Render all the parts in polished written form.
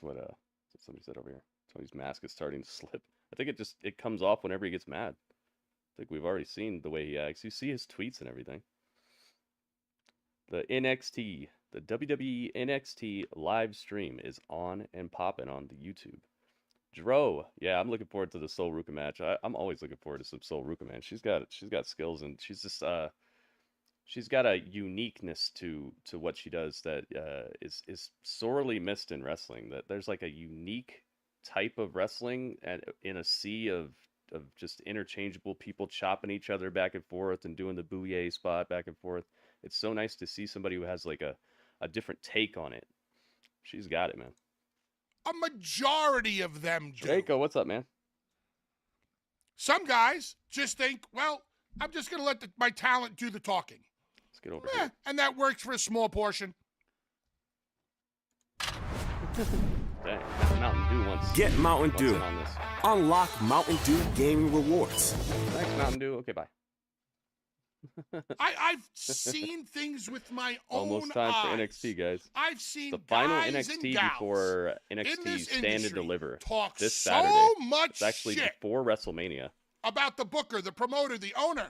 That's what somebody said over here. Tony's mask is starting to slip. I think it comes off whenever he gets mad. I think we've already seen the way he acts. You see his tweets and everything. The WWE NXT live stream is on and popping on the YouTube. Dro, yeah, I'm looking forward to the Soul Ruca match. I'm always looking forward to some Soul Ruca, man. She's got skills, and she's just she's got a uniqueness to what she does that is sorely missed in wrestling. That there's like a unique type of wrestling in a sea of just interchangeable people chopping each other back and forth and doing the bouye spot back and forth. It's so nice to see somebody who has like a different take on it. She's got it, man. A majority of them do. Jaco, what's up, man? Some guys just think, well, I'm just going to let my talent do the talking. Let's get over here. And that works for a small portion. Dang, Mountain Dew wants. Get Mountain Dew. On this. Unlock Mountain Dew gaming rewards. Thanks, Mountain Dew. Okay, bye. I've seen things with my own Almost time eyes. for NXT, guys. I've seen the final guys NXT and gals before NXT Stand and Deliver talk this so Saturday. much It's actually shit before WrestleMania. About the booker, the promoter, the owner.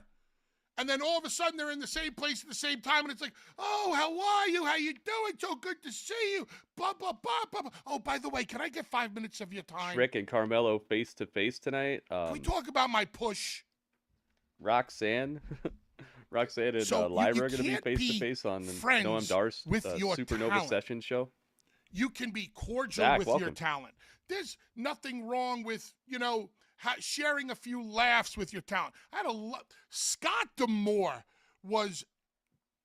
And then all of a sudden they're in the same place at the same time, and it's like, oh, how are you? How you doing? So good to see you. Blah, blah, blah, blah, blah. Oh, by the way, can I get 5 minutes of your time? Trick and Carmelo face-to-face tonight. Can we talk about my push? Roxanne. Roxanne and Lyra are going to be face-to-face on the Noam Dar's Supernova talent. Session show. You can be cordial Zach, with welcome. your talent. There's nothing wrong with, sharing a few laughs with your talent. Scott D'Amore was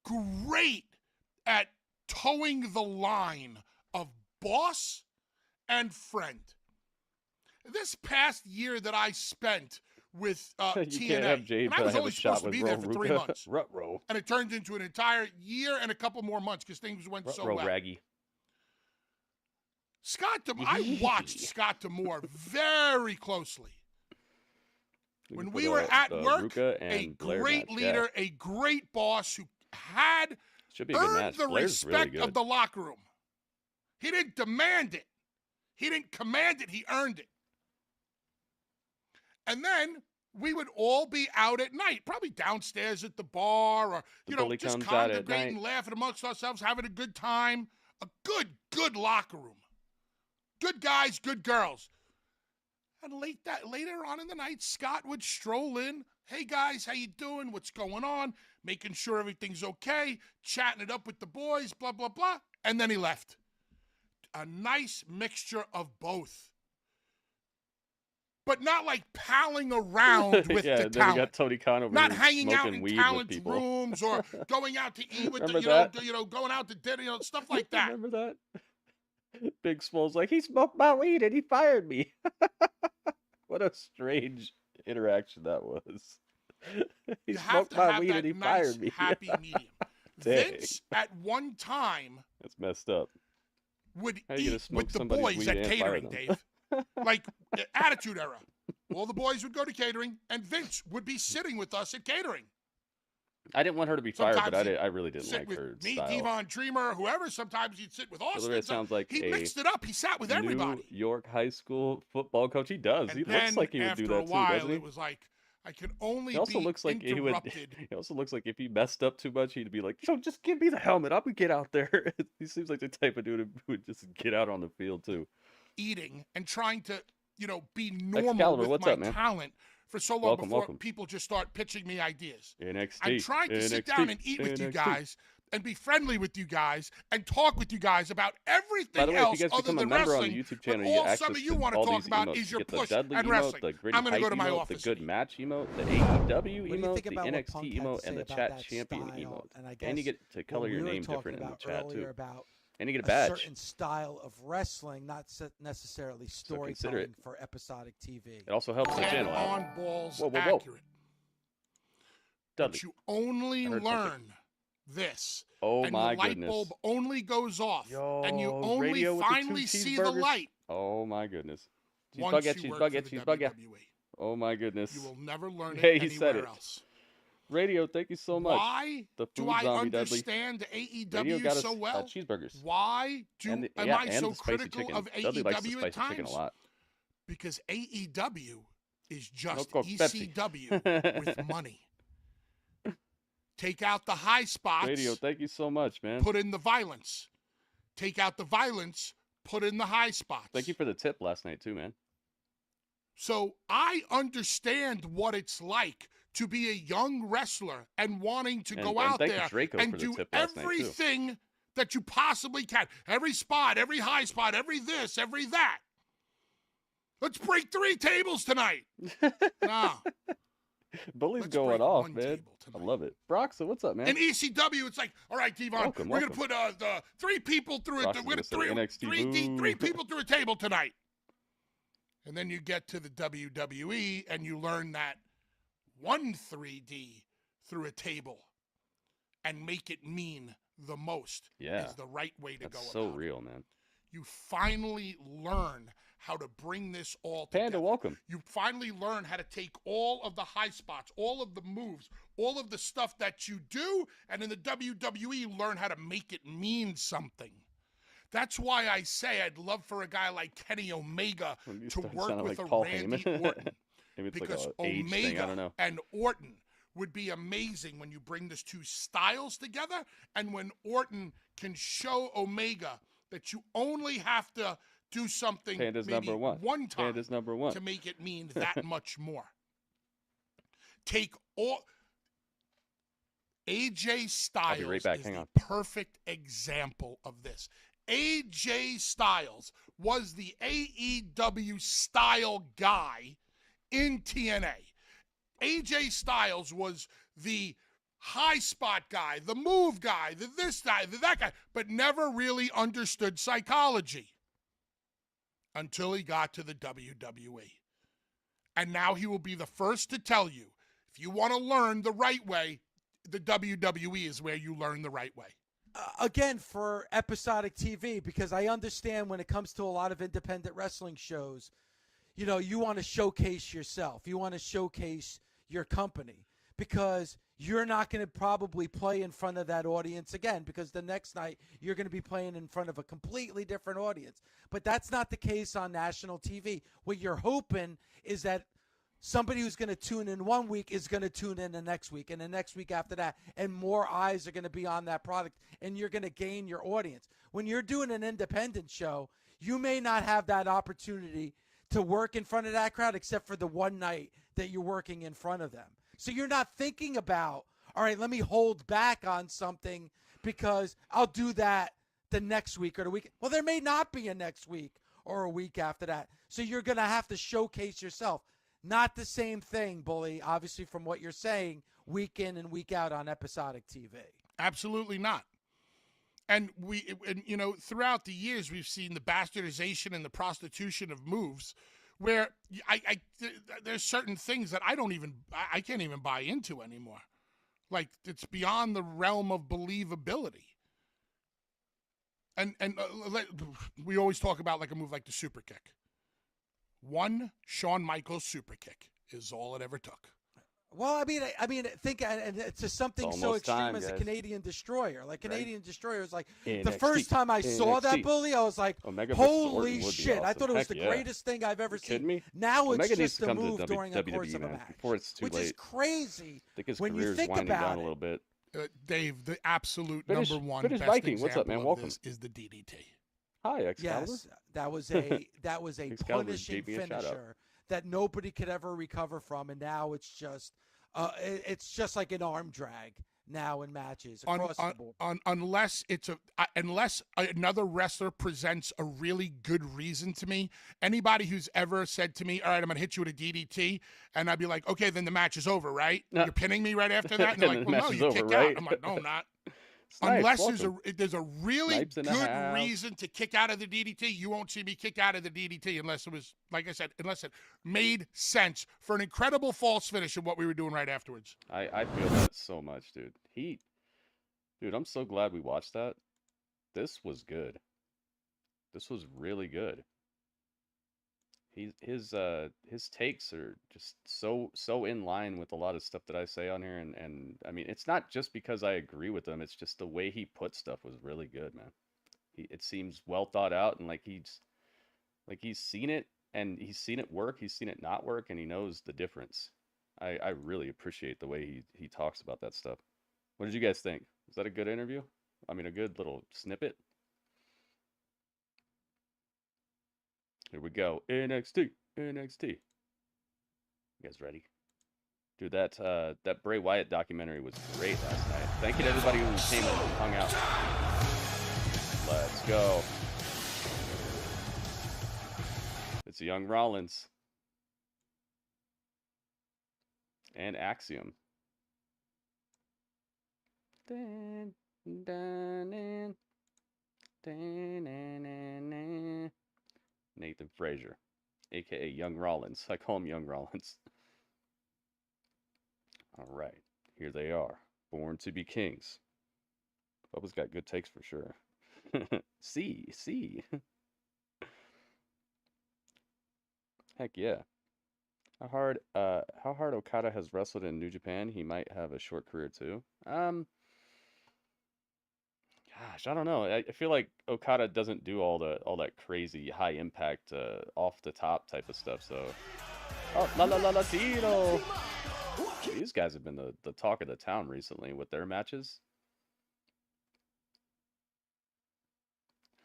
great at towing the line of boss and friend. This past year that I spent with TNA, and I was only supposed to be there for 3 months. Ruh-roh. And it turned into an entire year and a couple more months because things went so well. Raggy. I watched Scott D'Amore very closely. When we were at work, a great leader, a great boss who had earned the respect of the locker room. He didn't demand it. He didn't command it. He earned it. And then we would all be out at night, probably downstairs at the bar or, just congregating, laughing amongst ourselves, having a good time. A good locker room. Good guys, good girls. And later on in the night, Scott would stroll in. Hey, guys, how you doing? What's going on? Making sure everything's okay. Chatting it up with the boys, blah, blah, blah. And then he left. A nice mixture of both. But not like palling around with the talent. Then we got Tony Khan over not here hanging out in weed talent with people. rooms or going out to eat with going out to dinner, stuff like that. Remember that? Big Smoll's like, he smoked my weed and he fired me. What a strange interaction that was. He smoked my weed and he fired me. Happy medium. Vince at one time that's messed up. Would eat with the boys at catering, Dave. Like Attitude Era. All the boys would go to catering, and Vince would be sitting with us at catering. I didn't want her to be fired, but I really didn't like her me, style. Devon Dreamer, whoever. Sometimes he'd sit with Austin. It sounds like he mixed it up. He sat with everybody. New York high school football coach. He does. And he looks like he would do that too, doesn't he? It was like, I can only he also be looks like interrupted. He also looks like if he messed up too much, he'd be like, just give me the helmet. I'm going to get out there. He seems like the type of dude who would just get out on the field too. Eating and trying to, be normal with my talent for so long before people just start pitching me ideas. NXT. I'm trying to sit down and eat with you guys and be friendly with you guys and talk with you guys about everything else other than wrestling. YouTube channel, all some of you want to talk about is your push and wrestling. I'm going to go to my office. The good match emote, the AEW emote, the NXT emote, and the chat champion emote. And you get to color your name different in the chat too. And you get a badge. A certain style of wrestling, not necessarily storytelling for episodic TV. It also helps the channel out. On balls accurate. But you only learn this. Oh and my the light goodness. bulb only goes off. And you only finally see the light. Oh my goodness. She's bugged. Oh my goodness. You will never learn it he said anywhere it. else. Radio, thank you so much. Why do I understand AEW so well? Cheeseburgers. Why am I so critical of AEW at times? Chicken a lot. Because AEW is just ECW with money. Take out the high spots. Radio, thank you so much, man. Put in the violence. Take out the violence. Put in the high spots. Thank you for the tip last night, too, man. So I understand what it's like to be a young wrestler and wanting to go out there and do everything that you possibly can. Every spot, every high spot, every this, every that. Let's break 3 tables tonight. Nah. Bully's going off, man. I love it. Broxa, what's up, man? In ECW, it's like, all right, Devon, we're going to put the 3 people through it. We're going to 3 people through a table tonight. And then you get to the WWE and you learn that 1 3D through a table and make it mean the most is the right way to go about it. That's so real, man. You finally learn how to bring this all together. Panda, welcome. You finally learn how to take all of the high spots, all of the moves, all of the stuff that you do, and in the WWE, you learn how to make it mean something. That's why I say I'd love for a guy like Kenny Omega to work with like Randy Orton. Maybe it's because like an age Omega thing. I don't know. and Orton would be amazing when you bring these 2 styles together, and when Orton can show Omega that you only have to do something Panda's maybe number 1. one time Panda's number 1. to make it mean that much more. Take all... AJ Styles right back. is the perfect example of this. AJ Styles was the AEW style guy in TNA. AJ Styles was the high spot guy, the move guy, the this guy, the that guy, but never really understood psychology until he got to the WWE. And now he will be the first to tell you, if you want to learn the right way, the WWE is where you learn the right way. Again, for episodic TV, because I understand when it comes to a lot of independent wrestling shows, you know, you want to showcase yourself. You want to showcase your company because you're not going to probably play in front of that audience again because the next night you're going to be playing in front of a completely different audience. But that's not the case on national TV. What you're hoping is that somebody who's going to tune in 1 week is going to tune in the next week and the next week after that, and more eyes are going to be on that product, and you're going to gain your audience. When you're doing an independent show, you may not have that opportunity to work in front of that crowd except for the one night that you're working in front of them. So you're not thinking about, all right, let me hold back on something because I'll do that the next week or the week. Well, there may not be a next week or a week after that. So you're going to have to showcase yourself. Not the same thing, Bully, obviously, from what you're saying, week in and week out on episodic TV. Absolutely not. And you know, throughout the years, we've seen the bastardization and the prostitution of moves where there's certain things that I can't even buy into anymore. Like, it's beyond the realm of believability. And we always talk about like a move like the super kick. One Shawn Michaels super kick is all it ever took. Well, I mean, think to something so extreme as a Canadian Destroyer. Like Canadian Destroyer is like the first time I saw that, Bully, I was like, holy shit! Awesome. I thought it was the greatest thing I've ever seen. Me? Now it's just a move during a course of a match, before it's too which late. is crazy. I think his when you think winding about down a little bit. Dave, the absolute number one best Viking. example What's up, man? Welcome. Of this is the DDT. Hi, Excalibur. Yes, that was a punishing finisher that nobody could ever recover from, and now it's just like an arm drag now in matches across the board. Unless another wrestler presents a really good reason to me. Anybody who's ever said to me, "All right, I'm gonna hit you with a DDT," and I'd be like, "Okay, then the match is over, right? No. You're pinning me right after that." And they're like, "Well, no, you kick out." I'm like, "No, I'm not." Unless there's a really good reason to kick out of the DDT, you won't see me kick out of the DDT unless it was, like I said, unless it made sense for an incredible false finish of what we were doing right afterwards. I feel that so much, dude. Dude, I'm so glad we watched that. This was good. This was really good. his takes are just so in line with a lot of stuff that I say on here, and I mean, it's not just because I agree with him, it's just the way he put stuff was really good, man. It seems well thought out, and like he's seen it, and he's seen it work, he's seen it not work, and he knows the difference. I really appreciate the way he talks about that stuff. What did you guys think? Was that a good interview? I mean, a good little snippet? Here we go. NXT. You guys ready? Dude, that Bray Wyatt documentary was great last night. Thank you to everybody who came and hung out. Let's go. It's Young Rollins. And Axiom. Nathan Frazier, aka Young Rollins. I call him Young Rollins. All right, here they are, born to be kings. Bubba's got good takes for sure. See. Heck yeah. How hard Okada has wrestled in New Japan? He might have a short career too. Gosh, I don't know. I feel like Okada doesn't do all that crazy high impact off the top type of stuff. So, oh, Latino. These guys have been the talk of the town recently with their matches.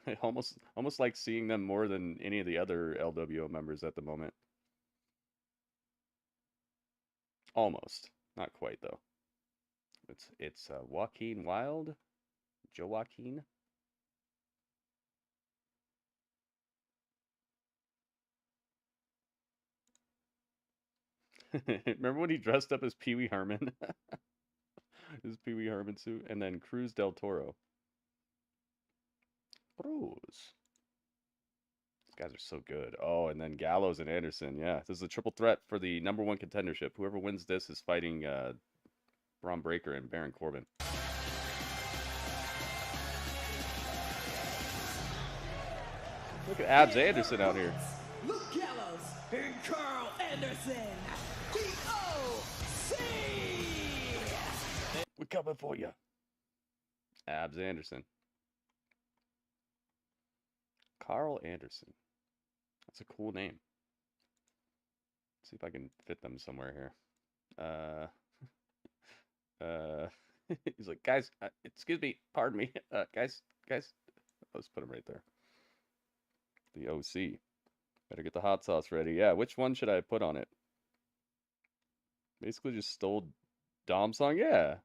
I almost like seeing them more than any of the other LWO members at the moment. Almost, not quite though. It's Joaquin Wilde. Joaquin. Remember when he dressed up as Pee Wee Herman? His Pee Wee Herman suit, and then Cruz del Toro. Cruz. These guys are so good. Oh, and then Gallows and Anderson. Yeah, this is a triple threat for the #1 contendership. Whoever wins this is fighting Braun Breaker and Baron Corbin. Look at Abs Anderson out here. Luke Gallows and Carl Anderson. DOC. We're coming for you. Abs Anderson. Carl Anderson. That's a cool name. Let's see if I can fit them somewhere here. He's like, guys, excuse me, pardon me, guys. Let's put him right there. The OC. Better get the hot sauce ready. Yeah, which one should I put on it? Basically just stole Dom's song. Yeah.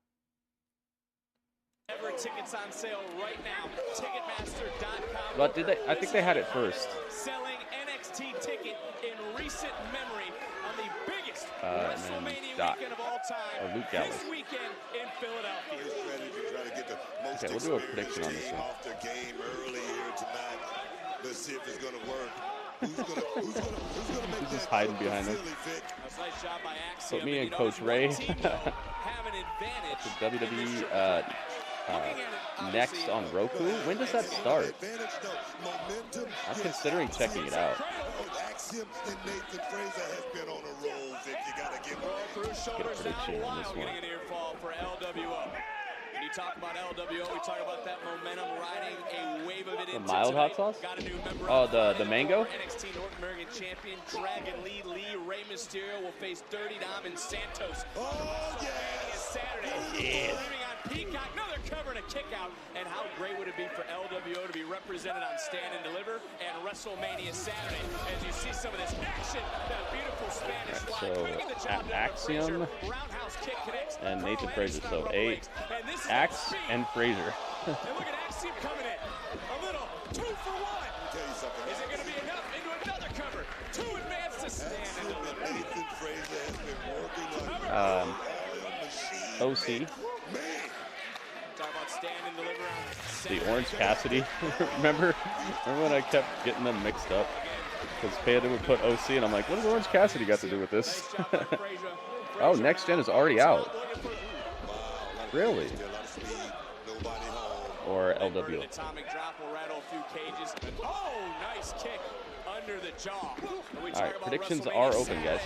Ever tickets on sale right now. Ticketmaster.com. But did they? I think they had it first. Selling NXT ticket in recent memory on the biggest WrestleMania weekend of all time. Luke Gallows. This weekend in Philadelphia. Okay, we'll do a prediction on this one. Let's see if it's gonna work. Who's gonna make He's just hiding behind them. Nice job by Axiom. Put me and Coach Ray. The WWE next on Roku. When does that start? I'm considering checking it out. Axiom and Nathan Frazier has been on a roll, Vic. You gotta give Get a prediction on this one. When you talk about LWO, we talk about that momentum riding a wave of it. The mild hot sauce? Oh, the mango? NXT North American champion Dragon Lee Rey Mysterio will face Dirty Dom and Santos. Oh, yeah. Saturday. Yeah. Living on Peacock. Now they're covering a kick out. And how great would it be for LWO to be represented on Stand and Deliver and WrestleMania Saturday? As you see some of this action, that beautiful Spanish fly. So Axiom and Nathan Frazier. So 8. Axe and Frazier. And look at Axiom coming in. A little 2 for 1. Is it going to be enough into another cover? 2 advanced to Stand and Deliver. Nathan Frazier has been working on OC. Talk about Stand and Deliver on The Orange Cassidy. Remember when I kept getting them mixed up? Because Panda would put OC, and I'm like, what does Orange Cassidy got to do with this? Oh, Next Gen is already out. Really? Or or LW. Atomic drop will rattle a few cages. Oh, nice kick under the jaw. All right, predictions are open, guys.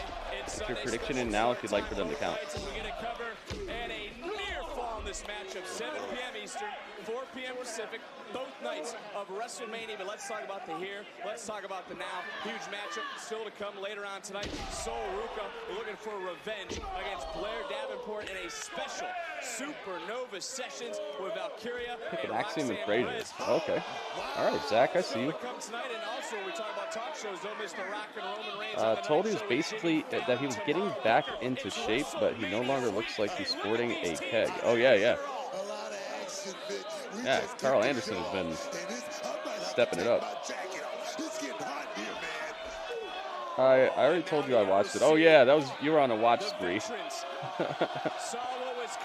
Put your prediction in now if you'd like for them to count. We're going to cover and a near fall in this matchup, 7 p.m. Eastern, 4 p.m. Pacific, both nights of WrestleMania. But let's talk about the here. Let's talk about the now. Huge matchup still to come later on tonight. Ruca looking for revenge against Blair Davenport in a special Supernova sessions with Valkyria and Roxanne and Roxanne. Perez. Okay. All right, Zach, I see you. Told he was basically that he was getting back into shape, but he no longer looks like he's sporting a keg. Oh, yeah, yeah. Yeah, Carl Anderson has been stepping it up. I already told you I watched it. Oh, yeah, you were on a watch spree.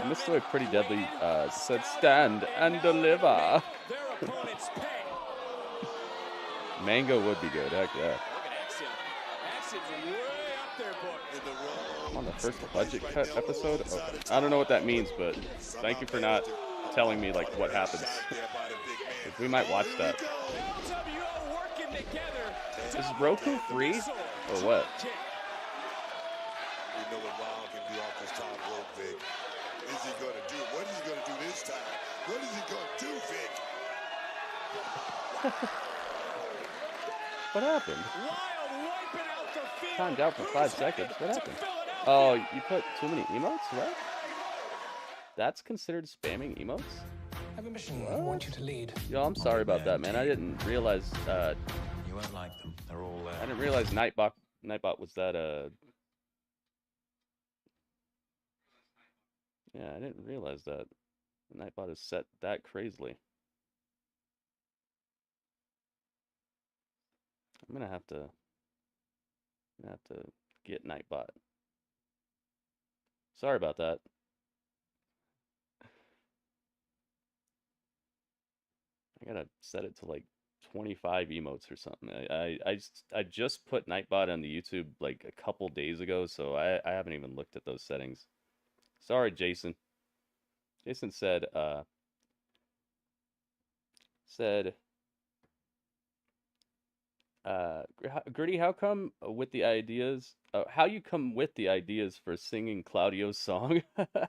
Mr. Pretty Deadly said, "Stand and deliver." Mango would be good. Heck yeah. I'm on the first budget cut episode. Okay. I don't know what that means, but thank you for not telling me like what happens. We might watch that. Is Roku free or what? We know what Wild can do off this top rope, Vic. Is he going to do? What is he going to do this time? What is he going to do, Vic? What happened? Timed out for 5 seconds. What happened? Oh, you put too many emotes? What? That's considered spamming emotes? I have a mission I want you to lead. Yo, I'm sorry about that, man. I didn't realize. You won't like them. They're all. I didn't realize Nightbot was that. Yeah, I didn't realize that. Nightbot is set that crazily. I'm gonna have to get Nightbot. Sorry about that. I gotta set it to like 25 emotes or something. I just put Nightbot on the YouTube like a couple days ago, so I haven't even looked at those settings. Sorry, Jason. Jason said Gritty, how come with the ideas? How you come with the ideas for singing Claudio's song? I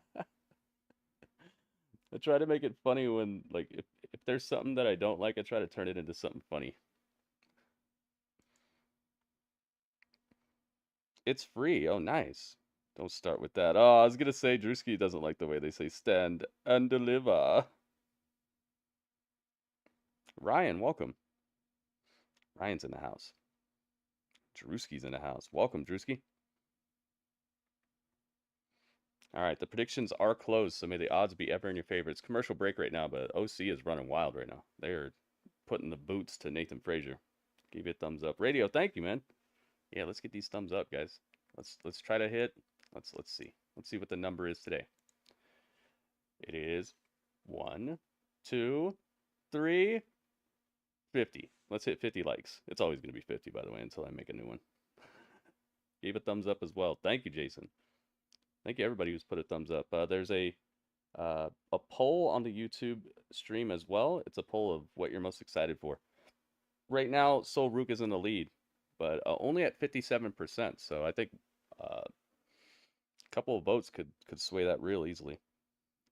try to make it funny when, like, if there's something that I don't like, I try to turn it into something funny. It's free. Oh, nice. Don't start with that. Oh, I was gonna say Drewski doesn't like the way they say stand and deliver. Ryan, welcome. Ryan's in the house. Drewski's in the house. Welcome, Drewski. All right, the predictions are closed, so may the odds be ever in your favor. It's commercial break right now, but OC is running wild right now. They're putting the boots to Nathan Frazier. Give you a thumbs up. Radio, thank you, man. Yeah, let's get these thumbs up, guys. Let's try to hit. Let's see. Let's see what the number is today. It is 1, 2, 3, 50. Let's hit 50 likes. It's always going to be 50, by the way, until I make a new one. Gave a thumbs up as well. Thank you, Jason. Thank you, everybody who's put a thumbs up. There's a poll on the YouTube stream as well. It's a poll of what you're most excited for. Right now, Soul Rook is in the lead, but only at 57%. So I think a couple of votes could sway that real easily.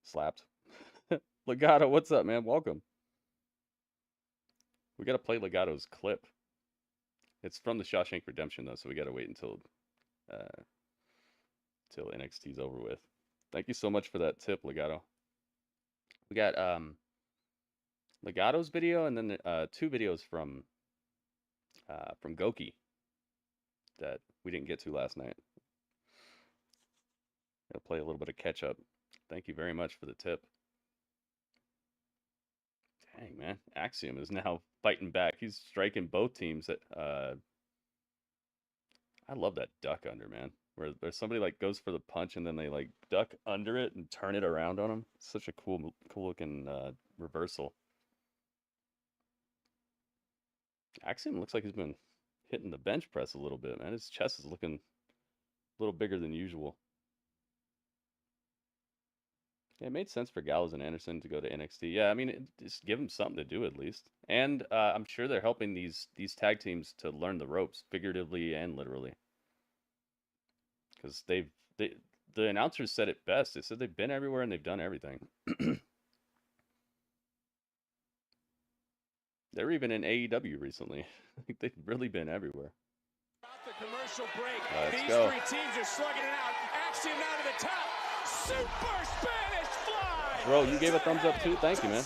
Slapped. Legato, what's up, man? Welcome. We got to play Legato's clip. It's from the Shawshank Redemption, though, so we got to wait until NXT's over with. Thank you so much for that tip, Legato. We got Legato's video and then 2 videos from Goki that we didn't get to last night. Gotta play a little bit of catch up. Thank you very much for the tip. Dang, man. Axiom is now fighting back. He's striking both teams. I love that duck under, man. Where somebody like goes for the punch and then they like duck under it and turn it around on him. It's such a cool looking reversal. Axiom looks like he's been hitting the bench press a little bit, man. His chest is looking a little bigger than usual. Yeah, it made sense for Gallows and Anderson to go to NXT. Yeah, I mean, just give them something to do at least. And I'm sure they're helping these tag teams to learn the ropes, figuratively and literally. Because the announcers said it best. They said they've been everywhere and they've done everything. They're even in AEW recently. I think they've really been everywhere. The commercial break. Let's These go. three teams are slugging it out. Axiom now to the top. Super Spanish fly. Bro, you gave a thumbs up too? Thank you, man.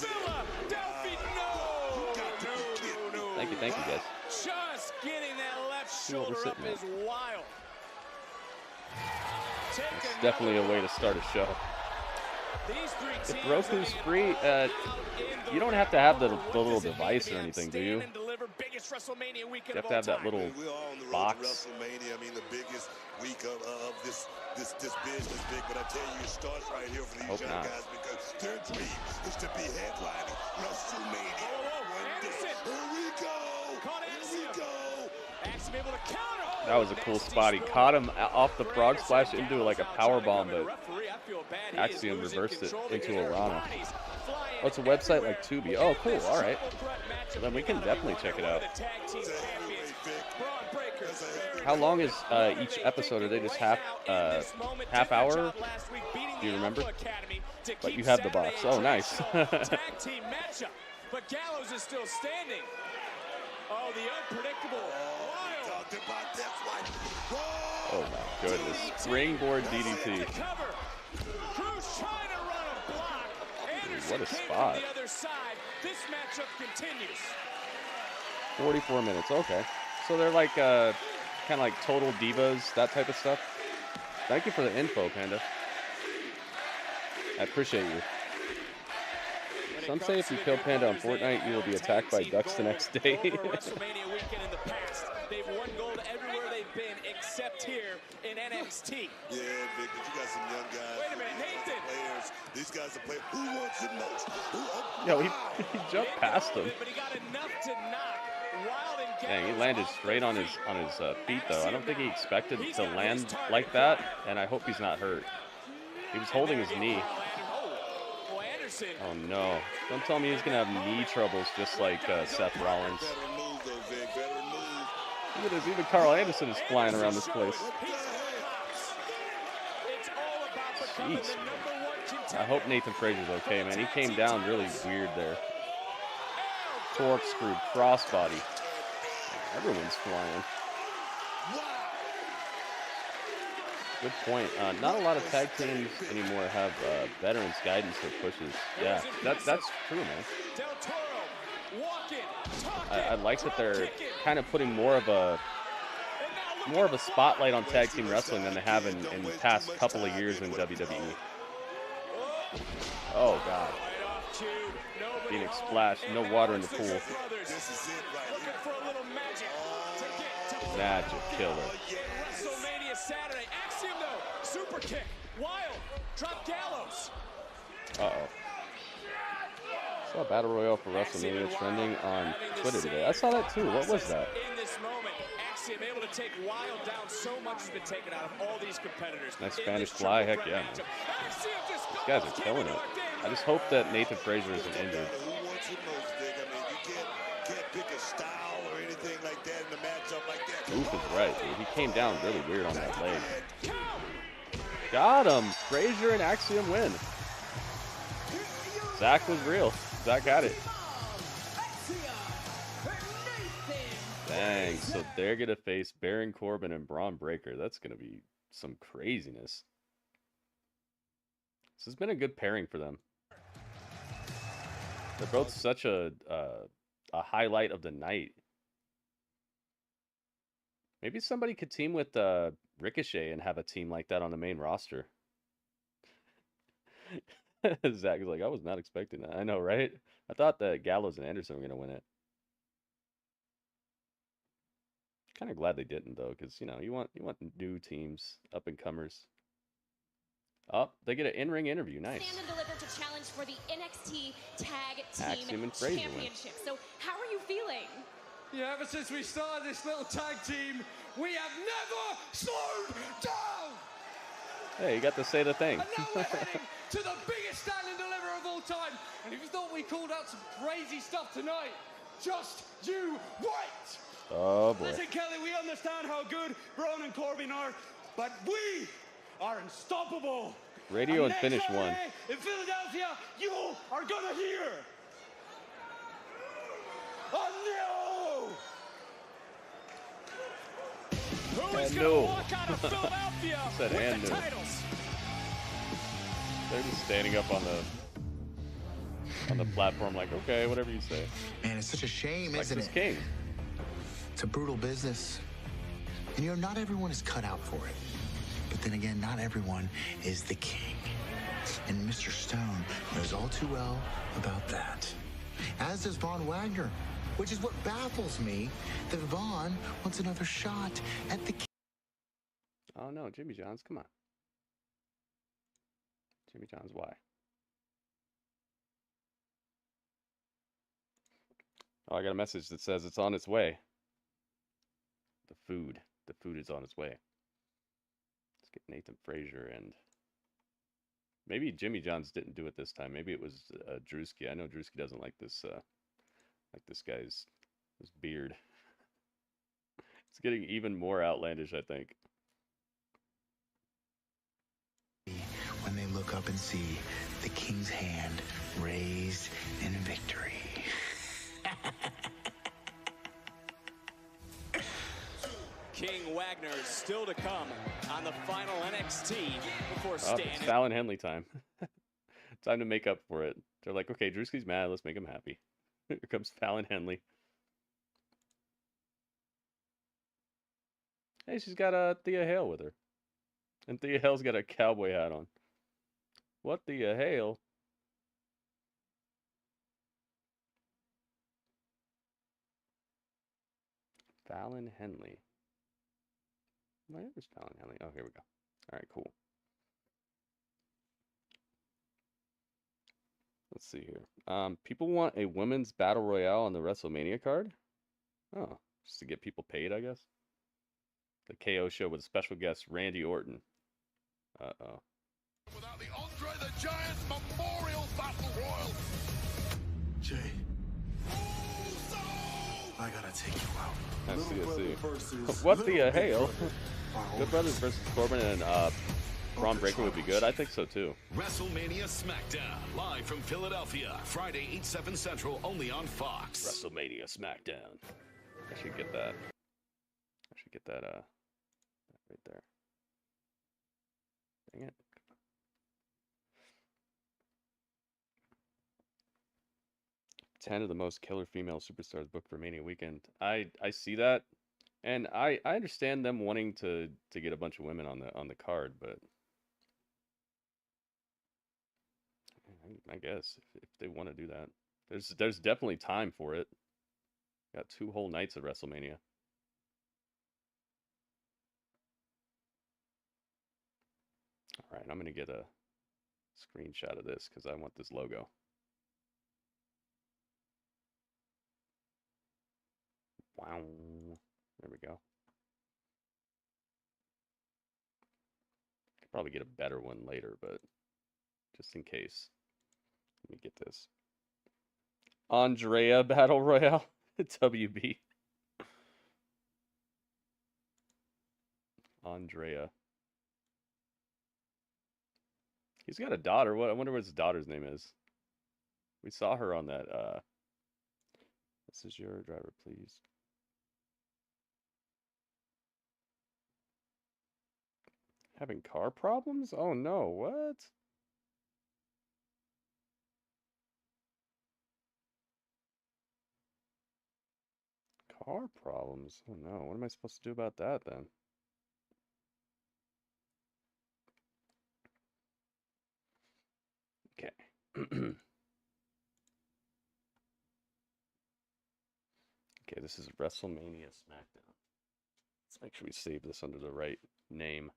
Thank you, guys. Just getting that left shoulder up is wild. It's definitely a way to start a show. If Roku's free, you don't have to have the little device or anything, do you? You have to have that little box. WrestleMania, I mean, the biggest week of this business, big. But I tell you, it starts right here for these young guys because their dream is to be headlining WrestleMania. Here we go. That was a cool spot. He caught him off the frog splash into like a power bomb, but Axiom reversed it into a Rana. Oh, it's a website like Tubi. Oh, cool. All right. So then we can definitely check it out. How long is each episode? Are they just half hour? Do you remember? But you have the box. Oh, nice. But Gallows is still standing. Oh, the unpredictable. Oh my goodness. Springboard DDT. Dude, what a spot. 44 minutes. Okay. So they're like kind of like Total Divas, that type of stuff. Thank you for the info, Panda. I appreciate you. Some say if you kill Panda on Fortnite, you will be attacked by ducks the next day. They've won gold everywhere they've been, except here in NXT. Yeah, Vic, but you got some young guys. Wait a minute, Nathan. Players. These guys are playing. Who wants it most? Yo, he jumped past him. But he got enough to knock Wild and Dang, he landed straight on his feet though. I don't think he expected to land like that, and I hope he's not hurt. He was holding his knee. Oh no! Don't tell me he's gonna have knee troubles just like Seth Rollins. Look at this, even Carl Anderson is flying around this place. Jeez. I hope Nathan Frazier's okay, man. He came down really weird there. Torque screwed, crossbody. Everyone's flying. Good point. Not a lot of tag teams anymore have veterans guidance or pushes. Yeah, that's true, man. I like that they're kind of putting more of a spotlight on tag team wrestling than they have in the past couple of years in WWE. Oh God. Phoenix Splash, no water in the pool. Magic Killer. WrestleMania Saturday. Axiom though. Super kick. Wild. Drop Gallows. Uh-oh. Saw Battle Royale for WrestleMania trending on Twitter today. I saw that too. What was that? In this moment, Axiom able to take Wild down. So much has been taken out of all these competitors. Nice Spanish fly. Heck yeah, man. These guys are killing it. I just hope that Nathan Frazier isn't injured. Who wants it most, Dick? I mean, you can't pick a style or anything like that in a matchup like that. Oof is right, dude. He came down really weird on that leg. Got him. Frazier and Axiom win. Zach was real. Zach got it. Dang, so they're going to face Baron Corbin and Braun Breaker. That's going to be some craziness. This has been a good pairing for them. They're both such a highlight of the night. Maybe somebody could team with Ricochet and have a team like that on the main roster. Zach is like, I was not expecting that. I know, right? I thought that Gallows and Anderson were going to win it. Kind of glad they didn't, though, because, you know, you want new teams, up-and-comers. Oh, they get an in-ring interview. Nice. Stand and deliver to challenge for the NXT Tag Axiom Team and Frazier Championship. So, how are you feeling? Yeah, ever since we started this little tag team, we have never slowed down! Hey, you got to say the thing. And now we're heading to the biggest standing deliverer of all time. And if you thought we called out some crazy stuff tonight, just you wait. Oh boy. Listen, Kelly, we understand how good Braun and Corbin are, but we are unstoppable. Radio and finish one. In Philadelphia, you are gonna hear a no. Who is going to walk out of Philadelphia Said with and the new. titles? They're just standing up on the platform like, okay, whatever you say. Man, it's such a shame, Like isn't this it? king. It's a brutal business. And you know, not everyone is cut out for it. But then again, not everyone is the king. And Mr. Stone knows all too well about that. As does Von Wagner, which is what baffles me, that Von wants another shot at the king. Oh no, Jimmy John's, come on. Jimmy John's, why? Oh, I got a message that says it's on its way. The food is on its way. Let's get Nathan Frazier and maybe Jimmy John's didn't do it this time. Maybe it was Drewski. I know Drewski doesn't like this guy's beard. It's getting even more outlandish, I think. When they look up and see the king's hand raised in victory. King Wagner is still to come on the final NXT before It's standing. Fallon Henley time. Time to make up for it. They're like, okay, Drewski's mad. Let's make him happy. Here comes Fallon Henley. Hey, she's got Thea Hale with her. And Thea Hale's got a cowboy hat on. What Thea Hale? Fallon Henley. Where's Fallon Henley? Oh, here we go. All right, cool. Let's see here. People want a women's battle royale on the WrestleMania card. Oh, just to get people paid, I guess. The KO show with special guest Randy Orton. Uh-oh. Without the Andre the Giant Memorial Battle Royal. Jay, I gotta take you out. I see. What the Hale? Good Brothers versus Corbin and Braun Breaker would be good. I think so too. WrestleMania SmackDown, live from Philadelphia, Friday 8/7 Central, only on Fox. WrestleMania SmackDown. I should get that. I should get that right there. Dang it. Ten of the most killer female superstars booked for Mania weekend. I see that, and I understand them wanting to get a bunch of women on the card, but I guess if they want to do that, there's definitely time for it. Got 2 whole nights of WrestleMania. All right, I'm gonna get a screenshot of this because I want this logo. Wow. There we go. Could probably get a better one later, but just in case. Let me get this. Andrea Battle Royale. WB. Andrea. He's got a daughter. I wonder what his daughter's name is. We saw her on that. This is your driver, please. Having car problems? Oh no, what? Car problems? Oh no, what am I supposed to do about that then? Okay. Okay, this is WrestleMania SmackDown. Let's make sure we save this under the right name.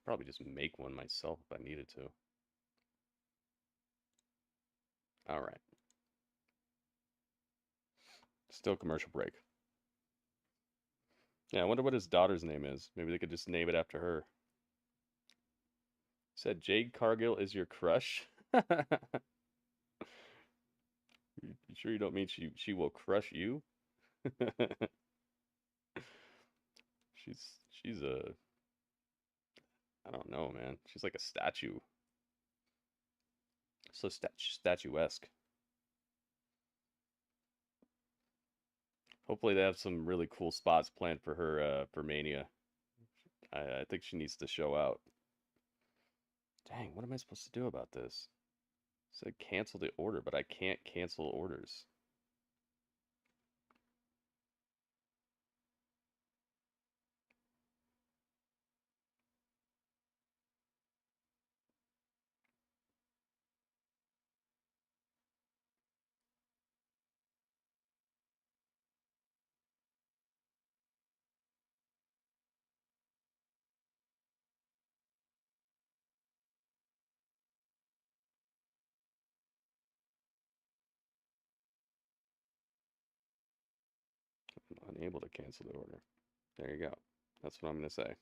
Probably just make one myself if I needed to. All right. Still commercial break. Yeah, I wonder what his daughter's name is. Maybe they could just name it after her. Said Jade Cargill is your crush? You sure you don't mean she will crush you? she's a, I don't know, man. She's like a statue. So statuesque. Hopefully they have some really cool spots planned for her for Mania. I think she needs to show out. Dang, what am I supposed to do about this? It said cancel the order, but I can't cancel orders. I'm unable to cancel the order. There you go. That's what I'm going to say.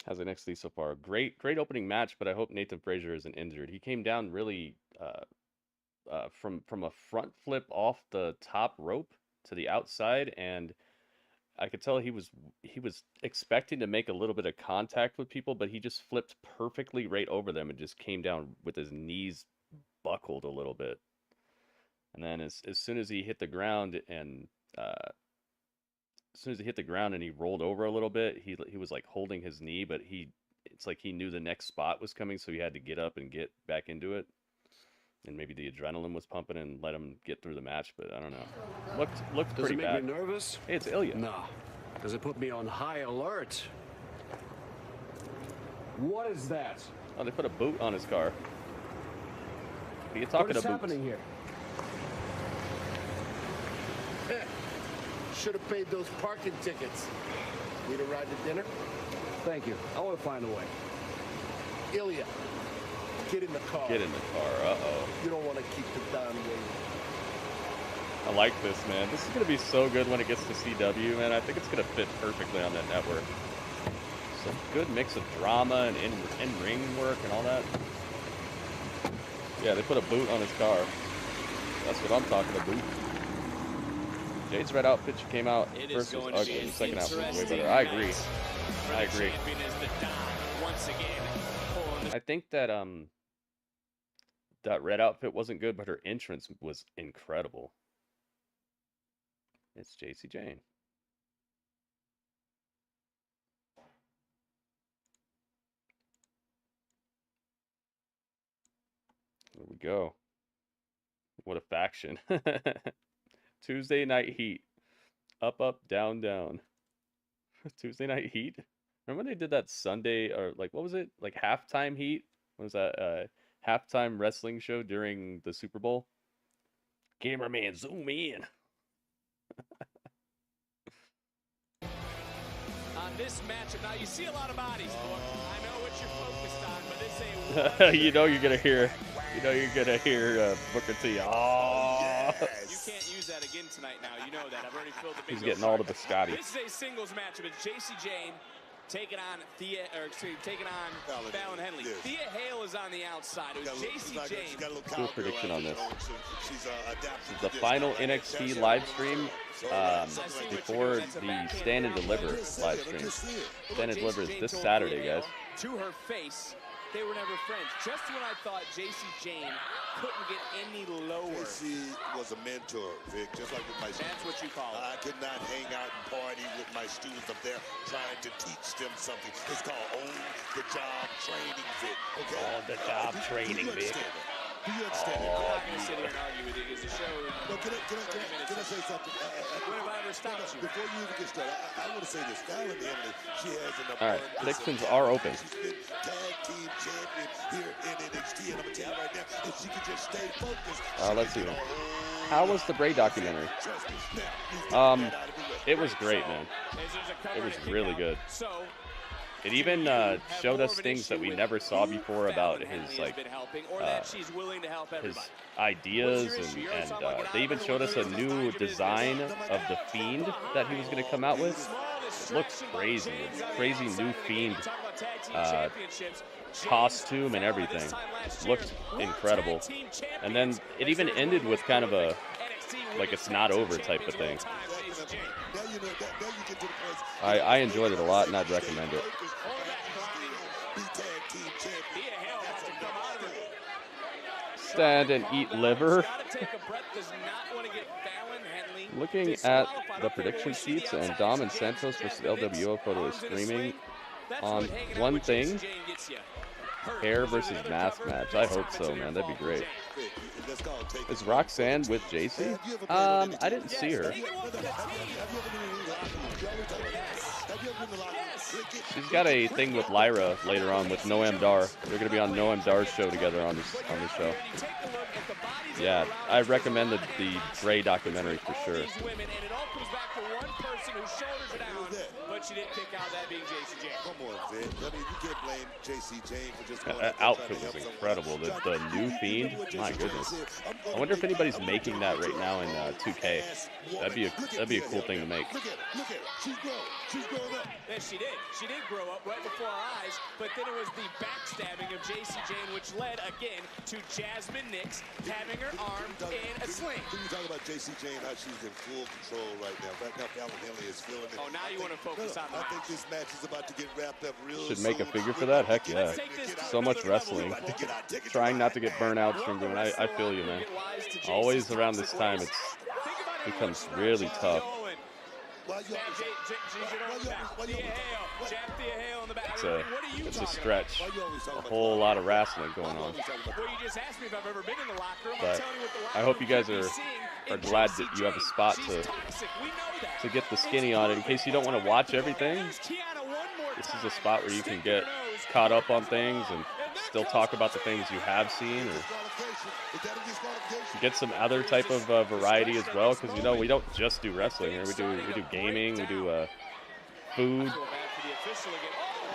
How's NXT so far? Great opening match, but I hope Nathan Frazier isn't injured. He came down really from a front flip off the top rope to the outside, and I could tell he was expecting to make a little bit of contact with people, but he just flipped perfectly right over them and just came down with his knees buckled a little bit. And then as soon as he hit the ground and he rolled over a little bit, he was like holding his knee, but it's like he knew the next spot was coming, so he had to get up and get back into it. And maybe the adrenaline was pumping and let him get through the match, but I don't know. Looked pretty bad. Does it make me nervous? Hey, it's Ilya. No. Does it put me on high alert? What is that? Oh, they put a boot on his car. What are you talking about? What is happening here? Should have paid those parking tickets. Need a ride to dinner? Thank you. I will find a way. Ilya, get in the car. Get in the car. Uh-oh. You don't want to keep the Don waiting. I like this, man. This is going to be so good when it gets to CW, man. I think it's going to fit perfectly on that network. Some good mix of drama and in-ring work and all that. Yeah, they put a boot on his car. That's what I'm talking about. Jade's red outfit came out first was ugly, the second outfit was way better. I agree. I agree. I think that that red outfit wasn't good, but her entrance was incredible. It's Jacy Jayne. There we go. What a faction. Tuesday Night Heat. Up, up, down, down. Tuesday Night Heat? Remember when they did that Sunday, or like, what was it? Like Halftime Heat? What was that? Halftime wrestling show during the Super Bowl? Cameraman, zoom in. On this matchup, now you see a lot of bodies, boy. I know what you're focused on, but it's a you know you're gonna hear Booker T. Oh, you can't use that again tonight. Now you know that. I've already filled the bingo. He's getting all the biscotti. This is a singles matchup. It's Jacy Jayne taking on Fallon Henley. Yes. Thea Hale is on the outside. It was Jacy Jayne. Cool prediction on this. This is the final NXT live stream before the Stand and Deliver live stream. Stand and Deliver is this Saturday, guys. To her face, they were never friends. Just when I thought Jacy Jayne couldn't get any lower. Jacy was a mentor, Vic, just like with my students. That's what you call it. I could not hang out and party with my students up there trying to teach them something. It's called on-the-job training, Vic. Okay? On-the-job training, Vic. Do you understand? I'm not going to sit here and argue with you because the show. No, can I say something? When have I ever stopped you? Before you even get started, I want to say this. Fallon Henley, she has an all right, predictions are open. She's been tag team champion here in NXT, and I'm going to tell you right now, if she could just stay focused. Let's see. How was the Bray documentary? It was great, man. It was really good. So, It even showed us things that we never saw before about his like his ideas, and they even showed us a new design of the Fiend that he was going to come out with. It looks crazy. It's crazy new Fiend costume and everything. Looked incredible. And then it even ended with kind of a like it's not over type of thing. I enjoyed it a lot, and I'd recommend it. Stand and eat liver. Looking at the prediction sheets, and Dom and Santos versus LWO photo is streaming on one thing. Hair versus mask match. I hope so, man. That'd be great. Is Roxanne with Jacy? I didn't see her. She's got a thing with Lyra later on with Noam Dar. They're gonna be on Noam Dar's show together on this show. Yeah, I recommend the Bray documentary for sure. But she didn't kick out, that being Jacy Jayne. Come on, Vic. I mean, you can't blame Jacy Jayne for just going that outfit was incredible. The new Fiend, my goodness. I wonder if anybody's making that right now in 2K. That'd be a cool thing to make. Look at her. She's grown. She's grown up. Yes, she did. She did grow up right before our eyes, but then it was the backstabbing of Jacy Jayne, which led again to Jasmine Nix having her arm in a sling. Can you talk about Jacy Jayne, how she's in full control right now? Right now, Fallon Henley is feeling it. Oh, now you want to focus on the I think this match is about to get wrapped up real Should make a figure for that? Heck yeah. So much wrestling. Trying not to get burnt out from doing it. I feel you, man. Always around this time, it becomes really tough. It's a stretch. A whole lot of wrestling going on. But I hope you guys are glad that you have a spot to get the skinny on it. In case you don't want to watch everything, this is a spot where you can get caught up on things and still talk about the things you have seen, or get some other type of variety as well, because you know we don't just do wrestling here. We do gaming, we do food,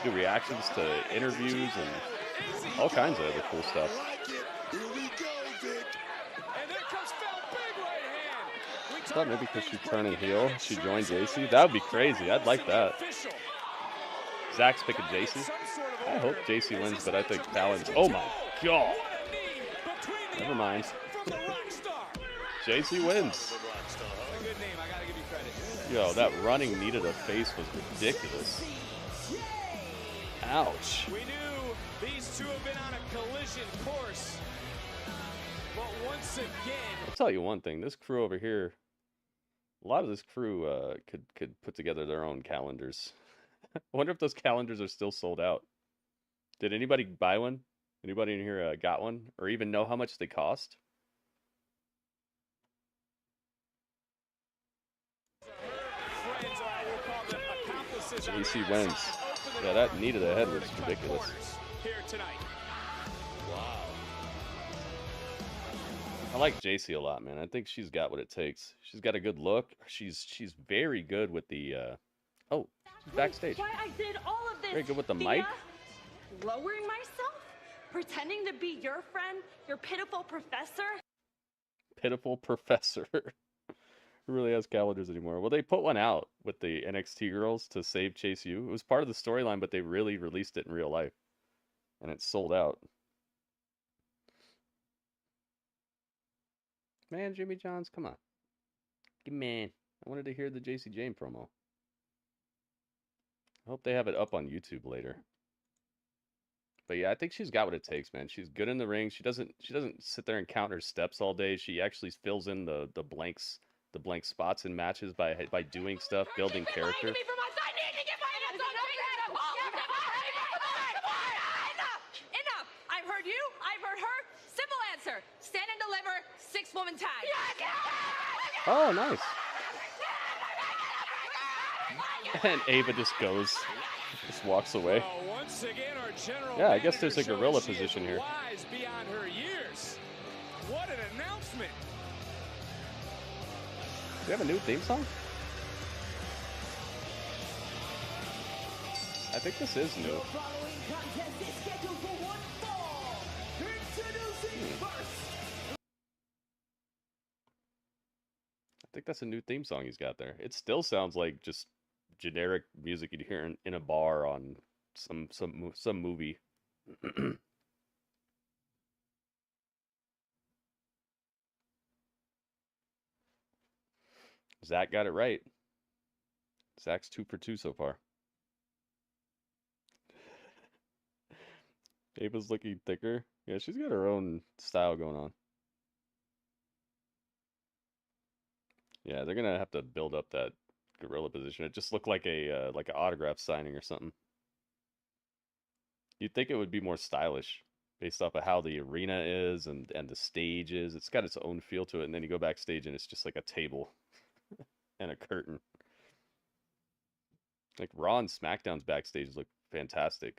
we do reactions to interviews and all kinds of other cool stuff. I thought maybe because she's turning heel, she joined Jacy. That would be crazy. I'd like that. Zach's picking Jacy. I hope Jacy wins, but I think Fallon's. Oh my god! Never mind. Jacy wins. Yo, that running knee to the face was ridiculous. Ouch. We knew these two have been on a collision course, but once again, I'll tell you one thing. This crew over here, a lot of this crew could put together their own calendars. I wonder if those calendars are still sold out. Did anybody buy one? Anybody in here got one? Or even know how much they cost? Jacy wins. Yeah, that knee to the head was ridiculous. Wow. I like Jacy a lot, man. I think she's got what it takes. She's got a good look. She's very good with the oh, she's backstage. Why I did all of this? Very good with the mic. Lowering myself? Pretending to be your friend? Your pitiful professor? Pitiful professor. Who really has calendars anymore? Well, they put one out with the NXT girls to save Chase U. It was part of the storyline, but they really released it in real life. And it's sold out. Man, Jimmy Johns, come on. Man, I wanted to hear the Jacy Jayne promo. I hope they have it up on YouTube later. But yeah, I think she's got what it takes, man. She's good in the ring. She doesn't sit there and count her steps all day. She actually fills in the blank spots in matches by doing stuff, building character. Enough! I've heard you. I've heard her. Simple answer. Stand and deliver. 6-woman tag. Oh, nice. And Ava just goes, just walks away. Yeah, I guess there's a gorilla position here. Beyond her years. What an announcement. Do you have a new theme song? I think this is new. Following contest is scheduled for one fall. Introducing first. I think that's a new theme song he's got there. It still sounds like just generic music you'd hear in a bar on some movie. Zach got it right. Zach's 2 for 2 so far. Ava's looking thicker. Yeah, she's got her own style going on. Yeah, they're gonna have to build up that gorilla position. It just looked like an autograph signing or something. You'd think it would be more stylish based off of how the arena is and the stage is. It's got its own feel to it, and then you go backstage and it's just like a table and a curtain. Like Raw and SmackDown's backstage look fantastic.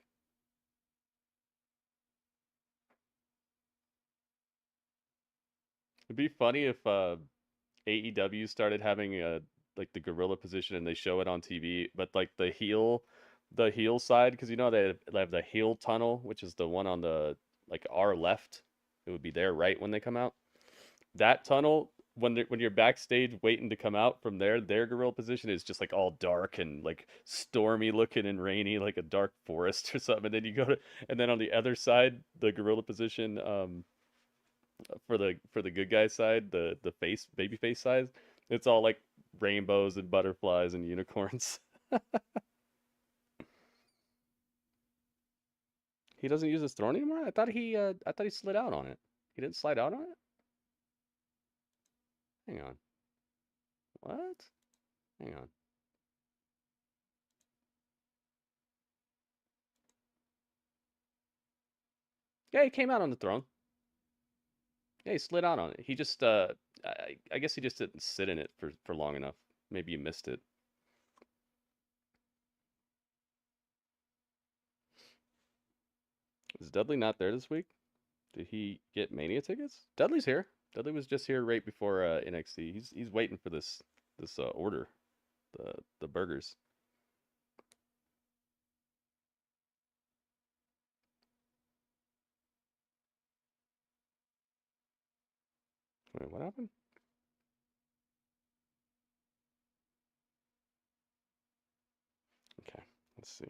It'd be funny if AEW started having like the gorilla position and they show it on TV, but like the heel side, because you know they have the heel tunnel, which is the one on the like our left. It would be their right when they come out. That tunnel, when you're backstage waiting to come out from their gorilla position, is just like all dark and like stormy looking and rainy, like a dark forest or something. And then you go and then on the other side, the gorilla position, for the good guy side, the baby face side, it's all like rainbows and butterflies and unicorns. He doesn't use his throne anymore? I thought he slid out on it. He didn't slide out on it? Hang on. What? Hang on. Yeah, he came out on the throne. Yeah, he slid out on it. He just I guess he just didn't sit in it for long enough. Maybe you missed it. Is Dudley not there this week? Did he get Mania tickets? Dudley's here. Dudley was just here right before NXT. He's waiting for this order, the burgers. Wait, what happened? Okay, let's see.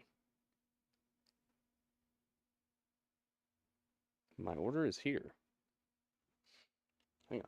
My order is here. Hang on.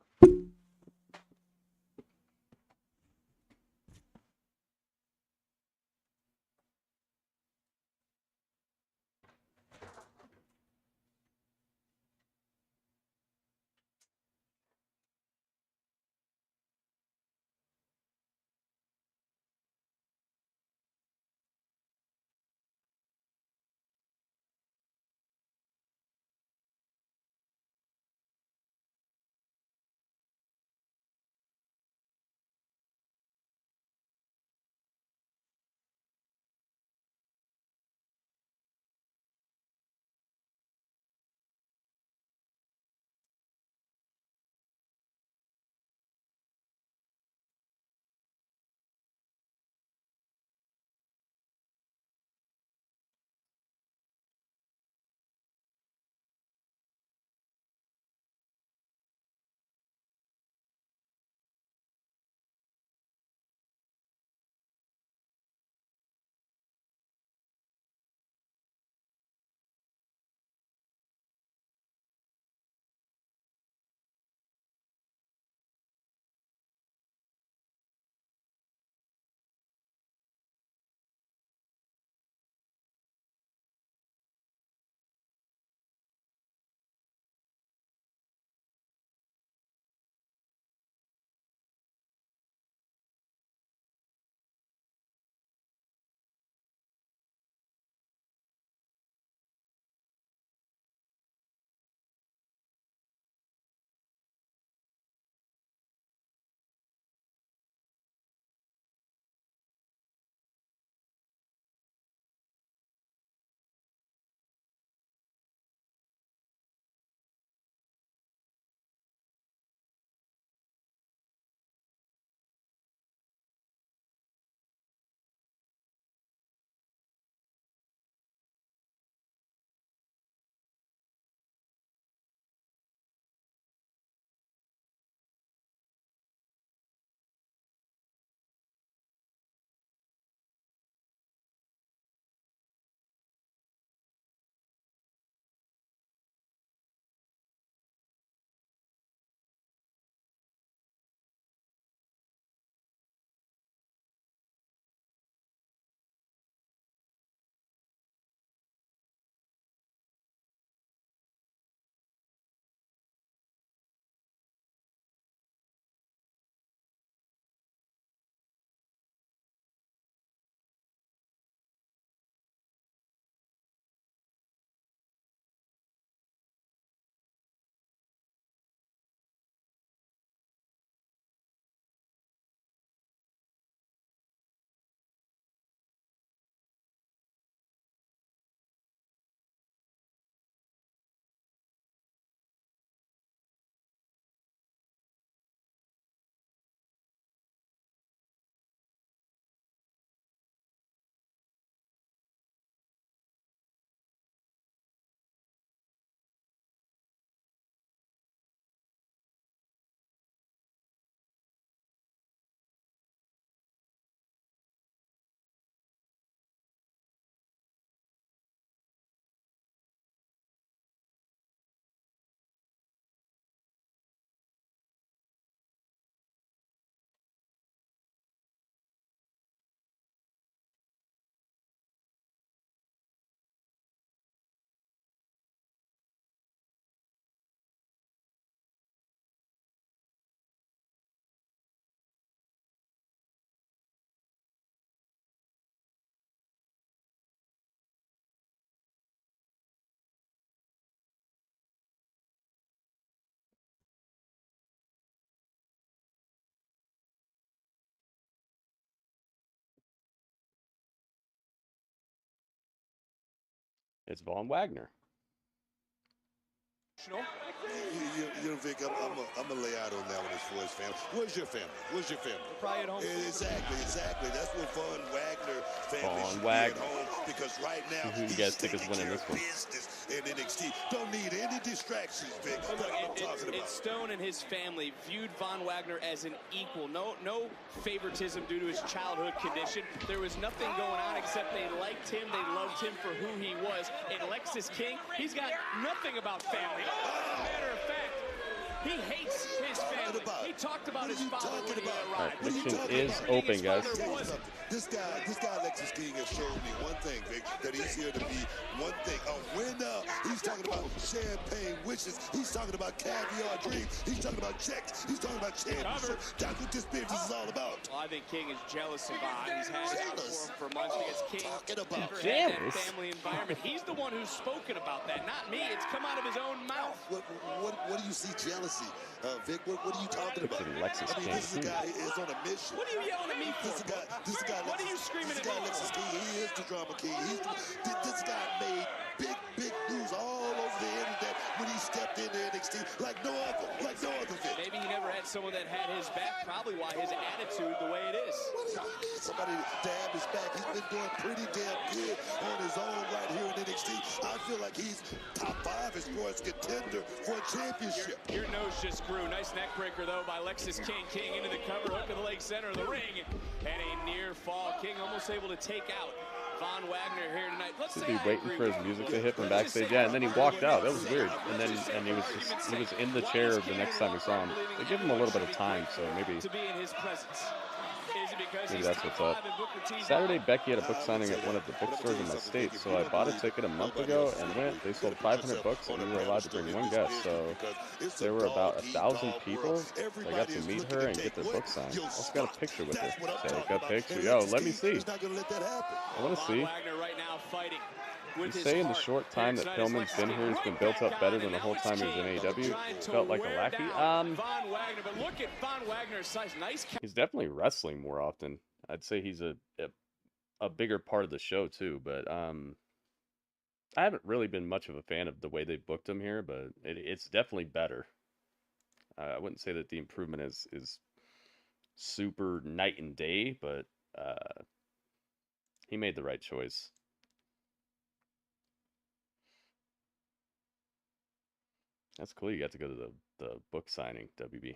It's Von Wagner. You know, Vic, I'm gonna lay out on that one as for his family. Where's your family? Where's your family? Probably at home. Exactly. That's what Von Wagner family should be at home, because right now who do you guys think is winning this one? business in NXT. Don't need any distractions, Vic. But look, That's what I'm talking about. it's Stone and his family viewed Von Wagner as an equal. No favoritism due to his childhood condition. There was nothing going on except they liked him. They loved him for who he was. And Lexis King, he's got nothing about family. Matter of fact, he hates his family. He talked about his father when he arrived. Prediction is open, guys. This guy, Lexis King, has shown me one thing, Vic, that he's here to be one thing, a winner. He's talking about champagne wishes. He's talking about caviar dreams. He's talking about checks. He's talking about championship. That's what this business is all about. Well, I think King is jealous of Von. He's had it for months because King never jealous. had that family environment. He's the one who's spoken about that, not me. It's come out of his own mouth. What do you see jealousy? Vic, what are you talking about? Lexis I mean, this guy is on a mission. What are you yelling at me for? This guy, what are you screaming at me? Lexis King, he is the drama king. This guy made big news all over the internet when he stepped into NXT like no other Vic. Maybe he never had someone that had his back. Probably why his attitude the way it is. Somebody to have his back. He's been doing pretty damn good on his own right here in NXT. I feel like he's top 5 as far as contender for a championship. Your nose just grew. Nice neck breaker, though, by Lexis King. King into the cover, hook to the leg center of the ring. And a near fall. King almost able to take out Von Wagner here tonight. Let's Should say be waiting for his music to hit from backstage. Yeah, and then he walked out. That was weird. And he was in the chair the next time we saw him. They give him a little bit of time, so maybe to be in his presence. Maybe that's what's up. Saturday, Becky had a book signing at one of the bookstores in my state, so I bought a ticket a month ago and went. They sold 500 books, and we were allowed to bring one guest, so there were about 1,000 people. So I got to meet her and get their book signed. I also got a picture with her. Take a picture. Yo, let me see. I want to see. You say in the short time that Pillman's been here, he's been built up better than the whole time he was in AEW. Felt like a lackey. He's definitely wrestling more often. I'd say he's a bigger part of the show too, but I haven't really been much of a fan of the way they booked him here, but it's definitely better. I wouldn't say that the improvement is super night and day, but he made the right choice. That's cool. You got to go to the book signing, WB.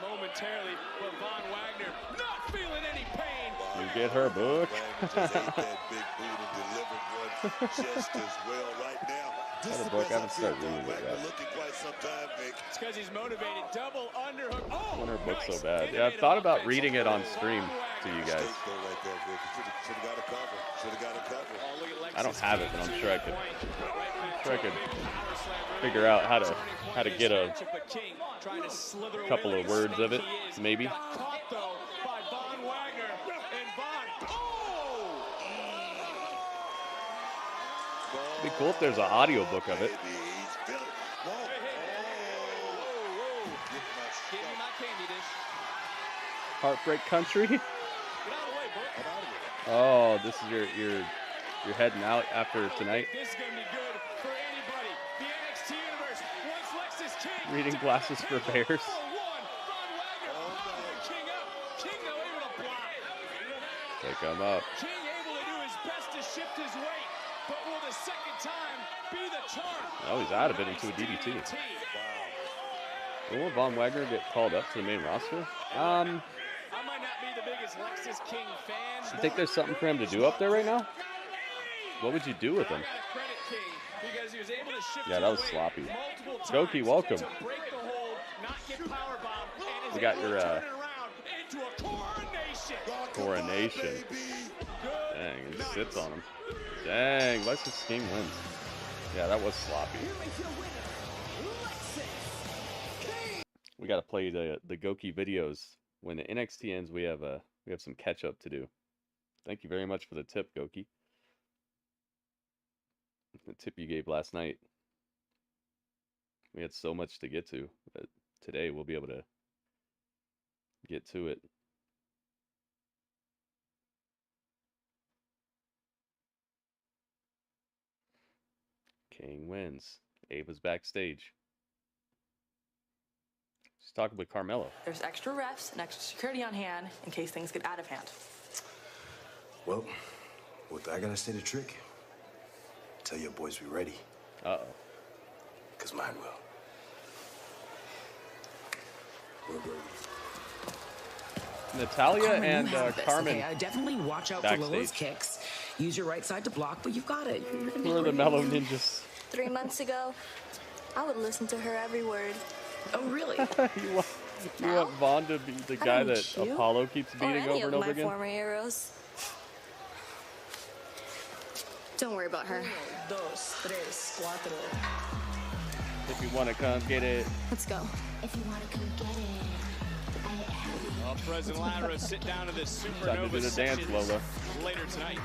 Momentarily, but Von Wagner not feeling any pain. You get her book. Just ate that big boot and delivered one just as well right now. This is the book. I haven't best I've seen started reading Von it Wagner yet. looking quite some time, Vic. It's because he's motivated. Double underhook. I Oh, want her book nice. so bad. Yeah, I've thought about reading it on stream to you guys. Right there, Vic. Should have got a cover. Should have got a cover. Oh, look at I don't Lexis have it, King but I'm to sure I the could. point. Figure out how to get a But King trying to slither couple away of like a words of it, snake he is. maybe. Got caught, though, by Von Wagner. And Von, oh! It'd be cool if there's an audio book of it. Give me my candy dish. Heartbreak Country. Get out of the way, book. Oh, this is you're heading out after tonight. This is going to be good for anybody. The NXT Universe wants Lexis King. Reading glasses for bears. King up. King though able to block. Take him up. King able to do his best to shift his weight, but will the second time be the charm? Oh, he's out of it into a DDT. Will Von Wagner get called up to the main roster? I might not be the biggest Lexis King fan. You think there's something for him to do up there right now? What would you do with him? Because he was able to shift Yeah, that was his weight sloppy. multiple Goki, times welcome. to break the hold, not get powerbombed, and is We got able your to turn it around into a coronation. coronation. Dang, he sits on him. Dang, Lexis King wins. Yeah, that was sloppy. We got to play the Goki videos. When the NXT ends, we have some catch up to do. Thank you very much for the tip, Goki. The tip you gave last night. We had so much to get to, but today we'll be able to get to it. King wins. Ava's backstage. She's talking with Carmelo. There's extra refs and extra security on hand in case things get out of hand. Well, with I gotta say the trick. Tell your boys we ready. Uh-oh. Because mine will. We're ready. Natalia Carmen, and you have this, Carmen. Okay? Definitely watch out backstage. for Lola's kicks. Use your right side to block, but you've got it. Who are the Mellow Ninjas? 3 months ago, I would listen to her every word. Oh, really? You want Vaughn to be the guy that you, Apollo keeps or beating any over and of over my again? former heroes. Don't worry about her. 1, 2, 3, 4. If you want to come get it. Let's go. If you want to come get it. Well, President Lyra sit down to this Time to Supernova do the dance, sessions Lola. later tonight.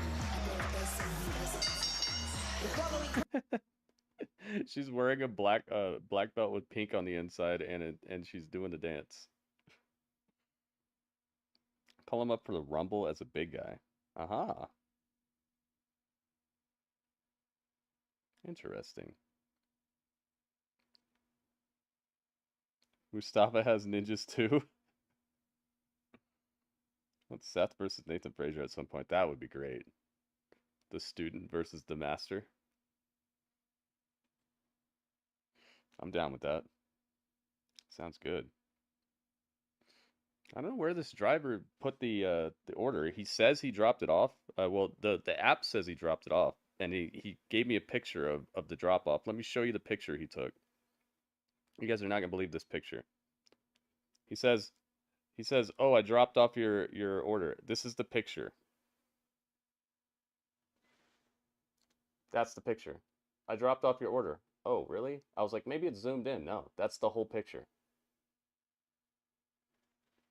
She's wearing a black belt with pink on the inside, and she's doing the dance. Call him up for the Rumble as a big guy. Aha. Interesting. Mustafa has ninjas too. What's Seth versus Nathan Frazier at some point? That would be great. The student versus the master. I'm down with that. Sounds good. I don't know where this driver put the order. He says he dropped it off. Well, the app says he dropped it off, and he gave me a picture of the drop off. Let me show you the picture he took. You guys are not gonna believe this picture. He says, "Oh, I dropped off your order." This is the picture. That's the picture. I dropped off your order. Oh, really? I was like, maybe it's zoomed in. No, that's the whole picture.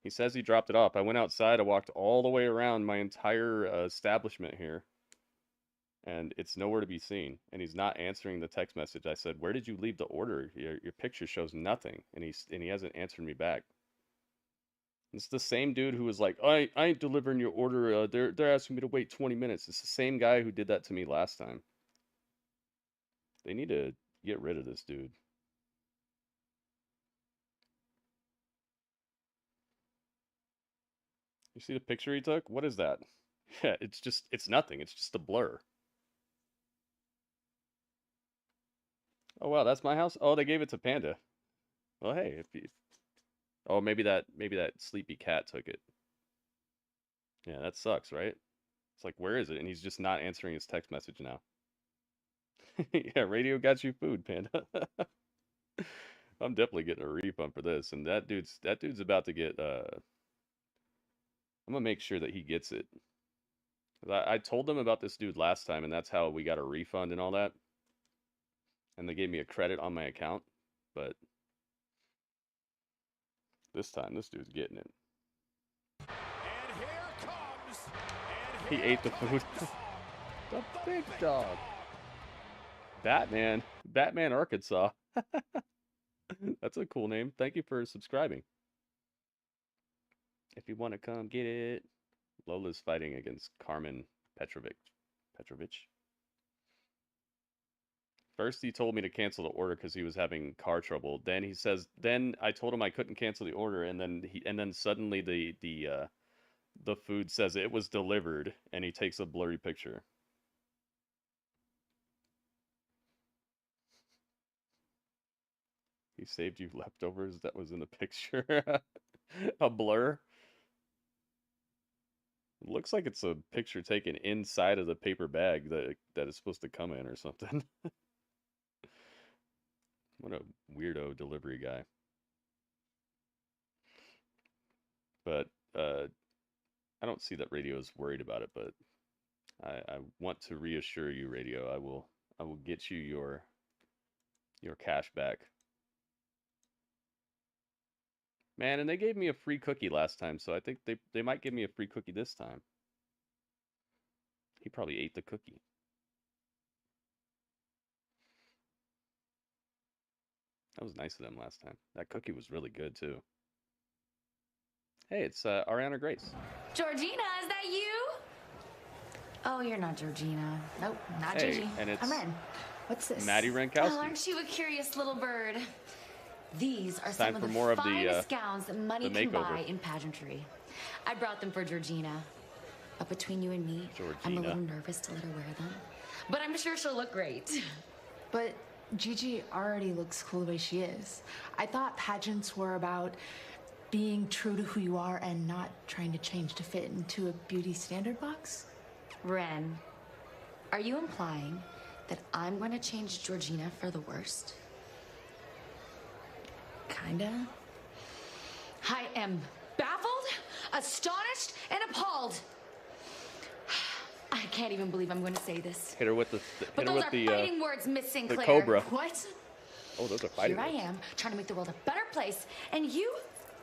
He says he dropped it off. I went outside. I walked all the way around my entire establishment here, and it's nowhere to be seen. And he's not answering the text message. I said, "Where did you leave the order? Your picture shows nothing." And he hasn't answered me back. It's the same dude who was like, I ain't delivering your order. They're asking me to wait 20 minutes. It's the same guy who did that to me last time. They need to get rid of this dude. You see the picture he took? What is that? Yeah, it's nothing. It's just a blur. Oh wow, that's my house. Oh, they gave it to Panda. Well, hey, if you... Oh, maybe that sleepy cat took it. Yeah, that sucks, right? It's like, where is it? And he's just not answering his text message now. Yeah, radio got you food, Panda. I'm definitely getting a refund for this, and that dude's about to get. I'm gonna make sure that he gets it. I told them about this dude last time, and that's how we got a refund and all that. And they gave me a credit on my account, but this time this dude's getting it. And here comes. He ate the food. The big dog. Batman Arkansas. That's a cool name. Thank you for subscribing. If you want to come get it. Lola's fighting against Carmen Petrovic. First he told me to cancel the order because he was having car trouble. Then he says, then I told him I couldn't cancel the order, and then suddenly the food says it was delivered, and he takes a blurry picture. He saved you leftovers that was in the picture. A blur. It looks like it's a picture taken inside of the paper bag that it's supposed to come in or something. What a weirdo delivery guy. But I don't see that Radio is worried about it, but I want to reassure you, Radio, I will get you your cash back. Man, and they gave me a free cookie last time, so I think they might give me a free cookie this time. He probably ate the cookie. That was nice of them last time. That cookie was really good, too. Hey, it's Ariana Grace. Georgina, is that you? Oh, you're not Georgina. Nope, not Hey, Gigi. and it's I'm Ren. What's this? Maddie Oh, Rankowski. aren't you a curious little bird? These are Time some for of more the of the, finest gowns that money the can makeover. buy in pageantry. I brought them for Georgina. But between you and me, I'm a Georgina. little nervous to let her wear them. But I'm sure she'll look great. But Gigi already looks cool the way she is. I thought pageants were about being true to who you are and not trying to change to fit into a beauty standard box. Ren, are you implying that I'm going to change Georgina for the worst? Kinda. I am baffled, astonished, and appalled. I can't even believe I'm going to say this. Hit her with the But those are fighting words, Miss Sinclair. the cobra. What? Oh, those are fighting Here I words. am, trying to make the world a better place, and you?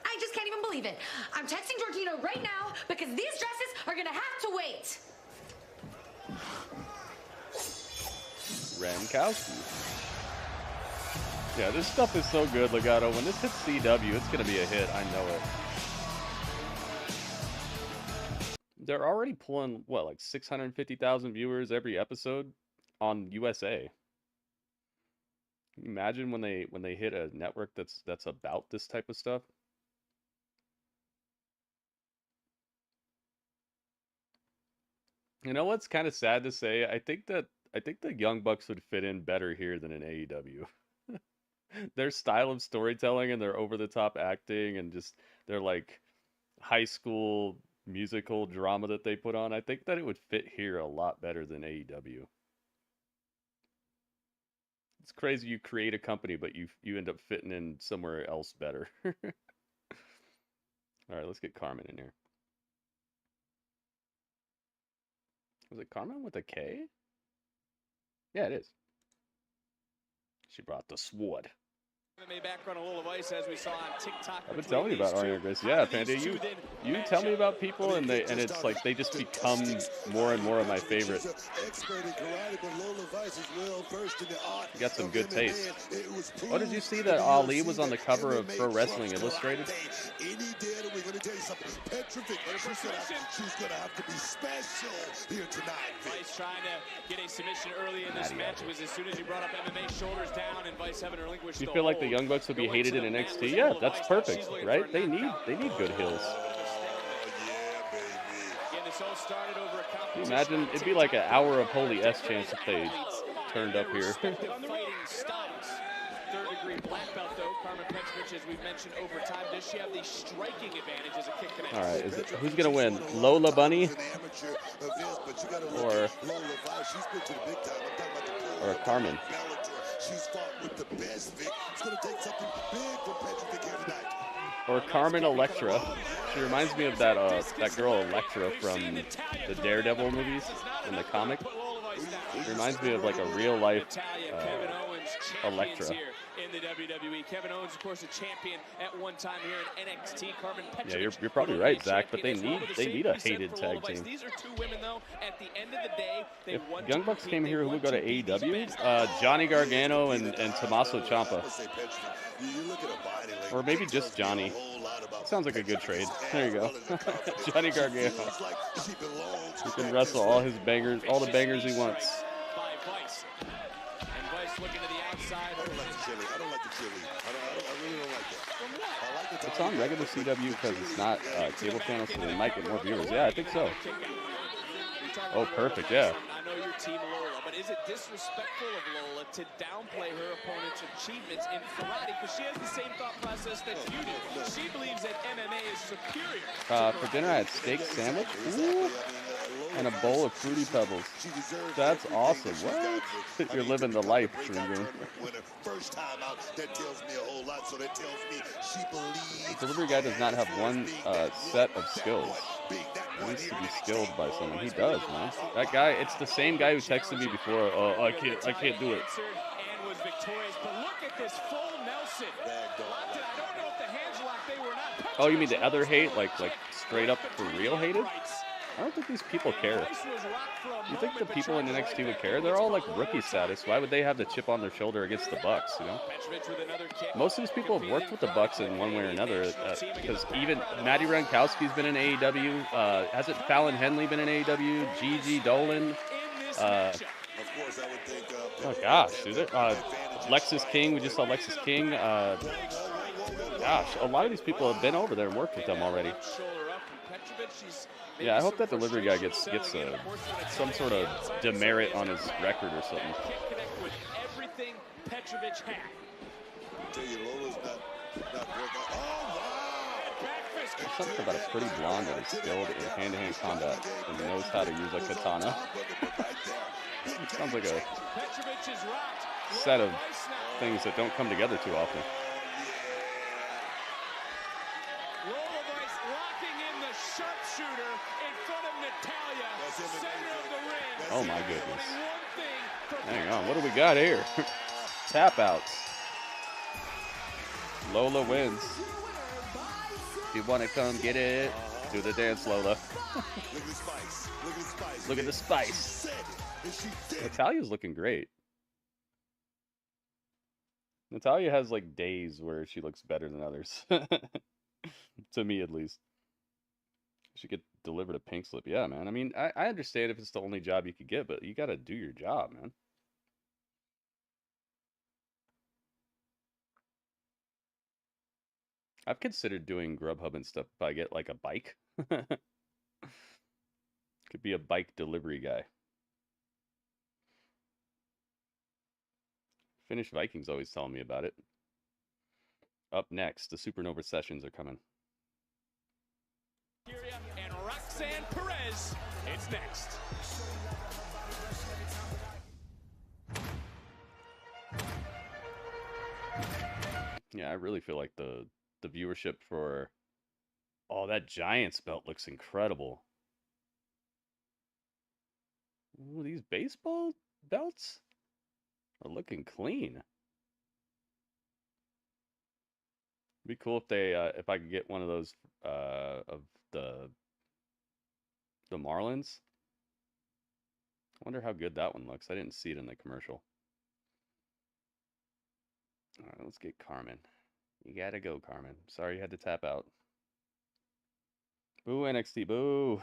I just can't even believe it. I'm texting Georgina right now because these dresses are gonna have to wait. Rankowski. Yeah, this stuff is so good, Legato. When this hits CW, it's gonna be a hit. I know it. They're already pulling what, like 650,000 viewers every episode on USA. Can you imagine when they hit a network that's about this type of stuff? You know what's kind of sad to say? I think the Young Bucks would fit in better here than in AEW. Their style of storytelling and their over-the-top acting and just their like high school musical drama that they put on, I think that it would fit here a lot better than AEW. It's crazy you create a company, but you end up fitting in somewhere else better. All right, let's get Carmen in here. Was it Carmen with a K? Yeah, it is. She brought the sword. MMA background, a little of ice as we saw on TikTok. I've been telling you about Iron Grace. Yeah, Panda, you tell me about people and it's like they just become more and more of my favorite. You got some good taste. Oh, did you see that Ali was on the cover of Pro Wrestling Illustrated? Any day of the week, let me tell you something. Petrific, she's gonna have to be special here tonight. Vice trying to get a submission early in this match. It was as soon as he brought up MMA, shoulders down, and Vice having relinquished. You feel like the Young Bucks would be hated in NXT? Yeah, that's perfect, right? They need good heels. Can you imagine? It'd be like an hour of holy S chance if they turned up here. Third-degree black belt, though. Carmen Petrovic, as we've mentioned over time, does she have the striking advantage as a kick connect? All right, who's gonna win? Lola Bunny or Carmen? She's fought with the best, Vic. It's going to take something big for Petrovic here tonight. Or Carmen Electra. She reminds me of that girl Electra from the Daredevil movies in the comic. She reminds me of like a real life Electra. In the WWE, Kevin Owens, of course, a champion at one time here in NXT. Carmen Petrovic. Yeah, you're probably right, Zach. But they need a hated tag team. These are two women, though. At the end of the day, if Young Bucks came here, who would go to AEW? Johnny Gargano and Tommaso Ciampa. Or maybe just Johnny. Sounds like a good trade. There you go. Johnny Gargano. He can wrestle all his bangers, all the bangers he wants. Looking to the outside. I don't like the chili. I don't like the chili. I really don't like that. I like the It's on regular CW because it's not cable channel, so they might get more viewers. Yeah, I think so. Oh, perfect. Yeah. I know your team Lola, but is it disrespectful of Lola to downplay her opponent's achievements in karate? Because she has the same thought process that you do. She believes that MMA is superior. For dinner, I had steak sandwich. Ooh. And a bowl of Fruity Pebbles. That's awesome. What? You're living the life, Shroom. First time out, that tells me a whole lot. So that tells me she believes. The delivery guy does not have one set of skills. He needs to be skilled by someone. He does, man. That guy, it's the same guy who texted me before. Oh, I can't do it. And was victorious. But look at this full Nelson. I don't know if the hands locked, they were not. Oh, you mean the other hate, like straight up for real hated? I don't think these people care. You think the people in NXT would care? They're all like rookie status. Why would they have the chip on their shoulder against the Bucks? You know, most of these people have worked with the Bucks in one way or another. Because even Maddie Rankowski's been in AEW. Hasn't Fallon Henley been in AEW? Gigi Dolan. of course, I would think. Oh gosh, dude. Lexus King. We just saw Lexus King. Gosh, a lot of these people have been over there and worked with them already. Yeah, I hope that delivery guy gets some sort of demerit on his record or something. Everything Petrovic had. I tell you, Lola's not working. Oh, There's something about a pretty blonde that is skilled in hand-to-hand combat and knows how to use a katana. It sounds like a set of things that don't come together too often. Lola Vice locking in the sharpshooter in front of Natalya, center of the ring. Oh my goodness. Hang on, what do we got here? Tap outs. Lola wins. If you want to come get it, do the dance, Lola. Look at the spice. Look at the spice. Look at the spice. Natalya's looking great. Natalya has like days where she looks better than others. To me, at least. She could deliver a pink slip. Yeah, man. I mean, I understand if it's the only job you could get, but you got to do your job, man. I've considered doing Grubhub and stuff if I get like a bike. Could be a bike delivery guy. Finnish Vikings always telling me about it. Up next, the Supernova sessions are coming. And Roxanne Perez, it's next. Yeah, I really feel like the viewership for... Oh, that Giants belt looks incredible. Ooh, these baseball belts are looking clean. It'd be cool if they, if I could get one of those of the Marlins. I wonder how good that one looks. I didn't see it in the commercial. All right, let's get Carmen. You gotta go, Carmen. Sorry you had to tap out. Boo, NXT, boo.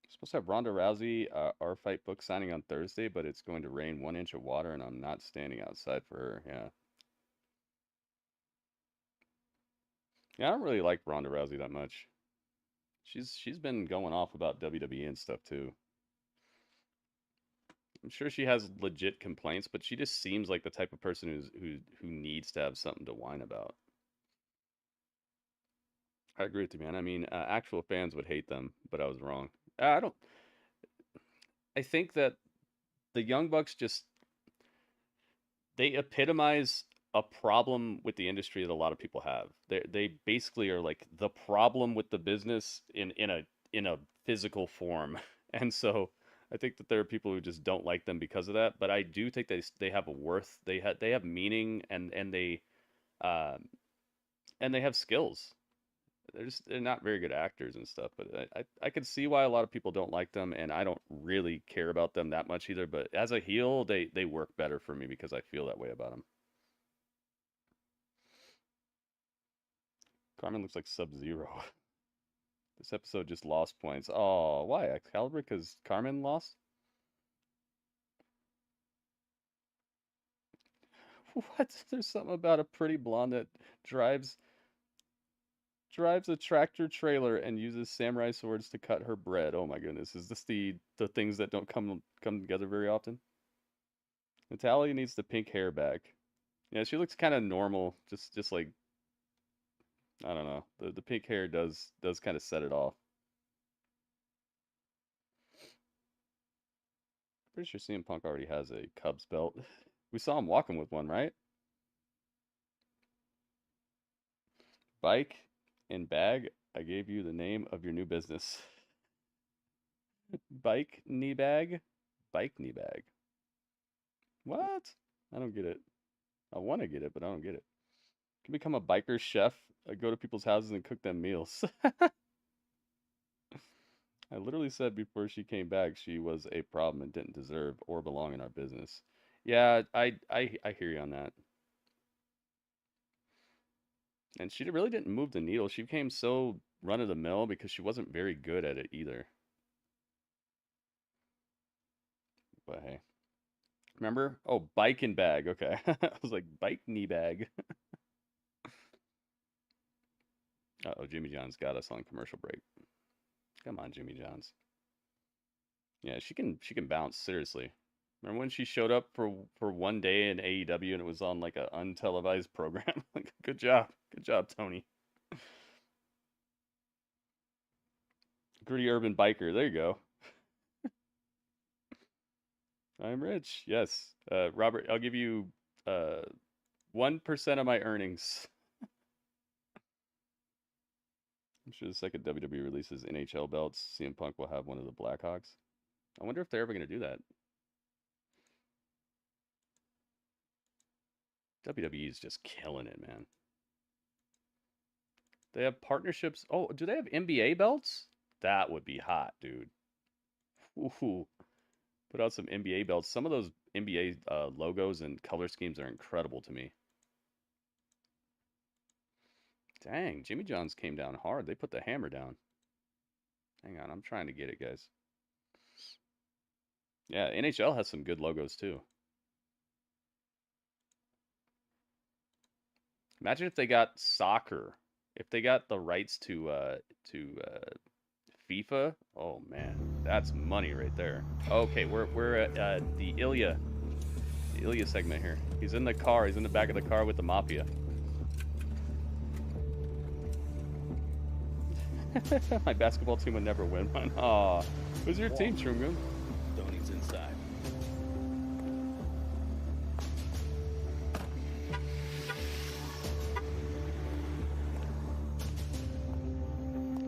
Supposed to have Ronda Rousey, our fight book signing on Thursday, but it's going to rain 1 inch of water, and I'm not standing outside for her. Yeah. Yeah, I don't really like Ronda Rousey that much. She's been going off about WWE and stuff too. I'm sure she has legit complaints, but she just seems like the type of person who needs to have something to whine about. I agree with you, man. I mean, actual fans would hate them, but I was wrong. I think that the Young Bucks they epitomize a problem with the industry that a lot of people have. They basically are like the problem with the business in a physical form. And so I think that there are people who just don't like them because of that, but I do think they have a worth. They have meaning, and they have skills. They're not very good actors and stuff, but I can see why a lot of people don't like them, and I don't really care about them that much either. But as a heel, they work better for me because I feel that way about them. Carmen looks like Sub-Zero. This episode just lost points. Oh, why? Excalibur? Because Carmen lost? What? There's something about a pretty blonde that drives a tractor trailer and uses samurai swords to cut her bread. Oh my goodness. Is this the things that don't come together very often? Natalya needs the pink hair back. Yeah, she looks kind of normal. Just like, I don't know. The pink hair does kind of set it off. Pretty sure CM Punk already has a Cubs belt. We saw him walking with one, right? Bike and bag. I gave you the name of your new business. Bike knee bag? Bike knee bag. What? I don't get it. I want to get it, but I don't get it. Can become a biker chef. I go to people's houses and cook them meals. I literally said before she came back she was a problem and didn't deserve or belong in our business. Yeah, I hear you on that. And she really didn't move the needle. She became so run-of-the-mill because she wasn't very good at it either. But hey. Remember? Oh, bike and bag. Okay. I was like, bike knee bag. Uh-oh, Jimmy John's got us on commercial break. Come on, Jimmy John's. Yeah, she can bounce, seriously. Remember when she showed up for one day in AEW and it was on like a untelevised program? Like, good job. Good job, Tony. Gritty urban biker. There you go. I'm rich. Yes. Robert, I'll give you 1% of my earnings. I'm sure the second WWE releases NHL belts, CM Punk will have one of the Blackhawks. I wonder if they're ever going to do that. WWE is just killing it, man. They have partnerships. Oh, do they have NBA belts? That would be hot, dude. Ooh. Put out some NBA belts. Some of those NBA logos and color schemes are incredible to me. Dang, Jimmy John's came down hard. They put the hammer down. Hang on, I'm trying to get it, guys. Yeah, NHL has some good logos too. Imagine if they got soccer. If they got the rights to FIFA. Oh man, that's money right there. Okay, we're at the Ilya segment here. He's in the car. He's in the back of the car with the Mafia. My basketball team would never win one. Aw, who's your team, Shroom? Tony's inside.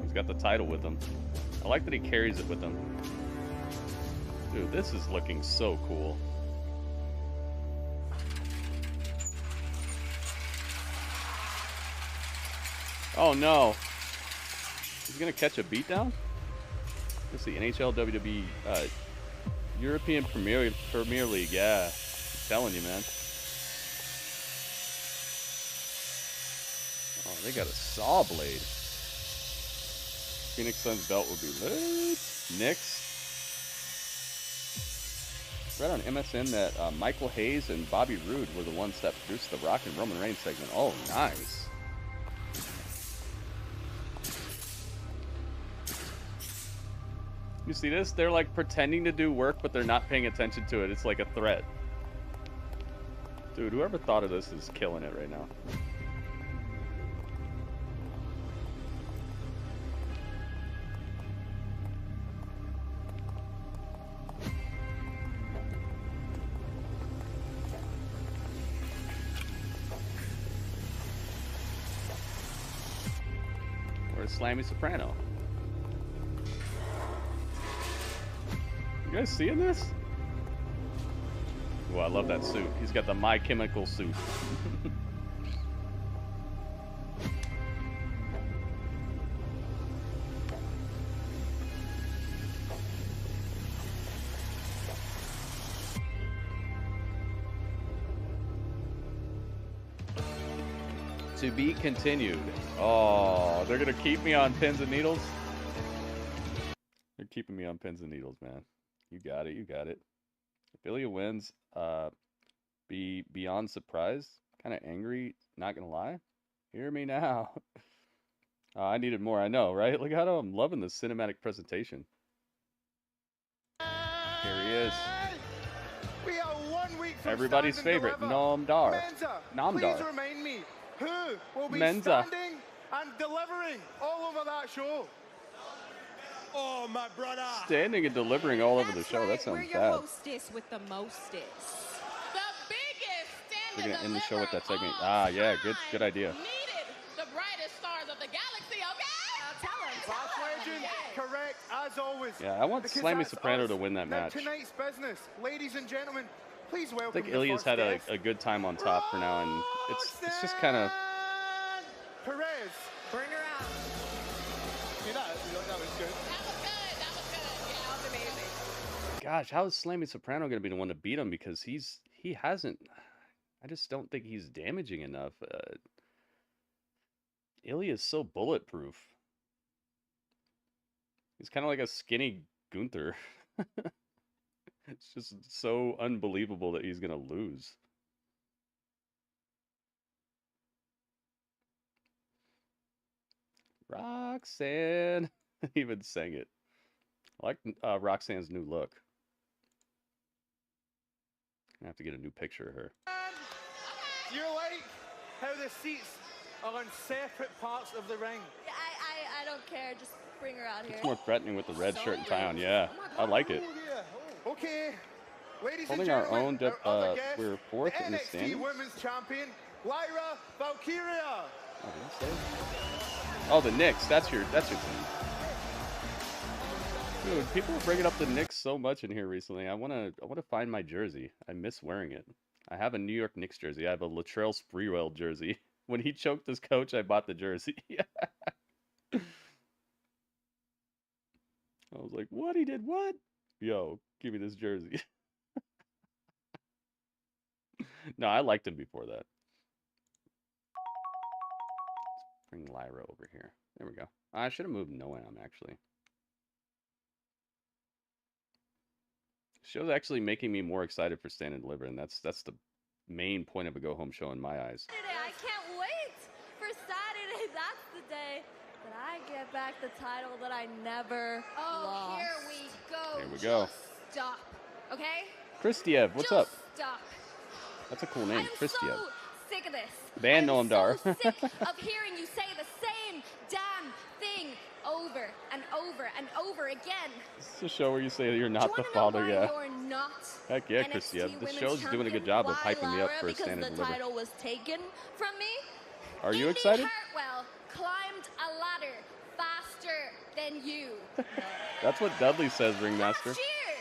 He's got the title with him. I like that he carries it with him. Dude, this is looking so cool. Oh no. He's gonna catch a beatdown? Let's see, NHL, WWE, European Premier League, yeah. I'm telling you, man. Oh, they got a saw blade. Phoenix Suns belt would be lit. Knicks. Read on MSN that Michael Hayes and Bobby Roode were the ones that produced the Rock and Roman Reigns segment. Oh, nice. You see this? They're like pretending to do work, but they're not paying attention to it. It's like a threat. Dude, whoever thought of this is killing it right now. Where's Slammy Soprano? You guys seeing this? Oh, I love that suit. He's got the My Chemical suit. To be continued. Oh, they're gonna keep me on pins and needles? They're keeping me on pins and needles, man. You got it, you got it. If Ilya wins, be beyond surprised, kind of angry, not gonna lie. Hear me now. I needed more, I know, right? Look how I'm loving this cinematic presentation. Here he is. We are 1 week from everybody's favorite, Namdar. Menza, Namdar. please remind me, who will be Menza. standing and delivering all over that show? Oh, my brother. Standing and delivering all over the show. That sounds We're your bad. hostess with the mostest. The biggest We're stand gonna end the show with that segment. Ah, yeah, good idea. needed. The brightest stars of the galaxy, okay? Tell him. Last legend, correct as always. Yeah, I want Because Slammy that's Soprano us. to win that Now, match. tonight's business, ladies and gentlemen, please I welcome think the Ilya's first had guest, a good time on top for now, and it's just kind of. Perez. Bring her out. See that? That was good. Gosh, how is Slammy Soprano going to be the one to beat him? Because he hasn't. I just don't think he's damaging enough. Ilya is so bulletproof. He's kind of like a skinny Gunther. It's just so unbelievable that he's gonna lose. Roxanne even sang it. I like Roxanne's new look. I have to get a new picture of her. You're like how the seats are on separate parts of the ring. Yeah, I don't care. Just bring her out here. It's more threatening with the red shirt and tie on. Yeah, I like it. Okay, ladies Holding and our gentlemen, own, our other guest, we're fourth the in the NXT standings. Women's Champion, Lyra Valkyria. Oh, the Knicks. That's your team. Dude, people are bringing up the Knicks so much in here recently. I wanna find my jersey. I miss wearing it. I have a New York Knicks jersey. I have a Latrell Sprewell jersey. When he choked his coach, I bought the jersey. I was like, what? He did what? Yo, give me this jersey. No, I liked him before that. Let's bring Lyra over here. There we go. I should have moved Noam, actually. Show's actually making me more excited for Stand and Deliver, and that's the main point of a go-home show in my eyes. I can't wait for Saturday. That's the day that I get back the title that I never lost. Here we go. Here we go. Just stop. Okay? Christiev, what's Just up? Stop. That's a cool name, Christiev. So sick of this. Ban Noam Dar. So sick of hearing you say the same damn thing over and over and over again. It's a show where you say you're not the Do you father, wanna know why yeah. you're not Heck yeah, NXT Christiev. The Women's show's doing a good Champion? job of Why, hyping me up Lyra? for a Because Stand and the Deliver. title was taken from me. Are you Indy excited? Hartwell climbed a ladder faster than you. That's what Dudley says, Ringmaster. Last year,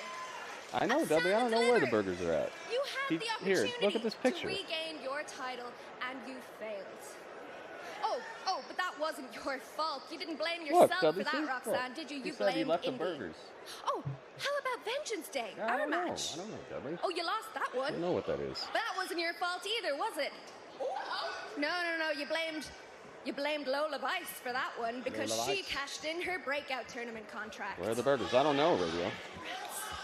I know, Dudley. I don't know where the burgers are at. you had the Here, opportunity look at this picture. to regain your title, and you failed. Oh, but that wasn't your fault. You didn't blame Look, yourself Dudley, for see? that, Roxanne, Look. did you? He You said he blamed left the Indy. burgers. Oh, how about Vengeance Day? I Our don't know. match. I don't know, Dudley. Oh, you lost that I one. don't know what that is. But that wasn't your fault either, was it? No. You blamed Lola Vice for that one because Lola she Vice. cashed in her breakout tournament contract. Where are the burgers? I don't know, Radio.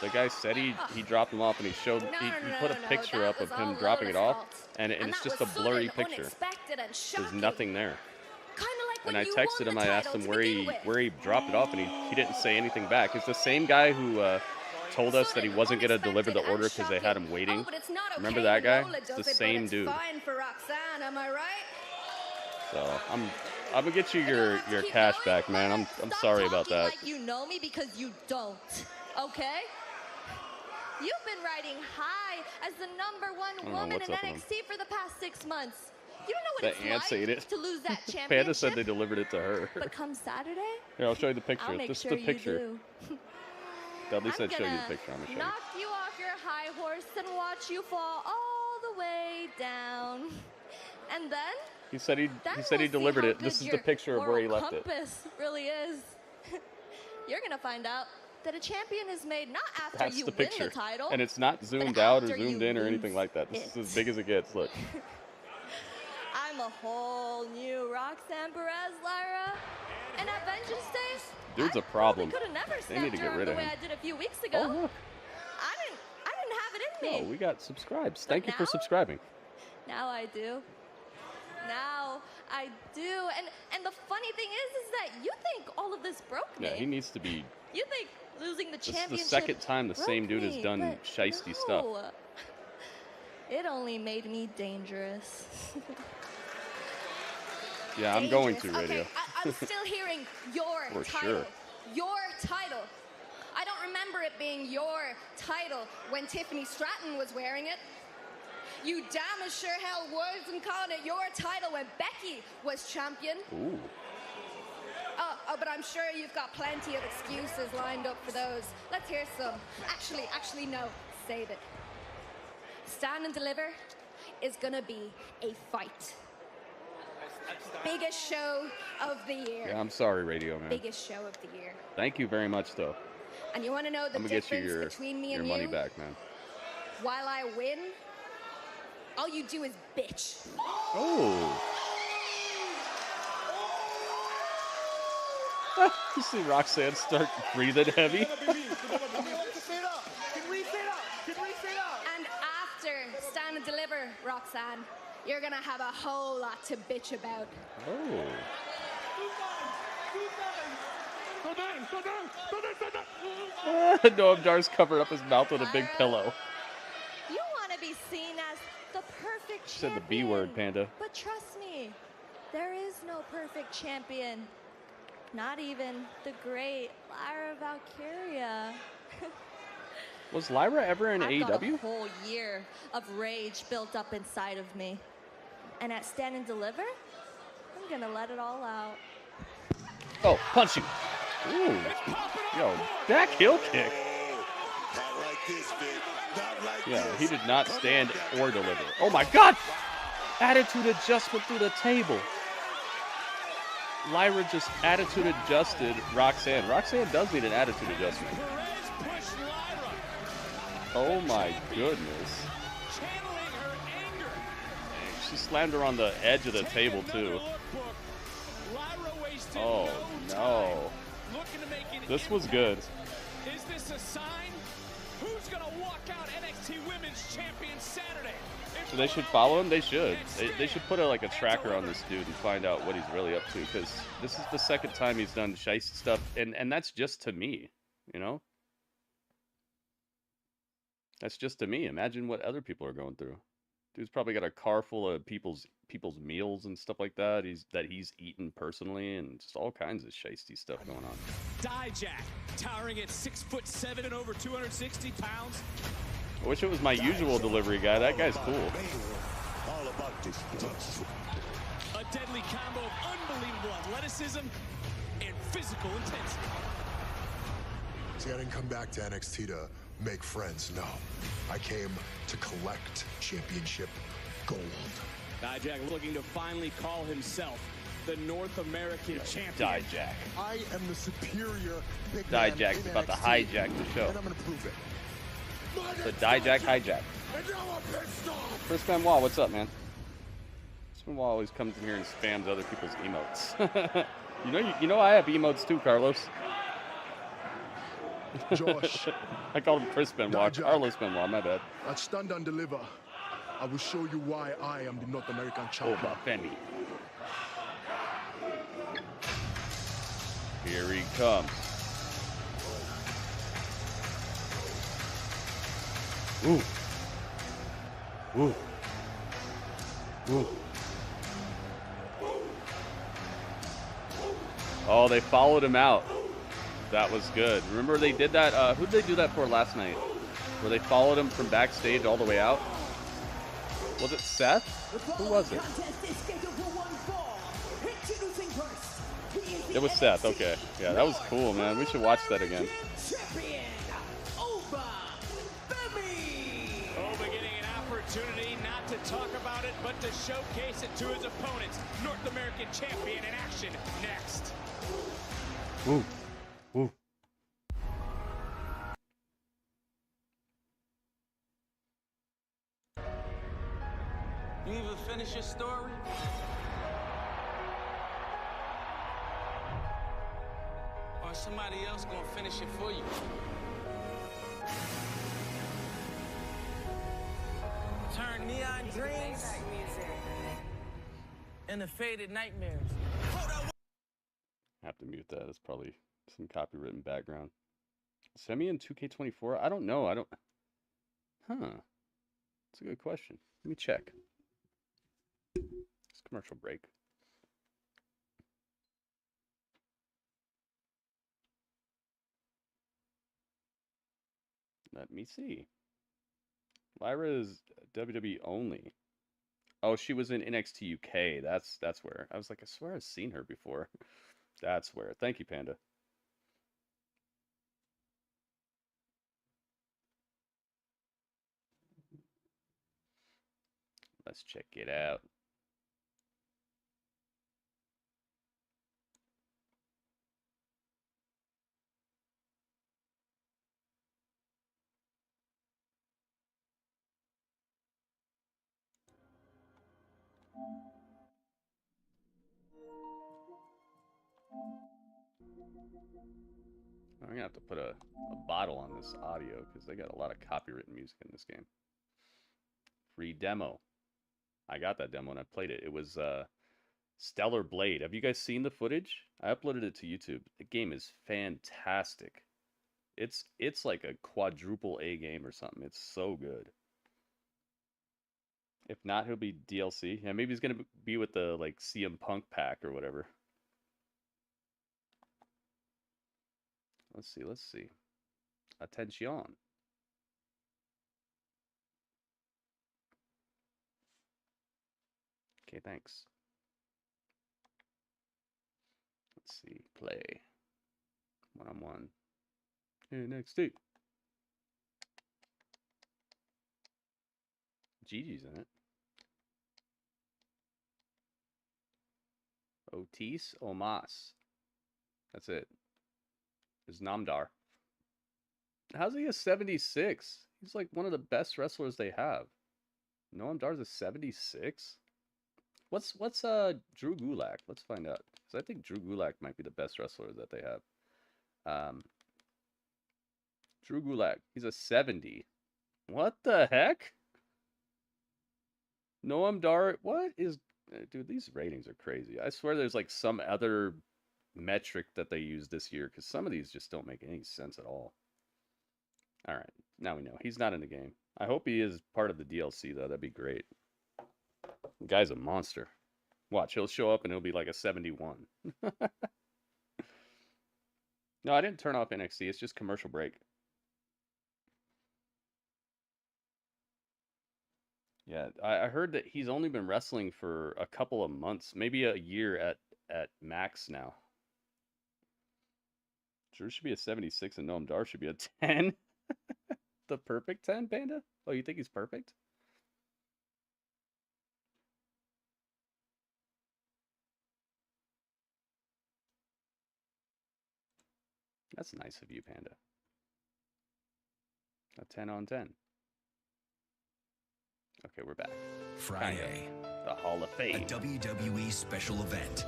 The guy said he dropped them off and he showed he put a picture that up of was him all dropping it Lola's off, fault. and it's that just a was blurry sudden, picture. unexpected, and There's shocking. nothing there. Kinda like when And I you texted won him. the I asked title him to where begin he with. dropped it off, and he didn't say anything back. It's the same guy who told us that he wasn't gonna deliver the order because they had him waiting. Oh, but it's not okay Remember that guy? when Lola It's does the it, but same it's dude. fine for Roxanne, am I right? So I'm gonna get you your cash back, man. I'm sorry about that. Like you know me because you don't. Okay? You've been riding high as the #1 know woman what's in up with him. NXT for the past 6 months. You don't know what The it's ants like ate it. to lose that championship. Panda said they delivered it to her. But come Saturday, Here, I'll show you the picture. I'll make This sure is the picture. you do. Dudley I'm said show you gonna the picture. I'm gonna show you. knock you off your high horse and watch you fall all the way down. And then He said he we'll see delivered how it. This good is the your picture of where he moral left it. compass really is. You're gonna find out that a champion is made not after That's you the win picture. the title, And it's not but zoomed out or after zoomed you in or lose anything like that. This it. is as big as it gets. Look. I'm a whole new Roxanne Perez, Lyra. And at Vengeance Day, Dude's a problem. could have never They need to snapped get her rid the of way him. I did a few weeks ago. Oh, look. I didn't have it in Oh, me. we got subscribes. Thank you for now? subscribing. Now I do. Now I do. And the funny thing is that you think all of this broke me. Yeah, he needs to be. You think losing the This is championship the second time the same broke dude has me, done but shiesty stuff. no. It only made me dangerous. Yeah, I'm going to, Dangerous. Radio. Okay, I'm still hearing your For title. sure. Your title. I don't remember it being your title when Tiffany Stratton was wearing it. You damn as sure hell wasn't calling it your title when Becky was champion. Ooh. But I'm sure you've got plenty of excuses lined up for those. Let's hear some. Actually, no. Save it. Stand and Deliver is gonna be a fight. Biggest show of the year. Yeah, I'm sorry, Radio Man. Biggest show of the year. Thank you very much, though. And you want to know the I'm gonna get you difference between me your and money you? back, man. While I win, all you do is bitch. Oh. You see Roxanne start breathing heavy. Can we set up? Roxanne, you're gonna have a whole lot to bitch about. Oh. Noam Dar's covered up his mouth with a big pillow. You want to be seen as the perfect Said champion. the B word, Panda. But trust me, there is no perfect champion. Not even the great Lyra Valkyria. Was Lyra ever in I've got a AEW? whole year of rage built up inside of me. And at Stand and Deliver, I'm gonna let it all out. Oh, punch you. Ooh. Yo, back heel kick. Yeah, he did not stand or deliver. Oh my God! Attitude adjustment through the table. Lyra just attitude adjusted Roxanne. Roxanne does need an attitude adjustment. Oh my goodness. She slammed her on the edge of the table too. Oh no. This was good. Is this a sign? Who's gonna walk out NXT Women's Champion Saturday? So they should follow him? They should. They should put a tracker on this dude and find out what he's really up to, because this is the second time he's done shiesty stuff, and that's just to me, you know? That's just to me. Imagine what other people are going through. Dude's probably got a car full of people's meals and stuff like that. He's eaten personally, and just all kinds of shiesty stuff going on. Dijak, towering at 6'7" and over 260 pounds. I wish it was my usual delivery guy. That guy's cool. All about this touch. A deadly combo of unbelievable athleticism and physical intensity. See, I didn't come back to NXT to make friends, no. I came to collect championship gold. Dijak looking to finally call himself the North American champion. Dijak. I am the superior big man in Dijak's about to NXT, hijack the show. and I'm gonna prove it. The Dijak hijack. Chris Benoit, what's up, man? Chris Benoit always comes in here and spams other people's emotes. you know I have emotes too, Carlos. Josh. I called him Chris Benoit. Dijak. Carlos Benoit, my bad. At Stand and Deliver, I will show you why I am the North American champion. Oh, Femi. Here he comes. Ooh. Ooh. Ooh. Oh, they followed him out. That was good. Remember they did that? Who did they do that for last night? Where they followed him from backstage all the way out? Was it Seth? Who was it? It was Seth. Okay. Yeah, that was cool, man. We should watch that again. Getting an opportunity not to talk about it, but to showcase it to his opponents. North American champion in action next. Ooh. Ooh. You even finish your story? Or is somebody else gonna finish it for you? Turn neon dreams into faded nightmares. Have to mute that. It's probably some copywritten background. Send me in 2K24? I don't know. Huh. That's a good question. Let me check. It's commercial break. Let me see. Lyra is WWE only. Oh, she was in NXT UK. That's where. I was like, I swear I've seen her before. That's where. Thank you, Panda. Let's check it out. I'm gonna have to put a bottle on this audio because they got a lot of copywritten music in this game. Free demo. I got that demo and I played it. It was Stellar Blade. Have you guys seen the footage? I uploaded it to YouTube. The game is fantastic. It's like a quadruple A game or something. It's so good. If not, he'll be DLC. Yeah, maybe he's gonna be with the like CM Punk pack or whatever. Let's see. Let's see. Attention. Okay, thanks. Let's see. Play. One-on-one. NXT. Gigi's in it. Otis Omas. That's it. Is Namdar. How's he a 76? He's like one of the best wrestlers they have. Noam Dar's a 76? What's Drew Gulak? Let's find out. Because I think Drew Gulak might be the best wrestler that they have. Drew Gulak, he's a 70. What the heck? Noam Dar, what is... Dude, these ratings are crazy. I swear there's like some other metric that they use this year, because some of these just don't make any sense at all. Alright, now we know. He's not in the game. I hope he is part of the DLC, though. That'd be great. The guy's a monster. Watch, he'll show up and he'll be like a 71. No, I didn't turn off NXT. It's just commercial break. Yeah, I heard that he's only been wrestling for a couple of months, maybe a year at max now. Drew should be a 76 and Noam Dar should be a 10. The perfect 10, Panda? Oh, you think he's perfect? That's nice of you, Panda. A 10 on 10. Okay, we're back. Friday. The Hall of Fame. A WWE special event.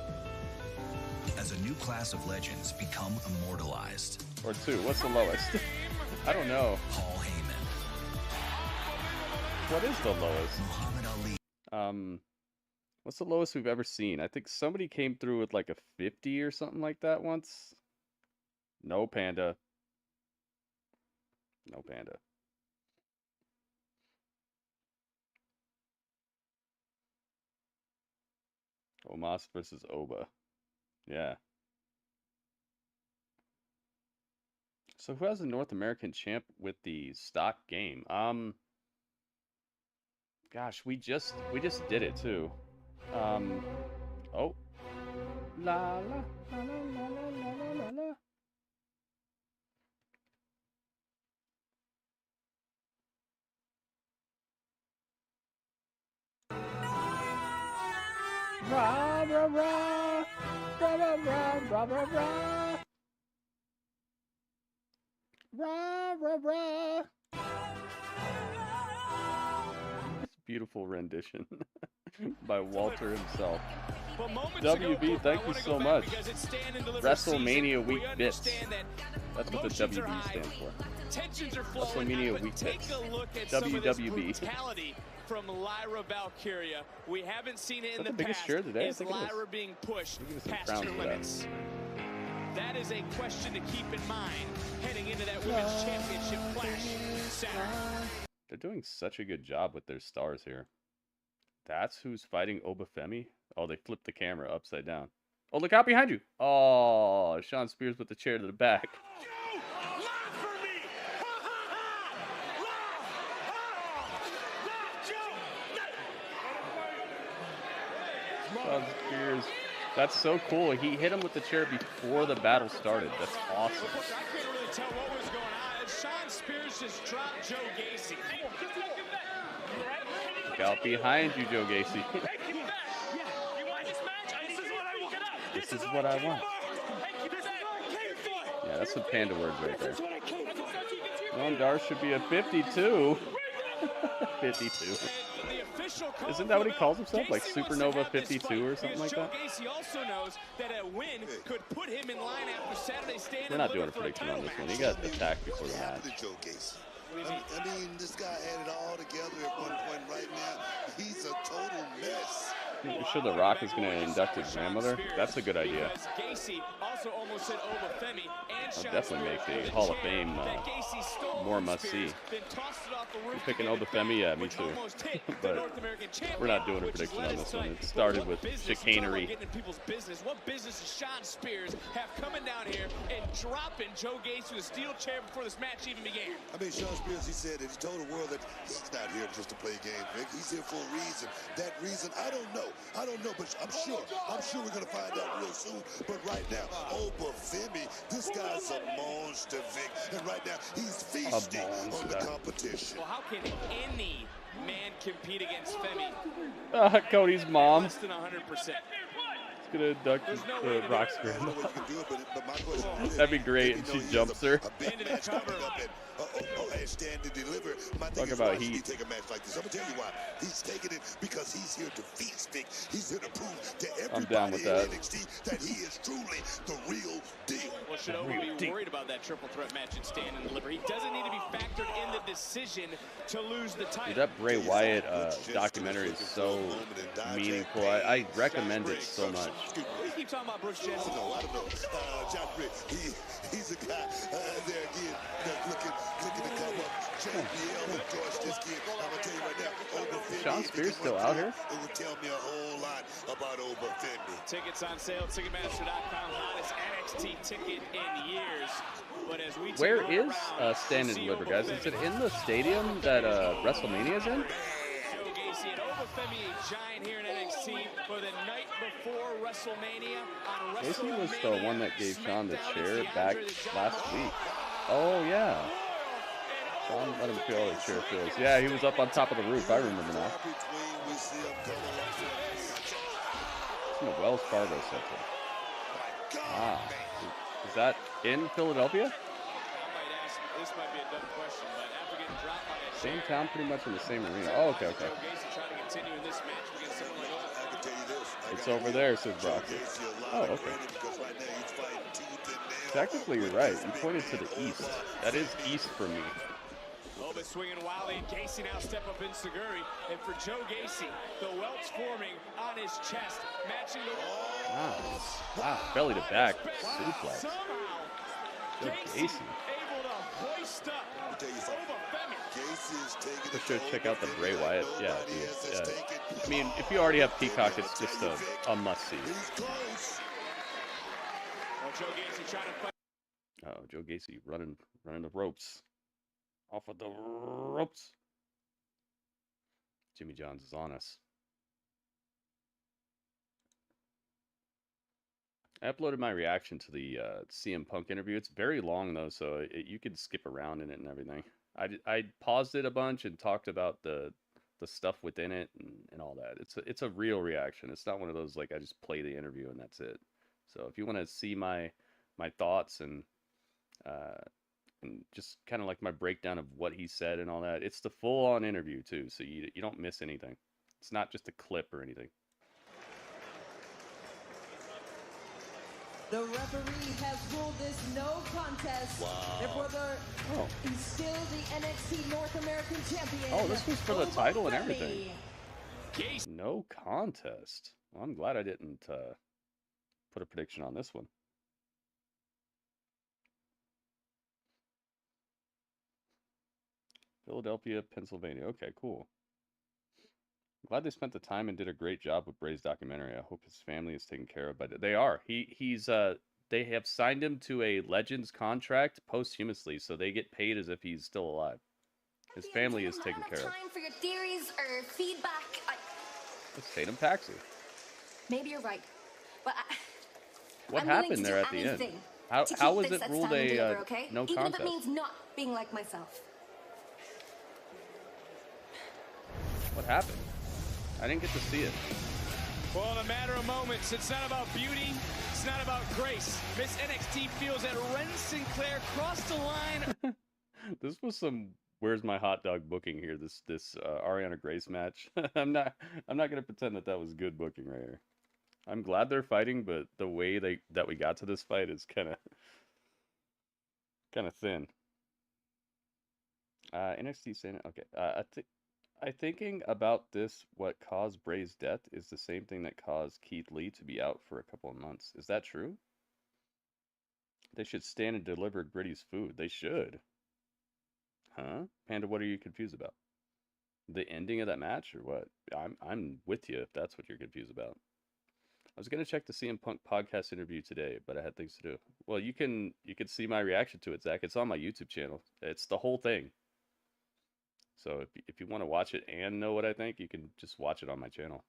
As a new class of legends become immortalized. Or 2. What's the lowest? I don't know. Paul Heyman. What is the lowest? Muhammad Ali. What's the lowest we've ever seen? I think somebody came through with like a 50 or something like that once. No, Panda. No, Panda. Omos versus Oba. Yeah. So who has the North American champ with the stock game? Gosh, we just did it too. Oh. La la la la la la la la. Rah, rah, rah. Rah, rah, rah, rah, rah, rah. Rah, rah, rah. This beautiful rendition by Walter himself. WB, thank you so much. WrestleMania Week Bits. That's what the WB stands for. WrestleMania Week Bits. WWB. From Lyra Valkyria. We haven't seen it in the biggest past. share today? Is Lyra being pushed past her limits? That is a question to keep in mind heading into that Women's Championship clash Saturday. They're doing such a good job with their stars here. That's who's fighting Obafemi? Oh, they flipped the camera upside down. Oh, look out behind you. Oh, Sean Spears with the chair to the back. Sean Spears. That's so cool. He hit him with the chair before the battle started. That's awesome. I couldn't really tell what was going on. Sean Spears just dropped Joe Gacy. Look out behind you, Joe Gacy. This is what I want. Yeah, that's some Panda words right there. Noam Dar should be a 52. 52. Isn't that what he calls himself? Like Supernova 52 or something like that? Jacy also knows that a win could put him in line after Saturday. We're not doing a prediction on this one. He got attacked before the match. I mean, this guy had it all together at one point. Right now, he's a total mess. You sure The Rock is going to induct his grandmother? That's a good idea. Jacy also almost hit Obafemi and I'll definitely make the Hall of Fame more must-see. You picking Obafemi? Yeah, me too. But we're not doing a prediction on this one. It started with chicanery. Getting in people's business. What business does Sean Spears have coming down here and dropping Joe Gacy to a steel chair before this match even began? I mean, Sean Spears, he said that he told the world that he's not here just to play games, Vic. He's here for a reason. That reason, I don't know. But I'm sure we're going to find out real soon. But right now, Obafemi, this guy's a monster, Vic. And right now, he's feasting on the competition. Well, how can any man compete against Femi? Cody's mom. Less than 100%. Gonna induct the Rock's grandma. That'd be great, and she jumps her. Stand to deliver. Talk about heat. Take a match like this. I'm gonna tell you why. He's taking it because he's here to feast, Vic. He's here to prove to everybody in NXT that he is truly the real deal. Well, should Obi be worried about that triple threat match and stand and deliver? He doesn't need to be factored in the decision to lose the title. Dude, that Bray Wyatt documentary is so meaningful. I recommend it so much. We keep talking about Brooks Jensen. I don't know. John Britt, he's a guy there again that's looking to come up. JBL and George this kid. I'm going to tell you right now, Obafemi. Sean Spears still out here? It would tell me a whole lot about Obafemi. Tickets on sale, Ticketmaster.com. Hottest NXT ticket in years. But as we Where is Stand and Deliver, guys? Is it in the stadium that WrestleMania is in? Joe Gacy and Obafemi, a giant here in NXT for the night before WrestleMania. On Gacy was the one that gave Sean the chair back last week. Oh, yeah. Sean let him feel all the chair feels. Yeah, he was up on top of the roof. I remember now. It's in the Wells Fargo Center. Ah. Is that in Philadelphia? This might be a dumb question, but after getting dropped by that same town, pretty much in the same arena. Oh, okay. Joe Gacy trying to continue in this match against someone like Obafemi. I can tell you this. It's over there, says Brock. Oh, okay. Technically, you're right. You pointed to the east. That is east for me. Oba swinging wildly, and Gacy now step up in Seguri. And for Joe Gacy, the welts forming on his chest, matching the... Wow, belly to back suplex. Somehow, Joe Gacy. able to hoist up Obafemi. For sure, check out the Bray Wyatt. Yeah, dude. I mean, if you already have Peacock, it's just a must-see. Joe Gacy trying to fight. Oh, Joe Gacy running the ropes. Off of the ropes. Jimmy Johns is on us. I uploaded my reaction to the CM Punk interview. It's very long, though, so you could skip around in it and everything. I paused it a bunch and talked about the stuff within it and all that. It's a real reaction. It's not one of those, like, I just play the interview and that's it. So if you want to see my thoughts and just kind of like my breakdown of what he said and all that, it's the full-on interview too, so you don't miss anything. It's not just a clip or anything. The referee has ruled this no contest. Wow. Their brother is still the NXT North American champion. Oh, this was for the title and everything. No contest. Well, I'm glad I didn't put a prediction on this one. Philadelphia, Pennsylvania. Okay, cool. Glad they spent the time and did a great job with Bray's documentary. I hope his family is taken care of. But they are. They have signed him to a Legends contract posthumously, so they get paid as if he's still alive. His family is taken care of. Time for your theories or feedback. It's Tatum Paxley. Maybe you're right, but What I'm happened there at the end? How was it ruled a no contest? Even if it means not being like myself. What happened? I didn't get to see it. Well, in a matter of moments, it's not about beauty, it's not about grace. Miss NXT feels that Ren Sinclair crossed the line. This was some where's my hot dog booking here. This Ariana Grace match. I'm not gonna pretend that was good booking right here. I'm glad they're fighting, but the way that we got to this fight is kind of thin. NXT Santa. Okay. I thinking about this. What caused Bray's death is the same thing that caused Keith Lee to be out for a couple of months. Is that true? They should stand and deliver Gritty's food. They should. Huh? Panda, what are you confused about? The ending of that match or what? I'm with you if that's what you're confused about. I was gonna check the CM Punk podcast interview today, but I had things to do. Well, you can see my reaction to it, Zach. It's on my YouTube channel. It's the whole thing. So if you want to watch it and know what I think, you can just watch it on my channel.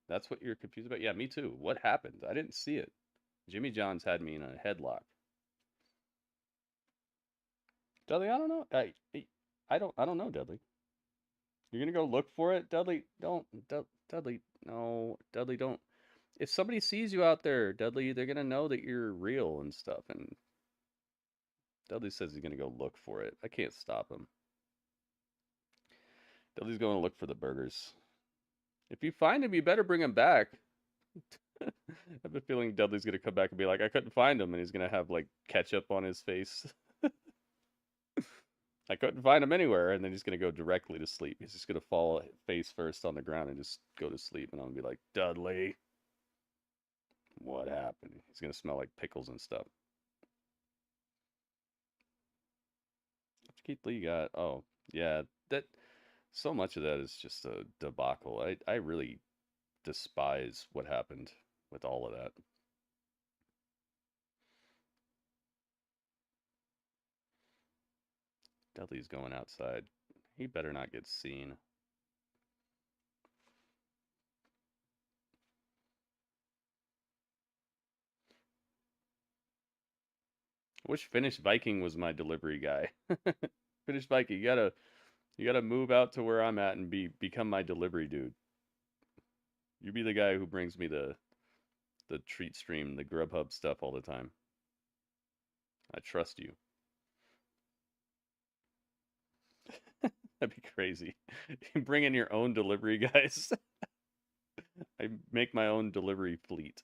That's what you're confused about? Yeah, me too. What happened? I didn't see it. Jimmy John's had me in a headlock. Dudley, I don't know. I don't know, Dudley. You're gonna go look for it, Dudley? Don't, Dudley. No, Dudley, don't. If somebody sees you out there, Dudley, they're gonna know that you're real and stuff. And Dudley says he's gonna go look for it. I can't stop him. Dudley's going to look for the burgers. If you find him, you better bring him back. I have a feeling Dudley's gonna come back and be like, I couldn't find him, and he's gonna have like ketchup on his face. I couldn't find him anywhere, and then he's gonna go directly to sleep. He's just gonna fall face first on the ground and just go to sleep, and I'm gonna be like, Dudley, what happened? He's gonna smell like pickles and stuff. What Keith Lee got? Oh, yeah, that so much of that is just a debacle. I really despise what happened with all of that. Dudley's going outside. He better not get seen. I wish Finnish Viking was my delivery guy. Finnish Viking, you gotta move out to where I'm at and become my delivery dude. You be the guy who brings me the treat stream, the Grubhub stuff all the time. I trust you. That'd be crazy. You bring in your own delivery guys. I make my own delivery fleet.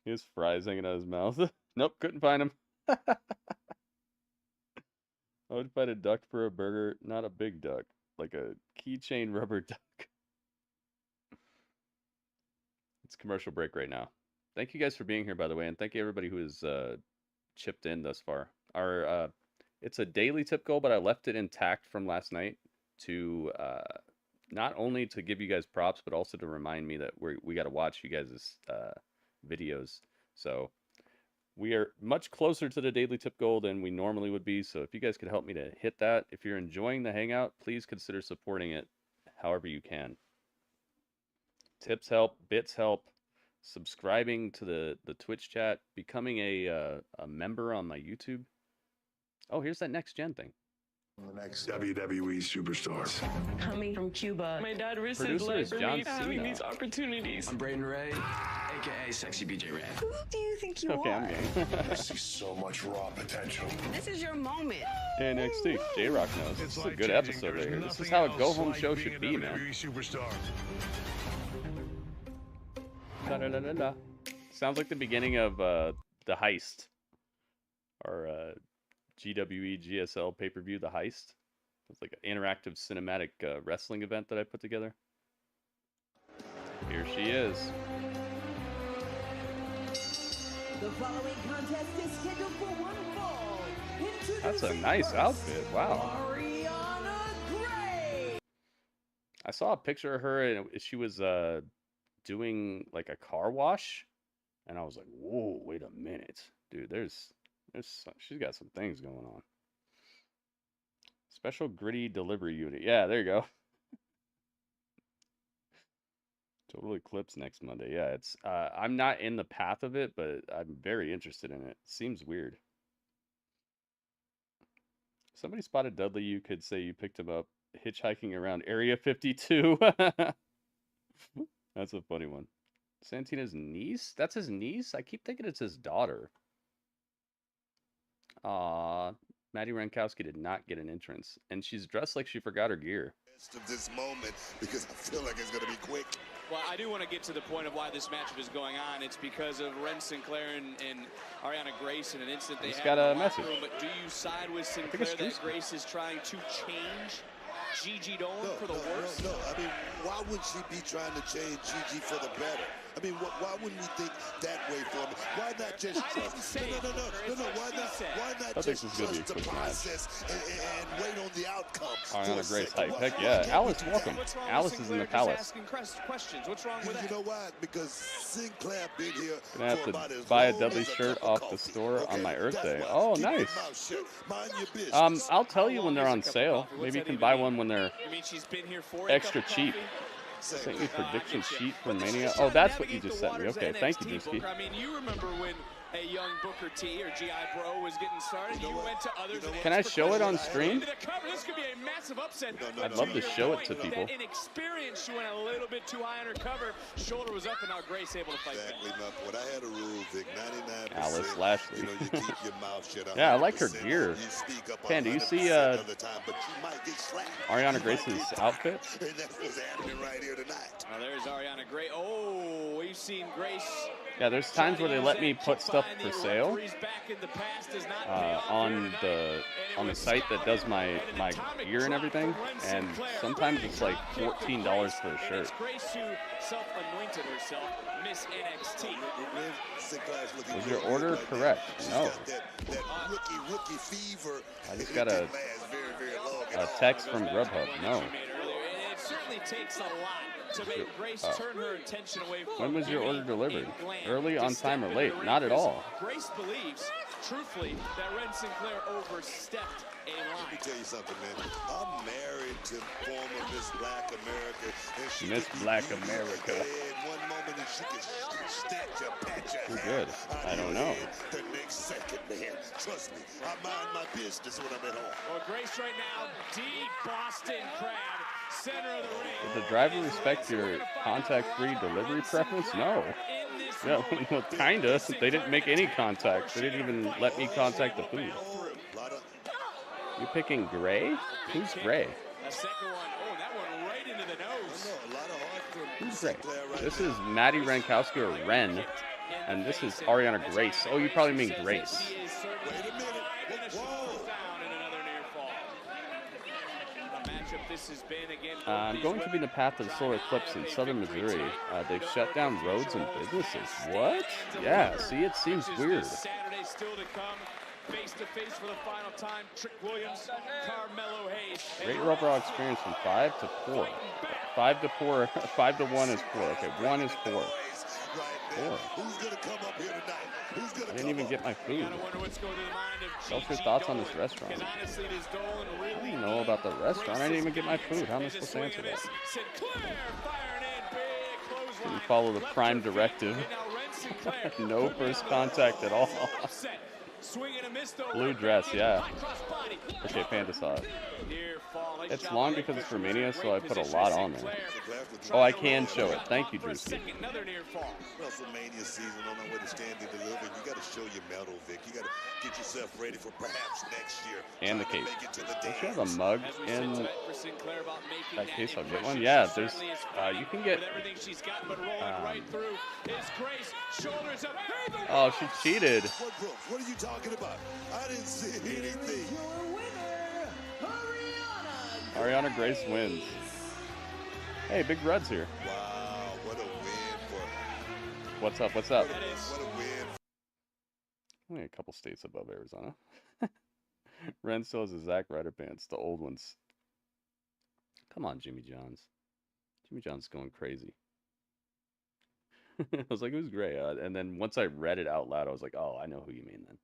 He has fries hanging out of his mouth. Nope, couldn't find him. I would fight a duck for a burger, not a big duck, like a keychain rubber duck. It's commercial break right now. Thank you guys for being here, by the way, and thank you everybody who has chipped in thus far. It's a daily tip goal, but I left it intact from last night to not only to give you guys props, but also to remind me that we got to watch you guys' videos. So we are much closer to the daily tip goal than we normally would be. So if you guys could help me to hit that, if you're enjoying the hangout, please consider supporting it however you can. Tips help, bits help, subscribing to the Twitch chat, becoming a member on my YouTube. Oh, here's that next gen thing. The next WWE superstars. Coming from Cuba, my dad risked his Producer life is for John me having Cena. these opportunities. I'm Braden Ray, aka Sexy BJ Ray. Who do you think you Okay, are? I'm game. I see so much raw potential. This is your moment. NXT. J-Rock knows. This is a good episode right here. This is how a go-home show should be, man. Superstar. Da, da, da, da, da. Sounds like the beginning of the Heist. Or GWE GSL pay-per-view, The Heist. It's like an interactive cinematic wrestling event that I put together. Here she is. The following contest is scheduled for one fall. That's a nice outfit. Wow. Ariana Gray. I saw a picture of her and she was doing like a car wash, and I was like, "Whoa, wait a minute, dude! She's got some things going on." Special gritty delivery unit. Yeah, there you go. Total Eclipse next Monday. Yeah, it's I'm not in the path of it, but I'm very interested in it. Seems weird. Somebody spotted Dudley. You could say you picked him up hitchhiking around Area 52. That's a funny one. Santina's niece? That's his niece? I keep thinking it's his daughter. Maddie Rankowski did not get an entrance. And she's dressed like she forgot her gear. Of this moment, because I feel like it's going to be quick. Well, I do want to get to the point of why this matchup is going on. It's because of Ren Sinclair and Ariana Grace in an instant they Just had got in a the locker message. room. But do you side with Sinclair that Grace is trying to change Gigi Dolan for the worse? No. I mean, why would she be trying to change Gigi for the better? I mean, why wouldn't we think that way for me? Why not just trust? No. Why not just trust the process and wait on the outcome? Ariana Grace hype. Heck yeah. Alice, welcome. Alice is in the palace. Asking questions. What's wrong with that? You know why? Because Sinclair been here Gonna have to buy a Dudley shirt off the store on my Earth Day. Oh, nice. I'll tell you when they're on sale. Maybe you can buy one when they're extra cheap. Sent me prediction sheet for Mania. Oh, that's what you just sent me. Okay, thank you, Jacy. I mean, you remember when a young Booker T or GI Bro was getting started? You went to others. Can I show it on stream? This could be a massive upset. I'd love to show it to people. That inexperience, she went a little bit too high on her cover. Shoulder was up, and now Grace able to fight back. Exactly, my point. I had a rule, Vic. 99%. Alice Lashley. You know, you keep your mouth shut. Yeah, I like her gear. Pan, do you see Ariana Grace's outfit? And that's what's happening right here tonight. Oh, there's Ariana Grace. Oh, we've seen Grace. Yeah, there's times where they let me put stuff for sale on the site that does my gear and everything, and sometimes it's like $14 for a shirt. Grace who self-anointed herself Miss NXT. Was your order correct? No. Rookie fever. I just got a text from Grubhub. No. It certainly takes a lot to make Grace turn her attention away from. When was your order delivered? Early, on time, or late? Not at all. Grace believes, truthfully, that Ren Sinclair overstepped a line. Let me tell you something, man. I'm married to former Miss Black America. Miss Black America. In one moment, and she can stitch you, pat your Who's good? I don't know. The next second, man. Trust me, I mind my business when I'm at home. Well, Grace right now, deep Boston crab, center of the ring. Did the driver respect your contact-free delivery preference? No. Yeah, well, kinda. They didn't make any contact. They didn't even let me contact the food. You picking Gray? Who's Gray? A second one. Oh, that one right into the nose. Who's Gray? This is Maddie Rankowski or Ren, and this is Ariana Grace. Oh, you probably mean Grace. I'm going to be in the path of the solar eclipse in southern Missouri. They've shut down roads and businesses. What? Yeah, see, it seems weird. Saturday still to come. Face to face for the final time. Trick Williams, Carmelo Hayes. Great overall experience from 5 to 4. 5 to 4. 5 to 1 is 4. Okay, 1 is 4. 4. Who's gonna come up here tonight? I didn't even get my food. What's your thoughts on this restaurant? I don't know about the restaurant. I didn't even get my food. How am I supposed to answer that? Didn't follow the prime directive. No first contact at all. Blue dress, yeah. Okay, Panda saw it. It's long because it's for Mania, so I put a lot on there. Oh, I can show it. Thank you, Jacy. WrestleMania season on our way to standing delivery. You got to show your medal, Vic. You got to get yourself ready for perhaps next year. And the case. Does she have a mug in that case? I'll get one. Yeah, there's. You can get. Oh, she cheated. What are you talking about? I didn't see anything. Ariana Grace wins. Hey, Big Red's here. Wow, what a win for. What's up? What's up? What a win. Only a couple states above Arizona. Ren still has his Zack Ryder pants, the old ones. Come on, Jimmy John's. Jimmy John's going crazy. I was like, who's Gray? And then once I read it out loud, I was like, oh, I know who you mean then.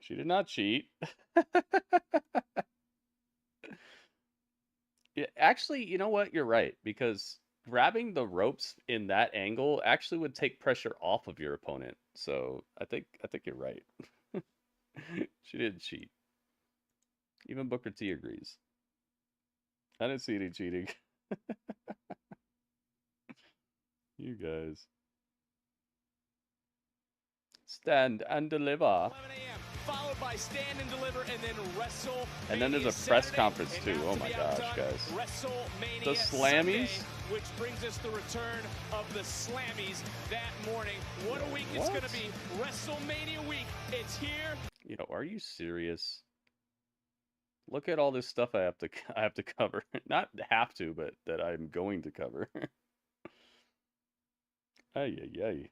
She did not cheat. Yeah, actually, you know what? You're right, because grabbing the ropes in that angle actually would take pressure off of your opponent. So I think you're right. She didn't cheat. Even Booker T agrees. I didn't see any cheating. You guys. Stand and deliver. 11 a.m. followed by Stand and Deliver, and then Wrestle. And then there's a press conference too. Oh my gosh, guys. The Slammies? Which brings us the return of the Slammies that morning. What a week it's going to be. WrestleMania week. It's here. Yo, are you serious? Look at all this stuff I have to cover. Not have to, but that I'm going to cover. Ay, ay, ay.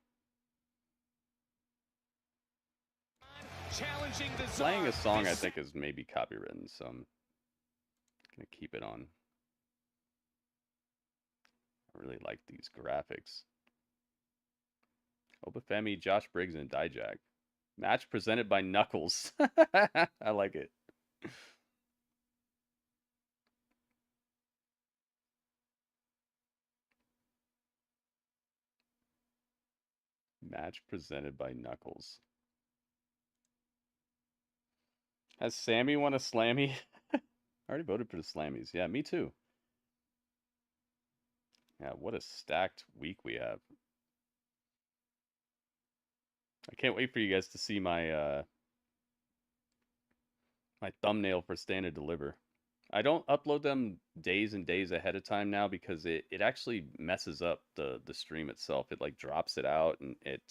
Challenging the Playing a song I think is maybe copywritten, so I'm gonna keep it on. I really like these graphics. Obafemi, Josh Briggs, and Dijak. Match presented by Knuckles. I like it. Match presented by Knuckles. Has Sammy won a Slammy? I already voted for the Slammies. Yeah, me too. Yeah, what a stacked week we have. I can't wait for you guys to see my my thumbnail for Stand and Deliver. I don't upload them days and days ahead of time now because it actually messes up the stream itself. It like drops it out, and it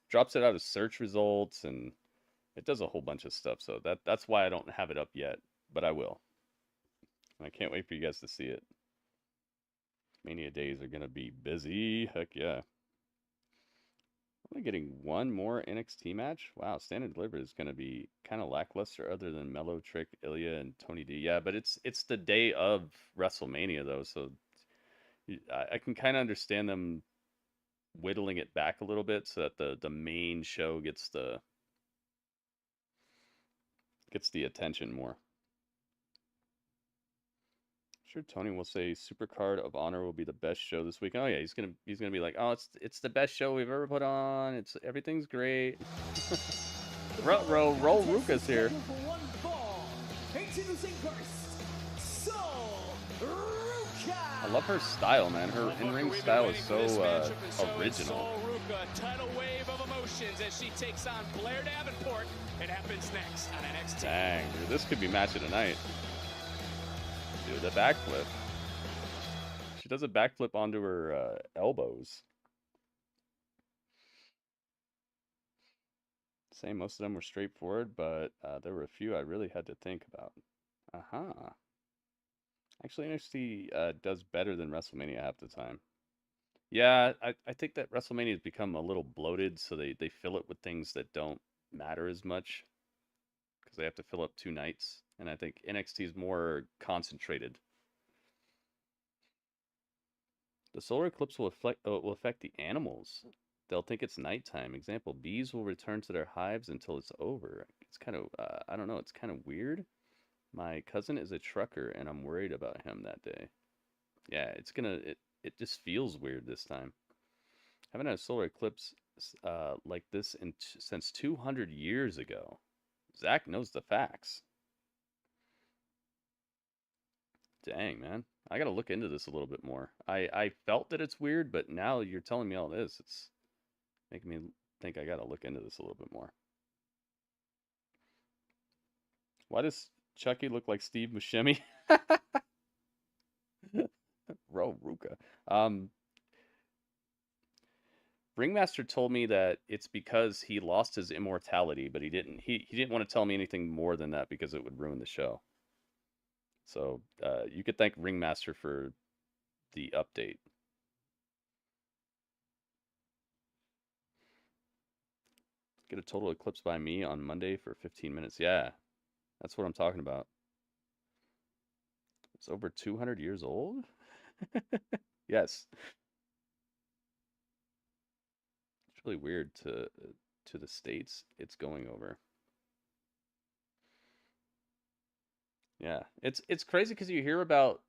drops it out of search results, and it does a whole bunch of stuff. So that's why I don't have it up yet, but I will. And I can't wait for you guys to see it. Mania days are gonna be busy. Heck yeah. Only getting one more NXT match? Wow, Stand and Deliver is going to be kind of lackluster other than Mello, Trick, Ilya, and Tony D. Yeah, but it's the day of WrestleMania, though, so I can kind of understand them whittling it back a little bit so that the main show gets the attention more. Sure, Tony will say Supercard of Honor will be the best show this week. Oh yeah, he's gonna be like, oh, it's the best show we've ever put on. Everything's great. Roll Ruca's here. I love her style, man. Her in-ring style is so original. Tidal wave of emotions as she takes on Blair Davenport. It happens next on NXT. Dang, dude, this could be match of the night. Dude, the backflip. She does a backflip onto her elbows. Say most of them were straightforward, but there were a few I really had to think about. Actually, NXT does better than WrestleMania half the time. Yeah, I think that WrestleMania has become a little bloated, so they fill it with things that don't matter as much because they have to fill up 2 nights. And I think NXT is more concentrated. The solar eclipse will affect the animals. They'll think it's nighttime. Example, bees will return to their hives until it's over. It's kind of, I don't know, it's kind of weird. My cousin is a trucker, and I'm worried about him that day. Yeah, it just feels weird this time. Haven't had a solar eclipse like this since 200 years ago. Zach knows the facts. Dang, man. I gotta look into this a little bit more. I felt that it's weird, but now you're telling me all this. It's making me think I gotta look into this a little bit more. Why does Chucky look like Steve Buscemi? Ruca. Ringmaster told me that it's because he lost his immortality, but he didn't want to tell me anything more than that because it would ruin the show. So you could thank Ringmaster for the update. Get a total eclipse by me on Monday for 15 minutes. Yeah, that's what I'm talking about. It's over 200 years old? Yes. It's really weird to the states it's going over. Yeah, it's crazy because you hear about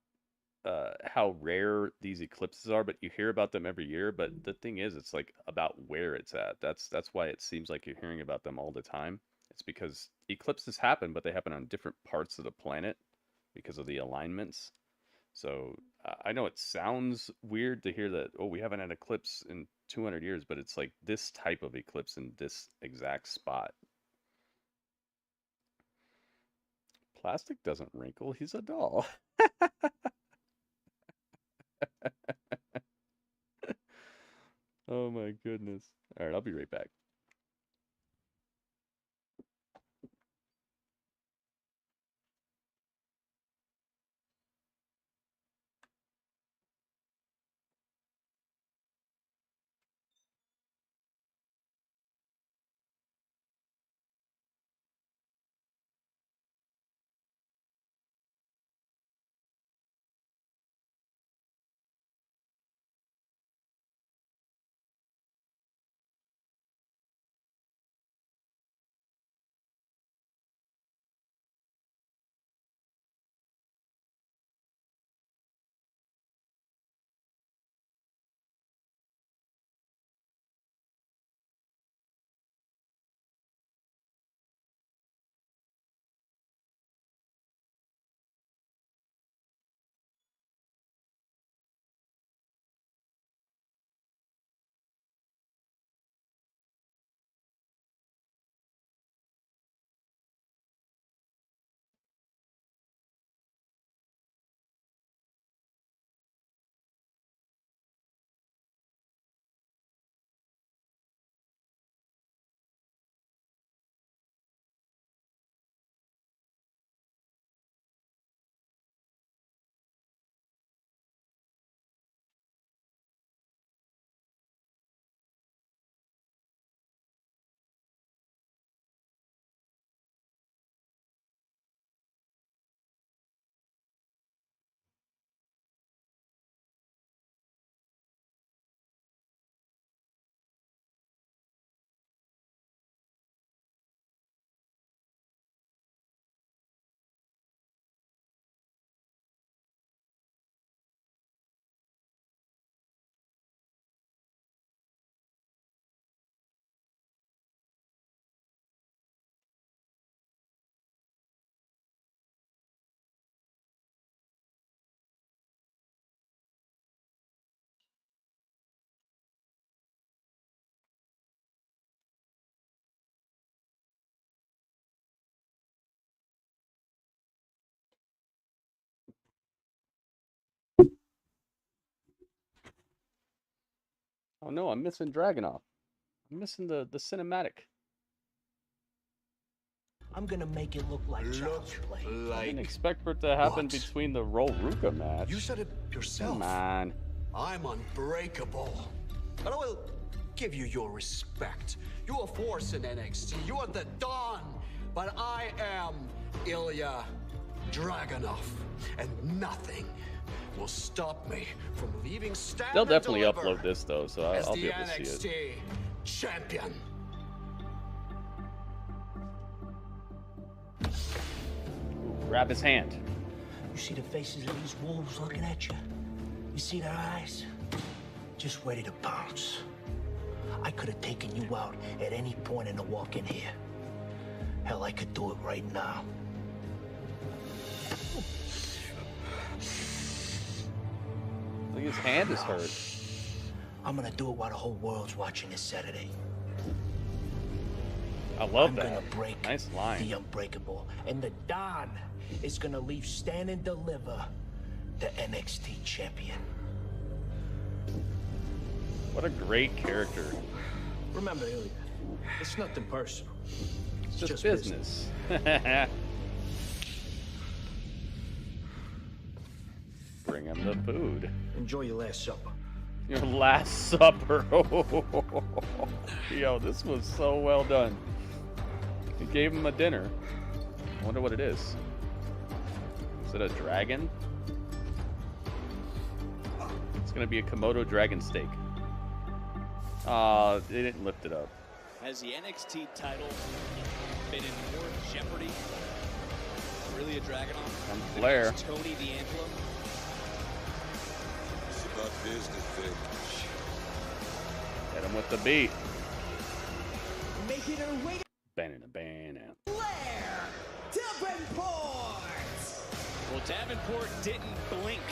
how rare these eclipses are, but you hear about them every year. But the thing is, it's like about where it's at. That's why it seems like you're hearing about them all the time. It's because eclipses happen, but they happen on different parts of the planet because of the alignments. So I know it sounds weird to hear that, oh, we haven't had an eclipse in 200 years, but it's like this type of eclipse in this exact spot. Plastic doesn't wrinkle. He's a doll. Oh my goodness. All right, I'll be right back. Oh no, I'm missing Dragunov. I'm missing the cinematic. I'm gonna make it look like child's play. I didn't expect for it to happen between the Ruca match. You said it yourself. Come on. I'm unbreakable. But I will give you your respect. You're a force in NXT. You are the Dawn. But I am Ilya Dragunov. And nothing will stop me from leaving stand They'll and definitely deliver upload this though, so I'll be able to as see the it. NXT champion. Grab his hand. You see the faces of these wolves looking at you? You see their eyes? Just ready to pounce. I could have taken you out at any point in the walk in here. Hell, I could do it right now. I think his hand is hurt. I'm gonna do it while the whole world's watching this Saturday. I love I'm that. gonna break Nice line. the unbreakable, and the Don is gonna leave stand and deliver the NXT champion. What a great character. Remember, Ilya, it's nothing personal. It's just business. Bring him the food. Enjoy your last supper. Your last supper. Yo, this was so well done. He gave him a dinner. I wonder what it is. Is it a dragon? It's gonna be a Komodo dragon steak. They didn't lift it up. Has the NXT title been in more jeopardy? Really a Dragunov? And Blair. Tony D'Angelo? It's about business, Vic. Hit him with the beat. Making her way Banana. Blair Davenport. Well, Davenport didn't blink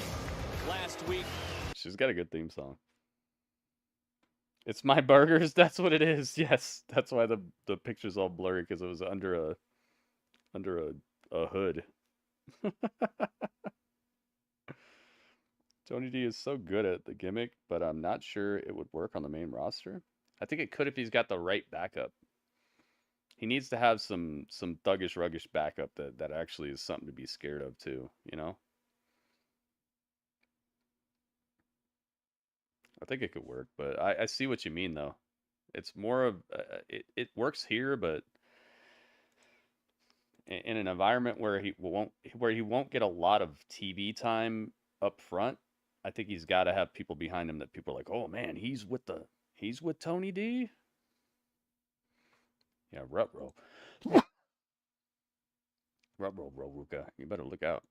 last week. She's got a good theme song. It's my burgers. That's what it is. Yes, that's why the picture's all blurry because it was under a hood. Tony D is so good at the gimmick, but I'm not sure it would work on the main roster. I think it could if he's got the right backup. He needs to have some thuggish, ruggish backup that actually is something to be scared of too, you know? I think it could work, but I see what you mean though. It's more of it works here, but in an environment where he won't get a lot of TV time up front, I think he's got to have people behind him that people are like, oh man, he's with Tony D. Yeah, Ruh-roh. Ruh-roh, Ruca. You better look out.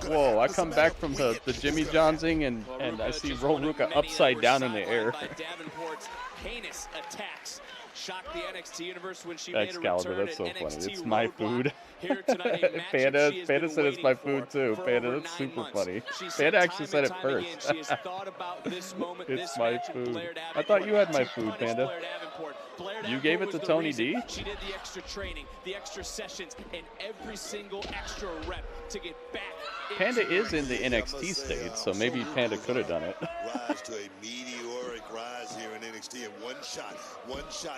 Whoa, I come back from the Jimmy Johnsing and I see Ruca upside down in the air. Davenport's heinous attacks shocked the NXT universe when she made a Excalibur, return that's so at funny. NXT It's my food. Here tonight, a matchup Panda she has said been it's waiting my for food too. Panda, over that's 9 super months. funny. She said Panda actually time said and it time first. again she has thought about this moment, It's this my match, and food. Blair I thought you had my to food, punish Panda. Blair Davenport. Blair You gave it Davenport to was the Tony reason D? She did the extra training, the extra sessions, and every single extra rep to get back. Panda is in the NXT state, so maybe Panda could have done it. Rise to a meteoric rise here in NXT, and one shot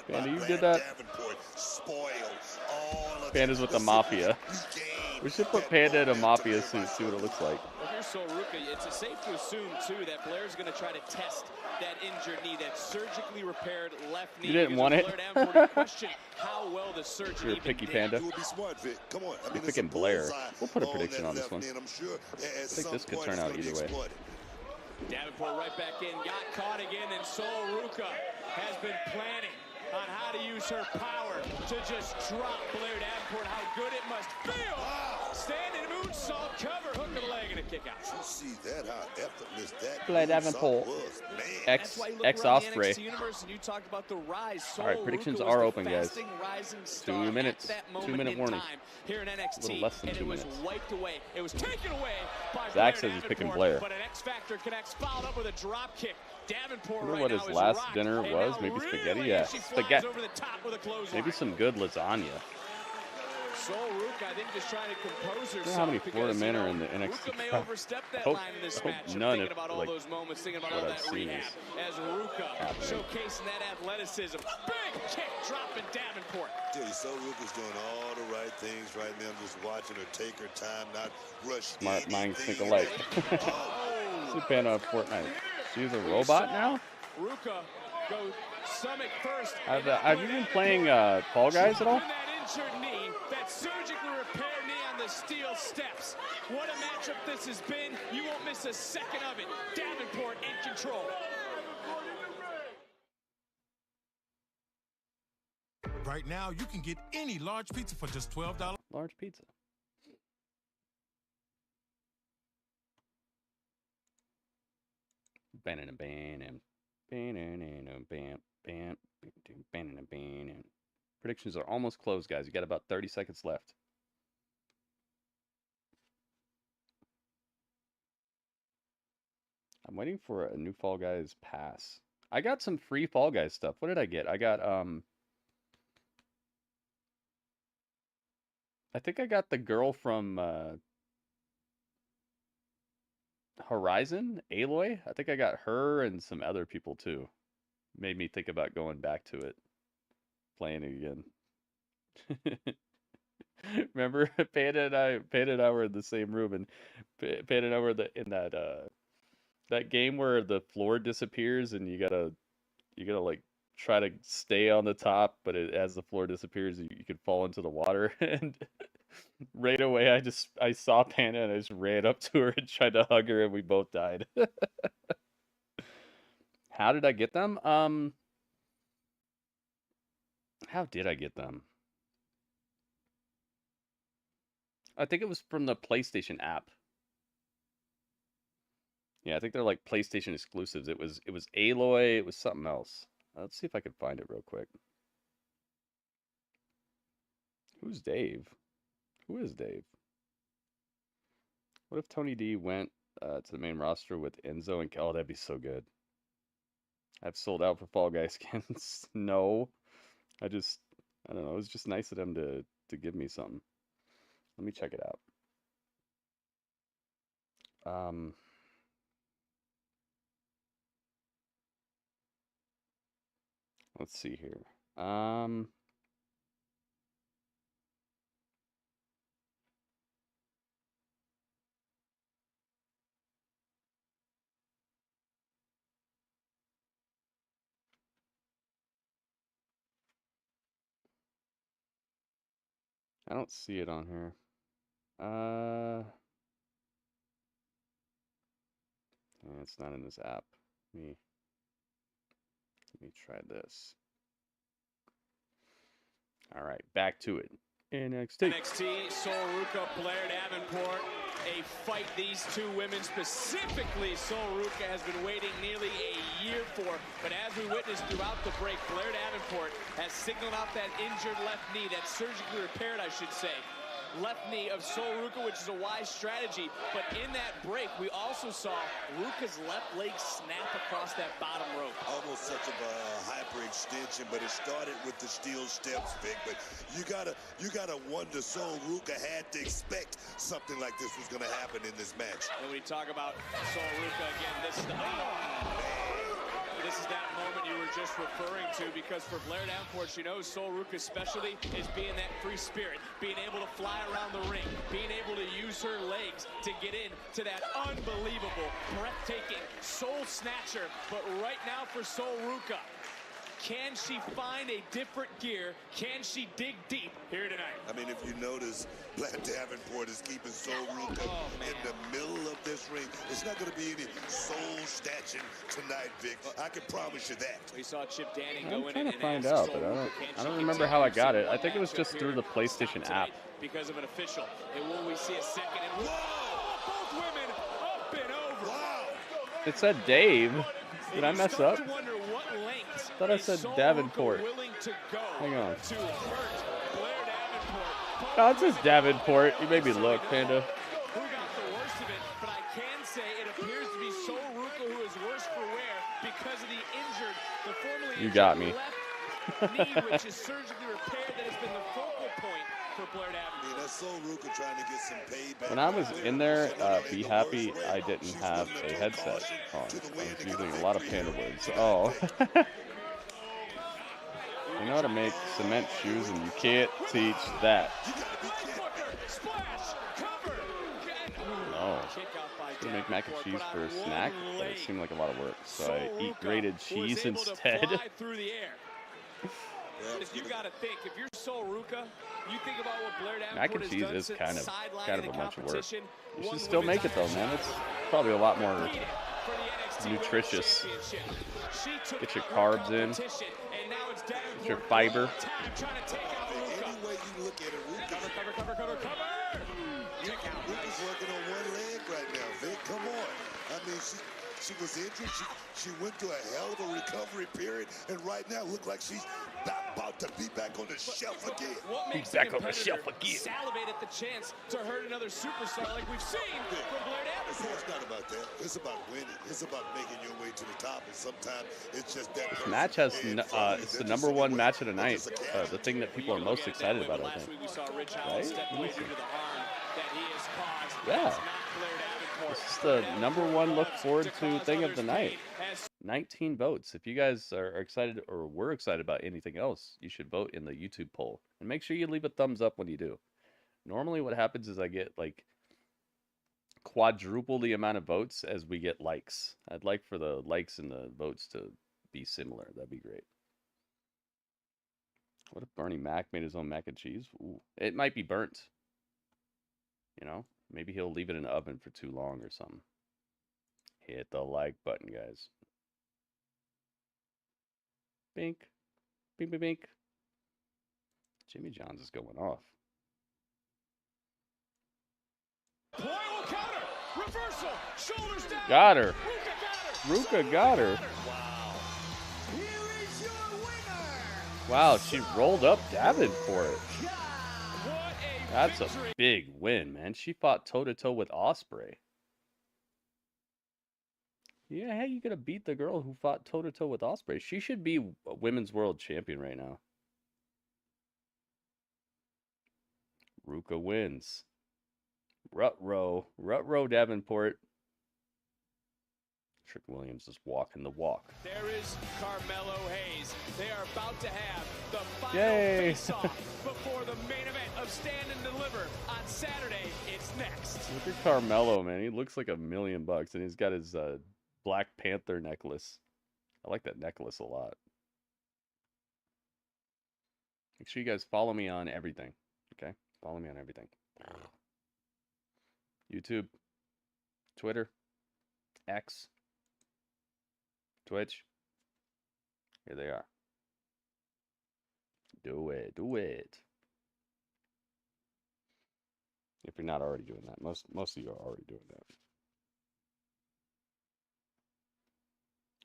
Panda, by you Blair did that? Davenport spoiled all of Panda's with the Mafia. We should put Panda in a Mafia suit, see what it looks like. Well, here's Ruca. It's safe to assume, too, that Blair's going to try to test that injured knee, that surgically repaired left knee. You didn't want it? Blair Davenport questioned how well the surgeon You're a picky Panda. Be smart, Vic. Come on. I mean, You're picking Blair. We'll put a prediction on this one. I'm sure I think this could turn out either way. Davenport right back in, got caught again, and Ruca has been planning on how to use her power to just drop Blair Davenport. How good it must feel. Standing moonsault cover, hook of the leg, and a kick out. You see that, how effortless that Blair Davenport. was, man. Ex Osprey. All right, predictions are open, guys. 2 minutes. 2-minute warning. Here in NXT, a little less than 2 minutes. It was wiped away. It was taken away by Zach Blair says he's picking Davenport, Blair. But an X Factor connects, followed up with a drop kick. Davenport I wonder right what now his is last rocked, dinner and was. now Maybe really spaghetti. Yeah, she flies spaghetti. over the top with a clothesline. Maybe some good lasagna. Ruca, I think, just trying to compose herself. I wonder how many because, Florida men you know, are in the NXT Ruca may crowd. overstep that Hope- line in this hope match. none Thinking of, about all like, those moments, thinking about what all I've that seen rehab. As Ruca happening. showcasing that athleticism. Big kick, dropping Davenport. Dude, Ruca's doing all the right things right now. I'm just watching her take her time, not rush Smart minds think anything. alike. She's a fan of Fortnite. She's a robot now? Ruca go stomach first. Have you been playing Fall Guys at all? That injured knee, that surgically repaired knee on the steel steps. What a matchup this has been. You won't miss a second of it. Davenport in control. Right now, you can get any large pizza for just $12. Large pizza. Predictions are almost closed, guys. You got about 30 seconds left. I'm waiting for a new Fall Guys pass. I got some free Fall Guys stuff. What did I get? I got I think I got the girl from Horizon, Aloy. I think I got her and some other people too. Made me think about going back to it, playing it again. Remember, Panda and I were in the same room, and Panda and I were in that game where the floor disappears and you gotta like try to stay on the top, but as the floor disappears, you could fall into the water. And right away, I saw Panda and I just ran up to her and tried to hug her, and we both died. How did I get them? How did I get them? I think it was from the PlayStation app. Yeah, I think they're like PlayStation exclusives. It was Aloy. It was something else. Let's see if I can find it real quick. Who's Dave? Who is Dave? What if Tony D went to the main roster with Enzo and oh, that'd be so good. I've sold out for Fall Guys skins. No, I don't know. It was just nice of them to give me something. Let me check it out. Let's see here. I don't see it on here. Yeah, it's not in this app. Let me try this. All right, back to it. NXT. NXT, Sol Ruca, Blair Davenport. A fight these two women, specifically Sol Ruca, has been waiting nearly a year for. But as we witnessed throughout the break, Blair Davenport has signaled out that injured left knee, that surgically repaired, I should say, left knee of Sol Ruca, which is a wise strategy. But in that break, we also saw Ruca's left leg snap across that bottom rope. Almost such a hyperextension, but it started with the steel steps, Vic. But you gotta wonder, Sol Ruca had to expect something like this was gonna happen in this match. And when we talk about Sol Ruca again, this is that moment you were just referring to, because for Blair Davenport, she knows Sol Ruca's specialty is being that free spirit, being able to fly around the ring, being able to use her legs to get into that unbelievable, breathtaking soul snatcher. But right now for Sol Ruca, can she find a different gear? Can she dig deep here tonight? I mean, if you notice, Blair Davenport is keeping Sol Ruca in the middle of this ring. It's not going to be any soul snatching tonight, Vic. I can promise you that. We saw Chip Danning I'm go in trying and to find ask out, Sol but Ruca, I don't remember how I got it. I think it was just through the PlayStation app. Because of an official. And will we see a second? And whoa! Both women up and over. Wow! It said Dave. Did I mess up? I thought I said Davenport. Hang on. Oh, it says Davenport. You made me look, Panda. Who got the worst of it? But I can say it appears to be Sol Ruca who is worse for wear because of the formerly You got me. left knee, which is surgically repaired, that has been the focal point for Blair Davenport. Yeah, that's Sol Ruca trying to get some payback. When I was in there, be happy I didn't have a headset on. I was using a lot of Panda words. Oh. You know how to make cement shoes, and you can't teach that. No. To make mac and cheese for a snack, but it seemed like a lot of work, so I eat grated cheese instead. You got to think, if you're Sol Ruca, you think about what Blair Davenport Mac and cheese has done is since kind of sidelining a bunch of work. competition, You won should the still make it though, women's man. IC It's probably a lot more for the NXT nutritious. She took Get your her carbs in. competition, and now it's Davenport Get your fiber. trying to take out Ruca. Any way you look at it, Ruca's Cover. Ruca's working on one leg right now, Vic. Come on. I mean, she was injured. She went through a hell of a recovery period, and right now look like she's about to be back on the shelf again. What makes back the on the shelf again. salivate at the chance to hurt another superstar like we've seen from Blair Davenport? It's not about that. It's about winning. It's about making your way to the top, and sometimes it's just that. This match has it's the #1 match of the night. The thing that people are most excited about, I think. We saw Rich Allen step away due to the harm that he has caused. Yeah. It's not Blair Davenport. This is the #1 look forward to thing of the night. 19 votes. If you guys are excited or were excited about anything else, you should vote in the YouTube poll. And make sure you leave a thumbs up when you do. Normally what happens is I get like quadruple the amount of votes as we get likes. I'd like for the likes and the votes to be similar. That'd be great. What if Bernie Mac made his own mac and cheese? Ooh, it might be burnt. You know, maybe he'll leave it in the oven for too long or something. Hit the like button, guys. Bink. Bink, bink, bink. Jimmy John's is going off. Boy will counter. Reversal. Shoulders down. Got her. Ruca Ruca got her. Wow. Here is your winner. Wow, she rolled up Davenport. What a That's a victory. big win, man. She fought toe-to-toe with Ospreay. Yeah, how you gonna beat the girl who fought toe-to-toe with Ospreay? She should be a women's world champion right now. Ruca wins. Rut row Davenport. Trick Williams is walking the walk. There is Carmelo Hayes. They are about to have the final Yay. face-off before the main event of Stand and Deliver on Saturday. It's next. Look at Carmelo, man. He looks like $1 million, and he's got his Black Panther necklace. I like that necklace a lot. Make sure you guys follow me on everything. Okay? Follow me on everything. YouTube, Twitter, X, Twitch. Here they are. Do it. Do it. If you're not already doing that. Most of you are already doing that.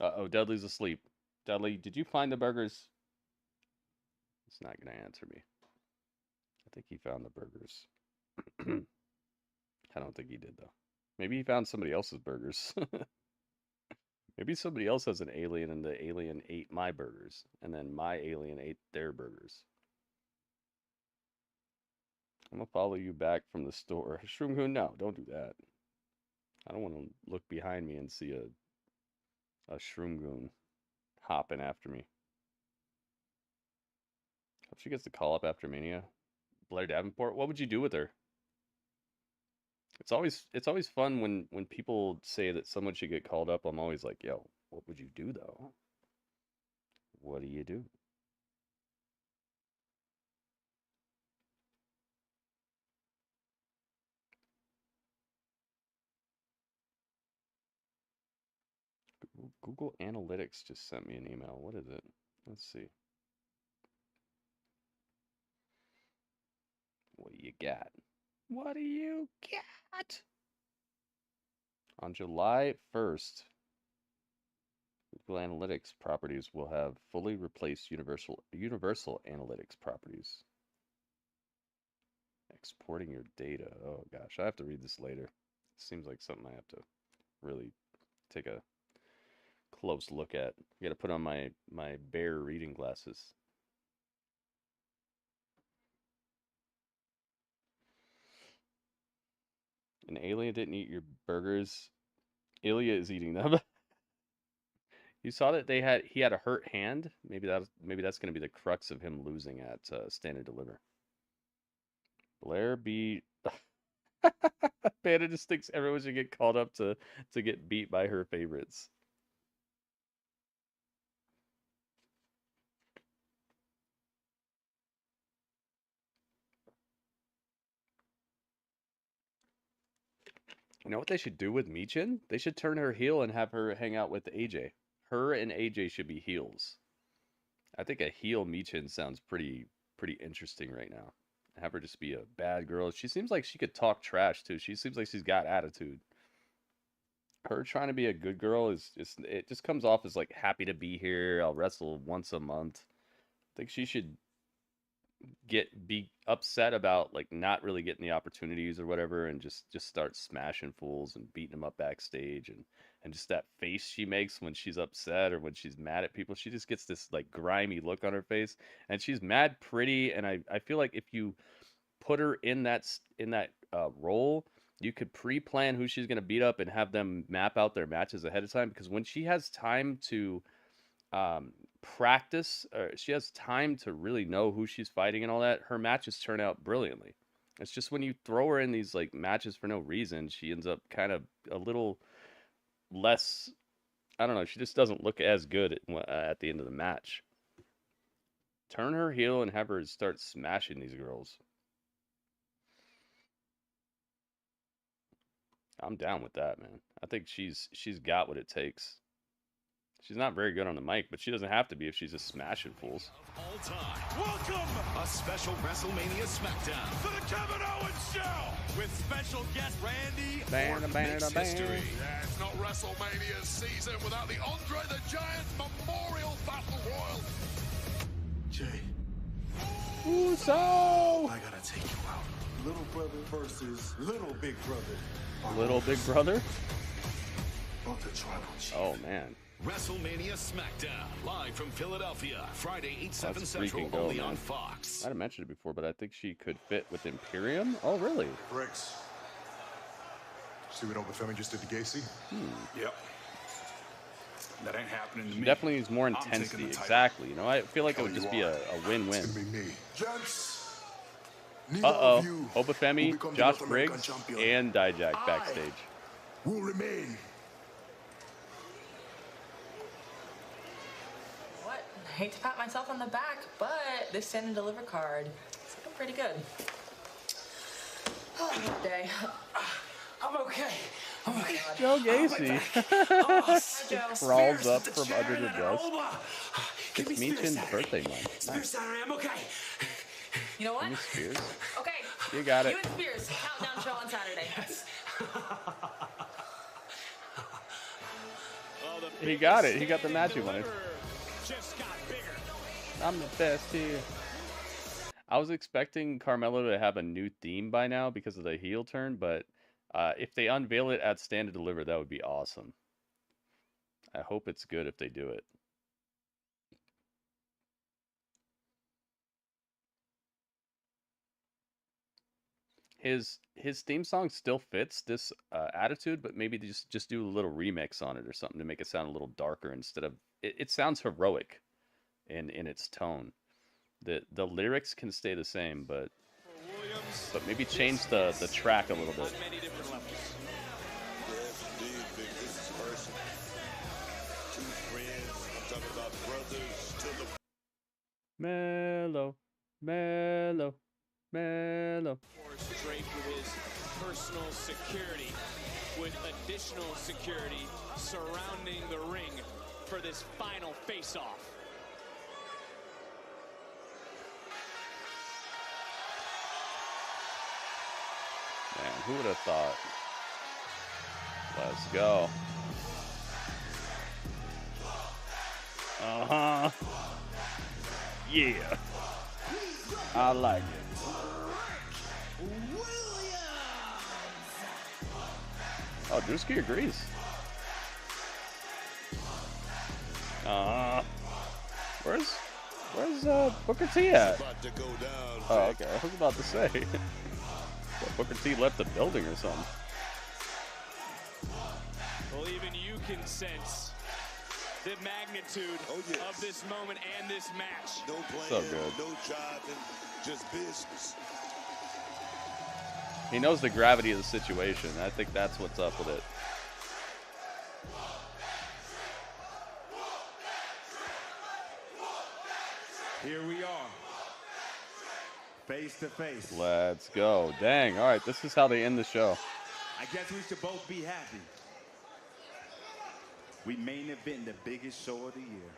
Uh-oh, Dudley's asleep. Dudley, did you find the burgers? He's not going to answer me. I think he found the burgers. I don't think he did, though. Maybe he found somebody else's burgers. Maybe somebody else has an alien and the alien ate my burgers. And then my alien ate their burgers. I'm going to follow you back from the store. Shroomgoon, no, don't do that. I don't want to look behind me and see a Shroomgoon hopping after me. Hope she gets the call up after Mania. Blair Davenport, what would you do with her? It's always fun when people say that someone should get called up. I'm always like, yo, what would you do though? What do you do? Google Analytics just sent me an email. What is it? Let's see. What do you got? What do you got? On July 1st, Google Analytics properties will have fully replaced Universal Analytics properties. Exporting your data. Oh gosh, I have to read this later. Seems like something I have to really take a close look at. I gotta put on my bear reading glasses. An alien didn't eat your burgers. Ilya is eating them. You saw that he had a hurt hand. Maybe that's gonna be the crux of him losing at Stand and Deliver. Blair beat. Panda just thinks everyone should get called up to get beat by her favorites. You know what they should do with Michin? They should turn her heel and have her hang out with AJ. Her and AJ should be heels. I think a heel Michin sounds pretty interesting right now. Have her just be a bad girl. She seems like she could talk trash too. She seems like she's got attitude. Her trying to be a good girl it just comes off as like happy to be here. I'll wrestle once a month. I think she should be upset about like not really getting the opportunities or whatever, and just start smashing fools and beating them up backstage, and just that face she makes when she's upset or when she's mad at people. She just gets this like grimy look on her face, and she's mad pretty. And I feel like if you put her in that role, you could pre-plan who she's going to beat up and have them map out their matches ahead of time, because when she has time to practice, or she has time to really know who she's fighting and all that, her matches turn out brilliantly. It's just when you throw her in these like matches for no reason, she ends up kind of a little less, I don't know, she just doesn't look as good at the end of the match. Turn her heel and have her start smashing these girls. I'm down with that, man. I think she's got what it takes. She's not very good on the mic, but she doesn't have to be if she's just smashing fools. All time. Welcome! A special WrestleMania SmackDown for the Kevin Owens Show with special guest Randy Orton makes history. Yeah, it's not WrestleMania season without the Andre the Giant Memorial Battle Royal. Jay. Uso! I gotta take you out. Little brother versus little big brother. Little big brother? Of the tribal chief. Oh, man. WrestleMania SmackDown, live from Philadelphia, Friday, 8/7 That's Central, freaking go, only man. on Fox. I might have mentioned it before, but I think she could fit with Imperium. Oh, really? Bricks. See what Oba Femi just did to Jacy? Yep. That ain't happening to She me. definitely needs more I'm taking intensity. the title. Exactly. You know, I feel like it would just be a win-win. Gents, neither of Uh-oh. you will Obafemi, become the Josh North American Briggs, champion. and Dijak backstage. Will remain. What? I hate to pat myself on the back, but this stand and deliver card is looking pretty good. Oh, good day. I'm okay. I'm okay. Joe Jacy crawls up from under the desk. It's Meechin's birthday month. Nice. I'm okay. You know what? Miss Spears. Okay. You got it. You and Spears, countdown show on Saturday. Yes. He got it. He got the matching one. I'm the best here. I was expecting Carmelo to have a new theme by now because of the heel turn, but if they unveil it at Stand and Deliver, that would be awesome. I hope it's good if they do it. His theme song still fits this attitude, but maybe they just do a little remix on it or something to make it sound a little darker instead of it sounds heroic in its tone. The lyrics can stay the same, but maybe change the track a little bit. Mellow, mellow, mellow. Draped with his personal security, with additional security surrounding the ring for this final face-off. Man, who would have thought? Let's go. Uh-huh. Yeah. I like it. Oh, Drewski agrees. Where's Booker T at? Oh, okay. I was about to say. Booker T left the building or something. Well, even you can sense the magnitude of this moment and this match. No playing, So good. no jiving, just business. He knows the gravity of the situation. I think that's what's up with it. Here we are, face to face. Let's go. Dang. All right. This is how they end the show. I guess we should both be happy. We main event the biggest show of the year.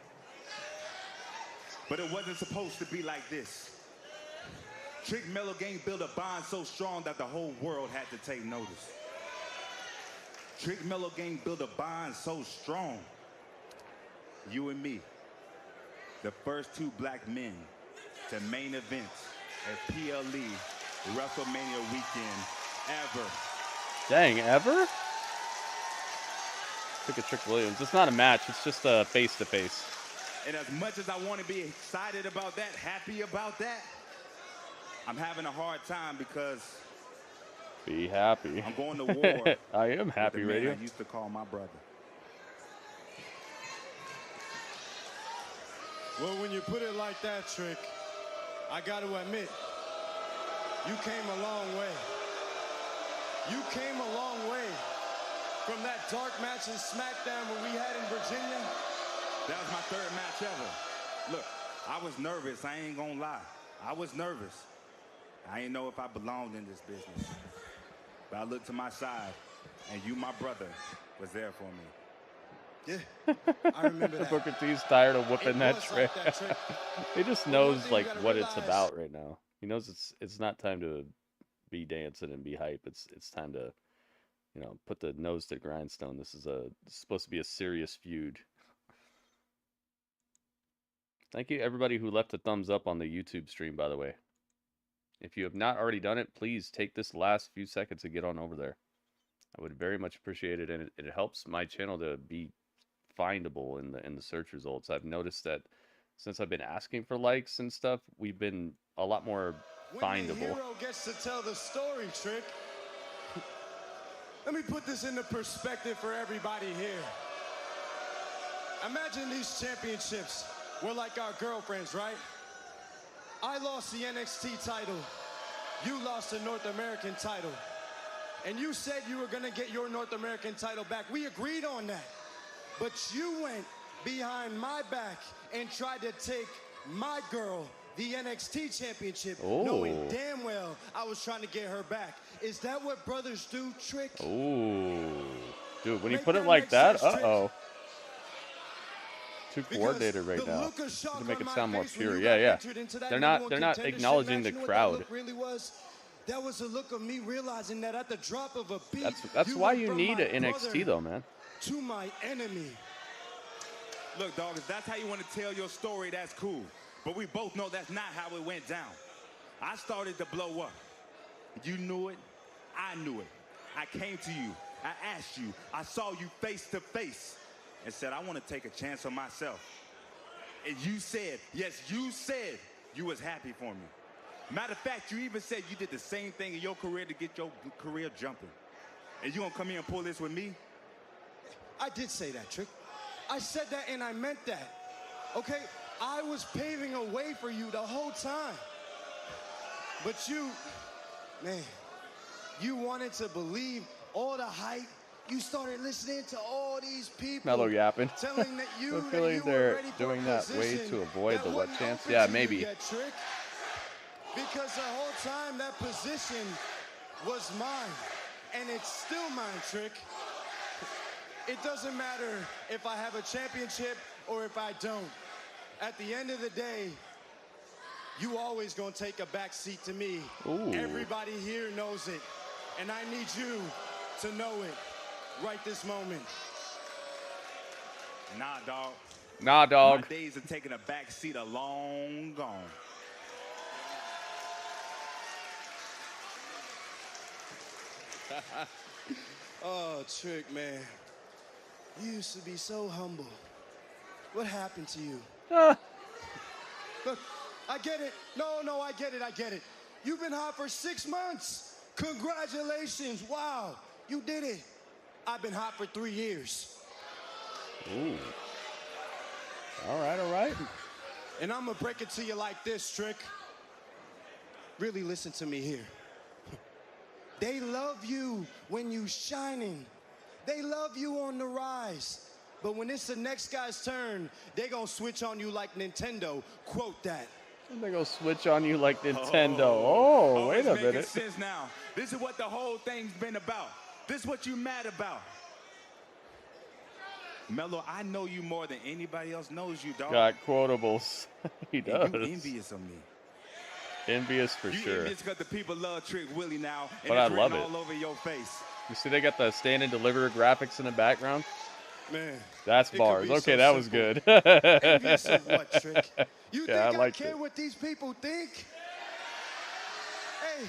But it wasn't supposed to be like this. Trick Mellow Gang built a bond so strong that the whole world had to take notice. Trick Mellow Gang built a bond so strong. You and me, the first two black men to main event at PLE WrestleMania weekend ever. Dang, ever? Took a Trick Williams. It's not a match. It's just a face-to-face. And as much as I want to be excited about that, happy about that, I'm having a hard time because Be happy. I'm going to war. I am happy, with the man radio. I used to call my brother. Well, when you put it like that, Trick, I got to admit, you came a long way. You came a long way from that dark match in SmackDown when we had in Virginia. That was my third match ever. Look, I was nervous. I ain't gonna lie. I was nervous. I didn't know if I belonged in this business. But I looked to my side, and you, my brother, was there for me. Yeah, I remember that. Booker T's tired of whooping that was Trick. like that, Trick. He just But one knows thing like you gotta what it's realize- about right now. He knows it's not time to be dancing and be hype. It's time to, you know, put the nose to the grindstone. This is supposed to be a serious feud. Thank you everybody who left a thumbs up on the YouTube stream, by the way. If you have not already done it, please take this last few seconds to get on over there. I would very much appreciate it, and it helps my channel to be findable in the search results. I've noticed that since I've been asking for likes and stuff, we've been a lot more When the findable. hero gets to tell the story, Trick. Let me put this into perspective for everybody here. Imagine these championships were like our girlfriends, right? I lost the NXT title. You lost the North American title. And you said you were gonna get your North American title back. We agreed on that. But you went behind my back and tried to take my girl the NXT championship, knowing damn well I was trying to get her back. Is that what brothers do, Trick? Ooh. Dude, when you put it like that, uh-oh. Too coordinated right now. To make it sound more pure. Yeah. They're not acknowledging the crowd. That was a look of me realizing that at the drop of a beat, that's why you need an NXT though, man. To my enemy. Look, dog, if that's how you want to tell your story, that's cool. But we both know that's not how it went down. I started to blow up. You knew it. I knew it. I came to you. I asked you. I saw you face to face and said, I want to take a chance on myself. And you said, yes, you said you was happy for me. Matter of fact, you even said you did the same thing in your career to get your career jumping. And you gonna come here and pull this with me? I did say that, Trick. I said that and I meant that. Okay? I was paving a way for you the whole time. But you, man, you wanted to believe all the hype. You started listening to all these people. Mellow yapping. Telling that you, I feel like they're doing that way to avoid the wet chance. Yeah, maybe. Because the whole time that position was mine. And it's still mine, Trick. It doesn't matter if I have a championship or if I don't. At the end of the day, you always gonna take a back seat to me. Ooh. Everybody here knows it. And I need you to know it right this moment. Nah, dog. Nah, dog. My days of taking a back seat are long gone. Oh, Trick, man. You used to be so humble. What happened to you? Look, I get it. No, I get it. You've been hot for 6 months. Congratulations. Wow, you did it. I've been hot for 3 years. Ooh. All right. And I'm gonna break it to you like this, Trick. Really listen to me here. They love you when you shining. They love you on the rise. But when it's the next guy's turn, they gonna switch on you like Nintendo. Quote that. They're gonna switch on you like Nintendo. Oh, wait a minute. Making sense now. This is what the whole thing's been about. This is what you mad about. Melo, I know you more than anybody else knows you, dog. Got quotables. He does. And you envious of me. Envious for you sure. Envious because the people love Trick Willie now. And but I it's love it. all over your face. You see they got the stand and deliver graphics in the background? Man. That's bars. Okay, so that was simple. Good. Envious of what, Trick? You yeah, think I care what these people think? Hey,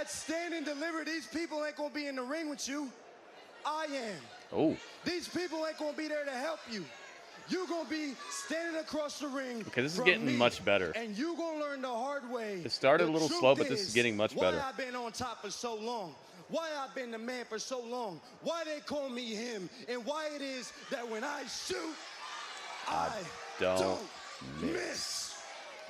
at stand and deliver, these people ain't gonna be in the ring with you. I am. Oh. These people ain't gonna be there to help you. You gonna be standing across the ring. Okay, this is from getting me, much better. And you gonna learn the hard way. It started The a little truth slow, but this is getting much better. Why I've been on top for so long. Why I've been the man for so long. Why they call me him. And why it is that when I shoot, I don't miss.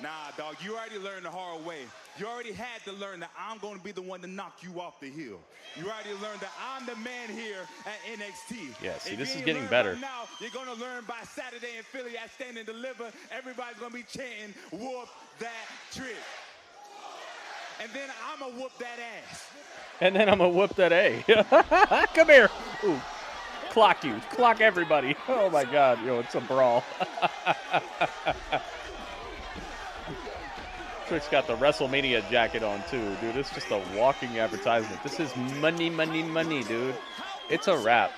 Nah, dog, you already learned the hard way. You already had to learn that I'm going to be the one to knock you off the hill. You already learned that I'm the man here at NXT. Yeah, see, if this you is ain't getting learned better. by now, you're going to learn by Saturday in Philly at Stand and Deliver. Everybody's going to be chanting, whoop that Trick. And then I'm going to whoop that ass. And then I'm going to whoop that A. Come here. Ooh. Clock you. Clock everybody. Oh, my God. Yo, it's a brawl. Trick's got the WrestleMania jacket on, too. Dude, it's just a walking advertisement. This is money, money, money, dude. It's a wrap.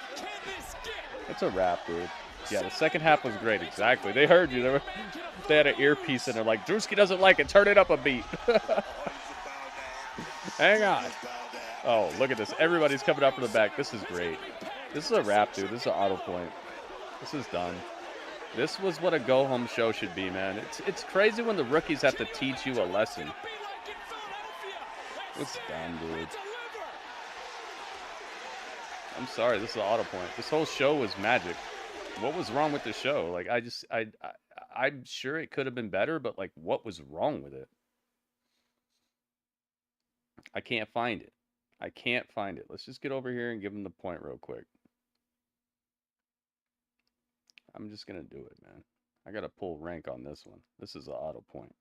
It's a wrap, dude. Yeah, the second half was great. Exactly. They heard you. They had an earpiece, and they're like, Drewski doesn't like it. Turn it up a beat. Hang on. Oh, look at this. Everybody's coming up from the back. This is great. This is a wrap, dude. This is an auto point. This is done. This was what a go-home show should be, man. It's crazy when the rookies have to teach you a lesson. It's done, dude. I'm sorry, this is an auto point. This whole show was magic. What was wrong with the show? Like, I'm sure it could have been better, but like, what was wrong with it? I can't find it. I can't find it. Let's just get over here and give him the point real quick. I'm just gonna do it, man. I gotta pull rank on this one. This is an auto point.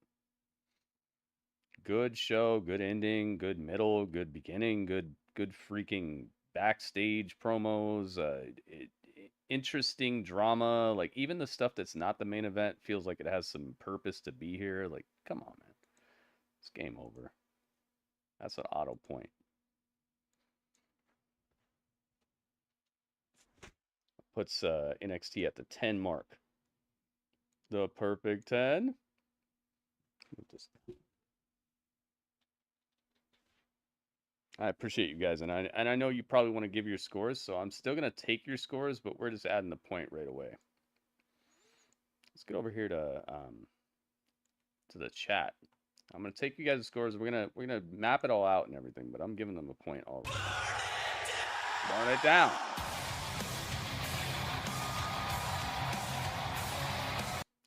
Good show, good ending, good middle, good beginning, good freaking backstage promos, interesting drama. Like, even the stuff that's not the main event feels like it has some purpose to be here. Like, come on, man. It's game over. That's an auto point. Puts NXT at the 10 mark. The perfect 10. I appreciate you guys, and I know you probably want to give your scores, so I'm still gonna take your scores, but we're just adding the point right away. Let's get over here to the chat. I'm gonna take you guys' scores. We're gonna map it all out and everything, but I'm giving them a point already. Burn it down.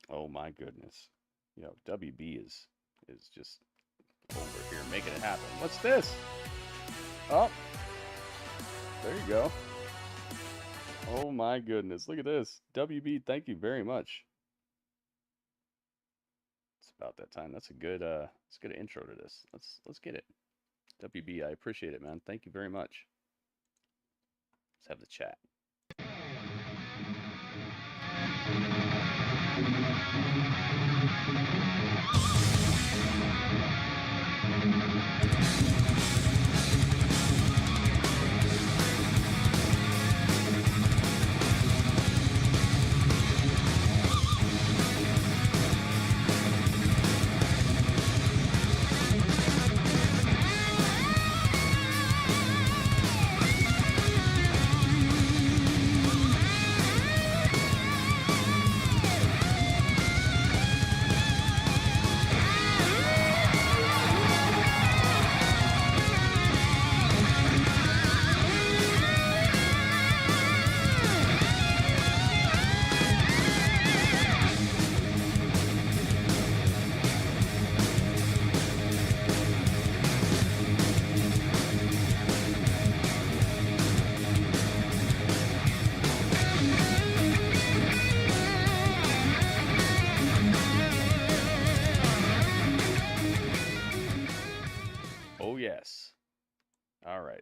Oh my goodness. Yo, WB is just over here making it happen. What's this? Oh, there you go. Oh my goodness, look at this. WB, thank you very much. It's about that time. That's a good intro to this. Let's get it. WB, I appreciate it, man. Thank you very much. Let's have the chat.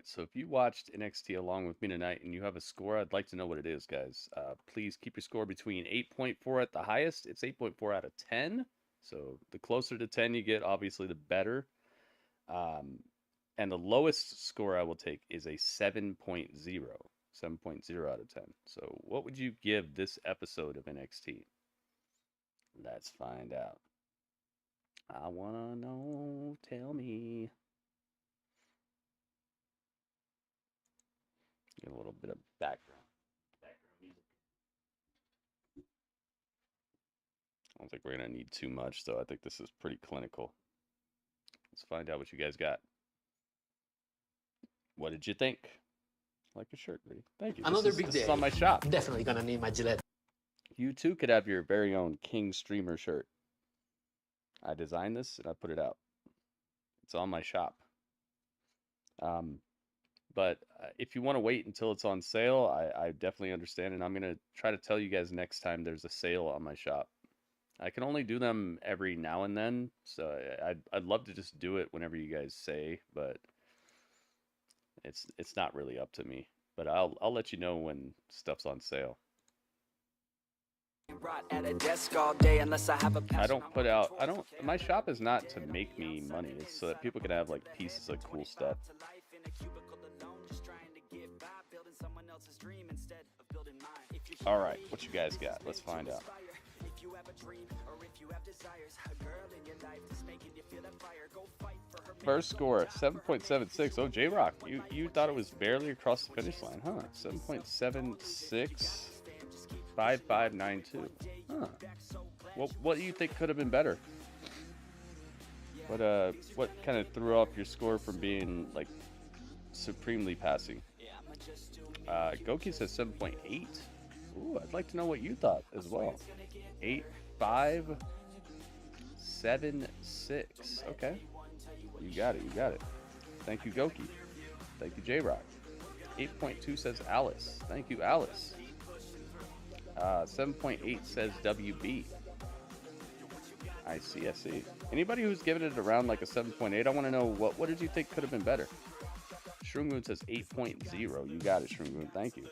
So if you watched NXT along with me tonight and you have a score, I'd like to know what it is, guys. Please keep your score between 8.4 at the highest. It's 8.4 out of 10. So the closer to 10 you get, obviously, the better. And the lowest score I will take is a 7.0. 7.0 out of 10. So what would you give this episode of NXT? Let's find out. I want to know. Tell me. Get a little bit of background music. I don't think we're going to need too much, though. I think this is pretty clinical. Let's find out what you guys got. What did you think? Like your shirt, buddy. Thank you. Another big day. This is on my shop. Definitely going to need my Gillette. You, too, could have your very own King Streamer shirt. I designed this, and I put it out. It's on my shop. But if you want to wait until it's on sale, I definitely understand, and I'm going to try to tell you guys next time there's a sale on my shop. I can only do them every now and then, so I'd love to just do it whenever you guys say, but it's not really up to me. But I'll let you know when stuff's on sale. My shop is not to make me money. It's so that people can have like pieces of cool stuff. All right, what you guys got? Let's find out. First score, 7.76. Oh, J-Rock, you thought it was barely across the finish line, huh? 7.76, 5592. Huh. What do you think could have been better? What kind of threw off your score from being like supremely passing? Goki says 7.8. Ooh, I'd like to know what you thought as well. 8576. Okay. You got it. You got it. Thank you, Goki. Thank you, J-Rock. 8.2 says Alice. Thank you, Alice. 7.8 says WB. I see. Anybody who's given it around like a 7.8, I want to know what did you think could have been better? Shroomgoon says 8.0. You got it, Shroomgoon. Thank you.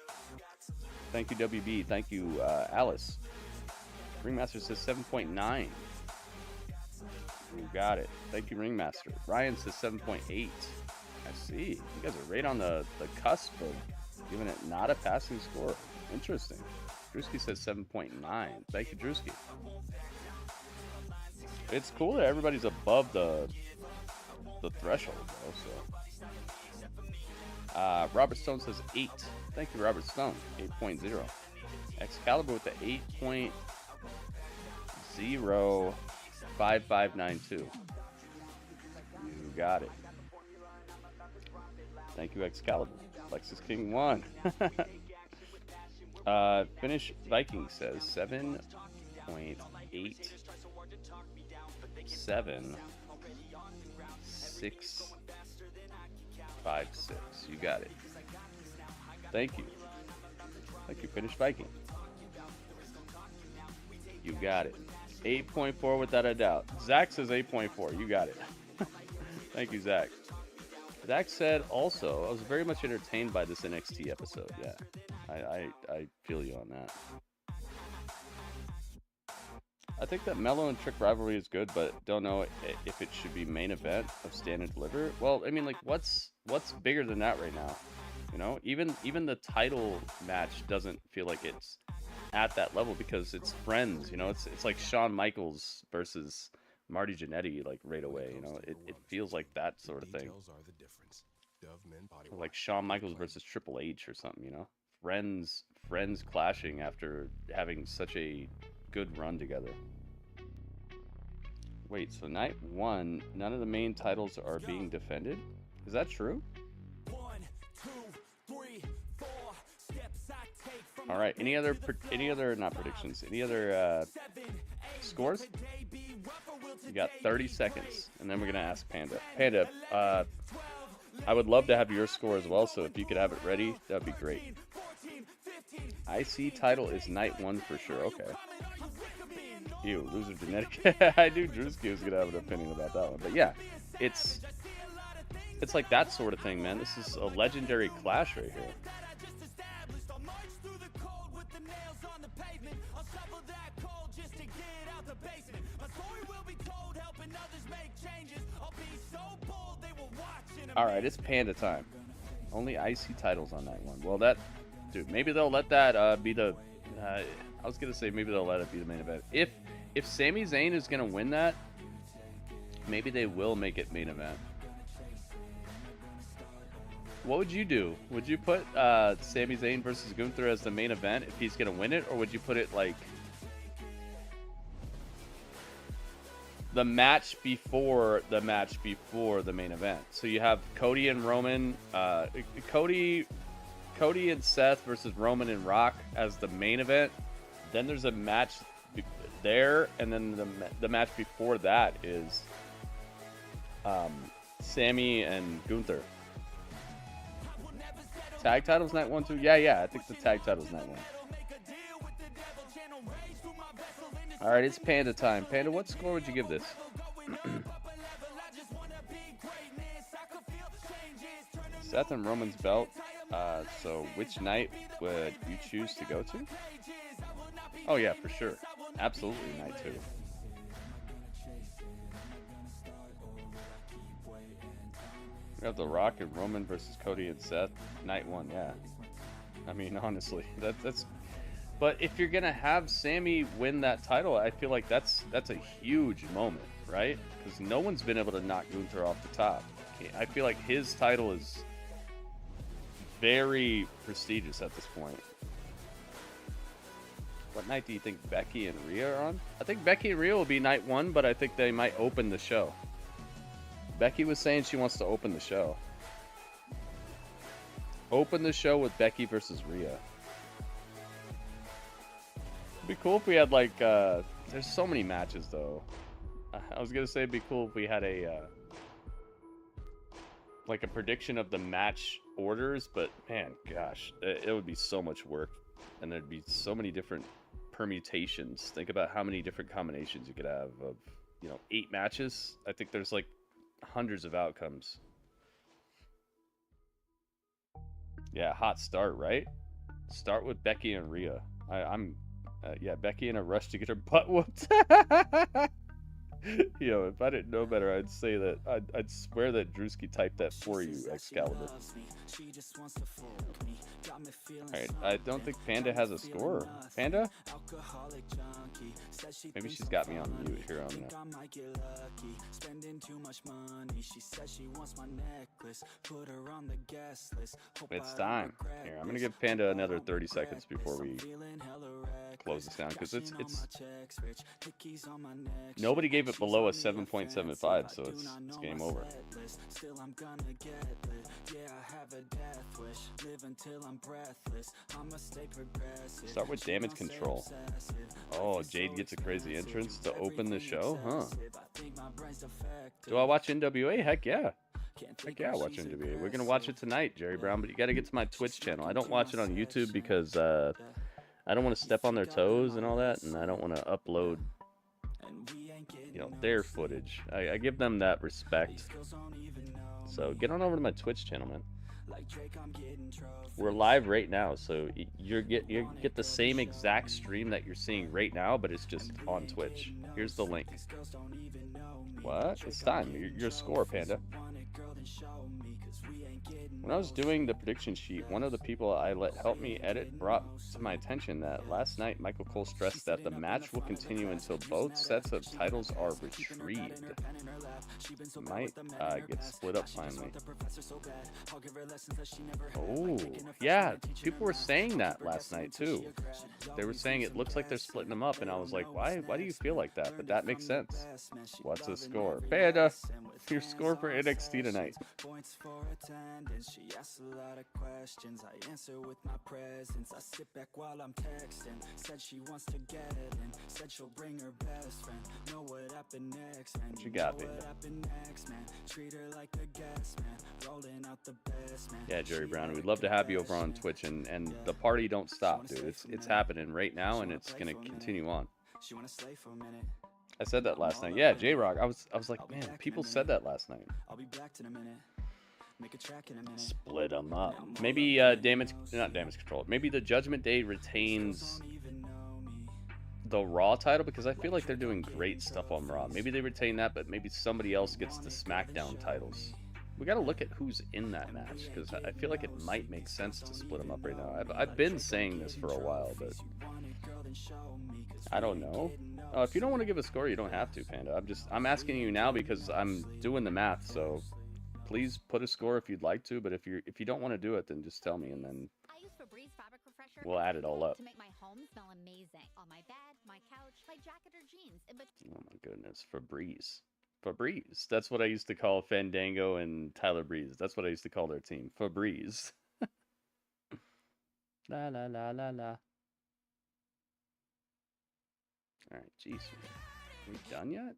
Thank you, WB. Thank you, Alice. Ringmaster says 7.9. You got it. Thank you, Ringmaster. Ryan says 7.8. I see. You guys are right on the cusp of giving it not a passing score. Interesting. Drewski says 7.9. Thank you, Drewski. It's cool that everybody's above the threshold, though. So, Robert Stone says 8. Thank you, Robert Stone. 8.0. Excalibur with the 8.05592. You got it. Thank you, Excalibur. Lexus King 1. Finish Viking says 7.87656. You got it. Thank you. Thank you, Finish Viking. You got it. 8.4 without a doubt. Zach says 8.4. You got it. Thank you, Zach. Zach said also, I was very much entertained by this NXT episode. Yeah, I feel you on that. I think that Melo and Trick rivalry is good, but don't know if it should be main event of Stand and Deliver. Well, I mean, like, what's bigger than that right now? You know, even the title match doesn't feel like it's at that level because it's friends. You know, it's like Shawn Michaels versus Marty Jannetty, like right away. You know, it feels like that sort of thing. Or like Shawn Michaels versus Triple H or something. You know, friends clashing after having such a good run together. Wait, so night 1, none of the main titles are being defended? Is that true? All right. Any other not predictions? Any other scores? You got 30 seconds, and then we're gonna ask Panda. Panda, I would love to have your score as well. So if you could have it ready, that'd be great. IC title is night 1 for sure. Okay. Ew, loser genetic. I knew Drewski was gonna have an opinion about that one, but yeah, it's like that sort of thing, man. This is a legendary clash right here. All right, it's Panda time. Only IC titles on that one. Well, dude, maybe they'll let that be the. I was gonna say maybe they'll let it be the main event. If Sami Zayn is gonna win that, maybe they will make it main event. What would you do? Would you put Sami Zayn versus Gunther as the main event if he's gonna win it, or would you put it like the match before the main event? So you have Cody and Roman, Cody and Seth versus Roman and Rock as the main event. Then there's a match there, and then the match before that is Sami and Gunther. Tag titles night 1 too? Yeah, I think the tag titles night 1. All right, it's Panda time. Panda, what score would you give this? Seth and Roman's belt. So which night would you choose to go to? Oh yeah, for sure. Absolutely night 2. We have The Rock and Roman versus Cody and Seth. Night 1, yeah. I mean, honestly, that's. But if you're gonna have Sami win that title, I feel like that's a huge moment, right? Because no one's been able to knock Gunther off the top. I feel like his title is very prestigious at this point. What night do you think Becky and Rhea are on? I think Becky and Rhea will be night 1, but I think they might open the show. Becky was saying she wants to open the show. Open the show with Becky versus Rhea. It'd be cool if we had like there's so many matches though. I was gonna say it'd be cool if we had a like a prediction of the match orders, but man, gosh, it would be so much work, and there'd be so many different permutations. Think about how many different combinations you could have of, you know, 8 matches. I think there's like hundreds of outcomes. Yeah, hot start, right? Start with Becky and Rhea. I'm yeah, Becky in a rush to get her butt whooped. You know, if I didn't know better, I'd say that. I'd swear that Drewski typed that for you, Excalibur. Alright, I don't think Panda has a score. Panda? Maybe she's got me on mute here on It's time. Here, I'm gonna give Panda another 30 seconds before we close this down, because it's nobody gave it below a 7.75, so it's game over. Start with damage control. Oh, Jade gets a crazy entrance to open the show, huh? Do I watch NWA? Heck yeah. Heck yeah, I watch NWA. We're gonna watch it tonight, Jerry Brown, but you gotta get to my Twitch channel. I don't watch it on YouTube because I don't want to step on their toes and all that, and I don't want to upload, you know, their footage. I give them that respect. So get on over to my Twitch channel, man. We're live right now, so you get the same exact stream that you're seeing right now, but it's just on Twitch. Here's the link. What? It's time. Your score, Panda. When I was doing the prediction sheet, one of the people I let help me edit brought to my attention that last night Michael Cole stressed that the match will continue until both sets of titles are retrieved. Might get split up finally. Oh, yeah, people were saying that last night too. They were saying it looks like they're splitting them up, and I was like, why do you feel like that? But that makes sense. What's the score? Panda, your score for NXT tonight. She asks a lot of questions, I answer with my presence. I sit back while I'm texting. Said she wants to get it in. Said she'll bring her best friend. Know what happened next, man. What you got, baby? What happened next, man. Treat her like a guest, man. Rolling out the best, man. Yeah, Jerry Brown, we'd love to have you over on Twitch, and the party don't stop, dude. It's happening right now, and it's gonna continue on. She wanna slay for a minute. I said that last night. Yeah, J-Rock. I was like, man, people said that last night. I'll be back in a minute. Make a track in a minute. Split them up. Maybe not damage control. Maybe the Judgment Day retains the Raw title, because I feel like they're doing great stuff on Raw. Maybe they retain that, but maybe somebody else gets the SmackDown titles. We got to look at who's in that match, because I feel like it might make sense to split them up right now. I've been saying this for a while, but I don't know. If you don't want to give a score, you don't have to, Panda. I'm asking you now because I'm doing the math, so please put a score if you'd like to, but if you don't want to do it, then just tell me, and then we'll add it all up. To make my home smell amazing. On my bed, my couch, my jacket or jeans. Oh my goodness, Febreze. That's what I used to call Fandango and Tyler Breeze. That's what I used to call their team, Febreze. La la la la la. All right, jeez, are we done yet?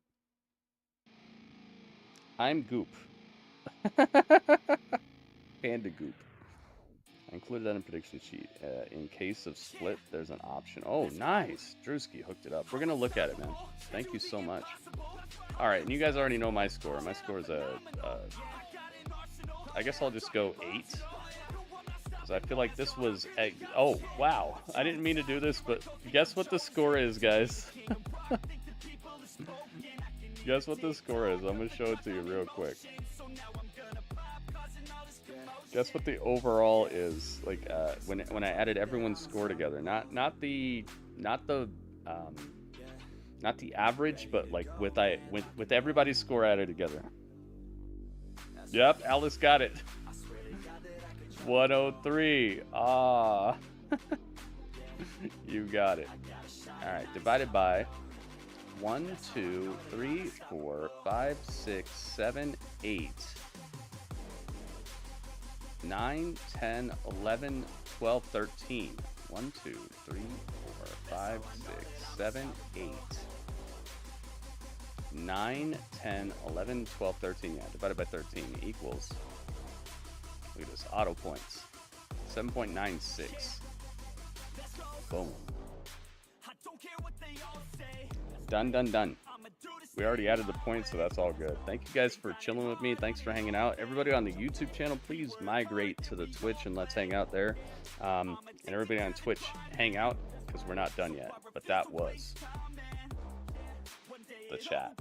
I'm Goop. Panda Goop. I included that in prediction sheet. In case of split, there's an option. Oh, nice. Drewski hooked it up. We're going to look at it, man. Thank you so much. All right, and you guys already know my score. My score is I guess I'll just go 8. Because I feel like this was... oh, wow. I didn't mean to do this, but guess what the score is, guys. Guess what the score is. I'm going to show it to you real quick. Guess what the overall is, like when I added everyone's score together, not the average, but like with everybody's score added together. Yep, Alice got it. 103. Ah, you got it. All right, divided by 1, 2, 3, 4, 5, 6, 7, 8. 9, 10, 11, 12, 13. 1, 2, 3, 4, 5, 6, 7, 8, 9, 10, 11, 12, 13. Yeah, divided by 13 equals, look at this, auto points, 7.96. Boom. Done, done, done. We already added the points, so that's all good. Thank you guys for chilling with me. Thanks for hanging out. Everybody on the YouTube channel, please migrate to the Twitch and let's hang out there. And everybody on Twitch, hang out, because we're not done yet. But that was the chat.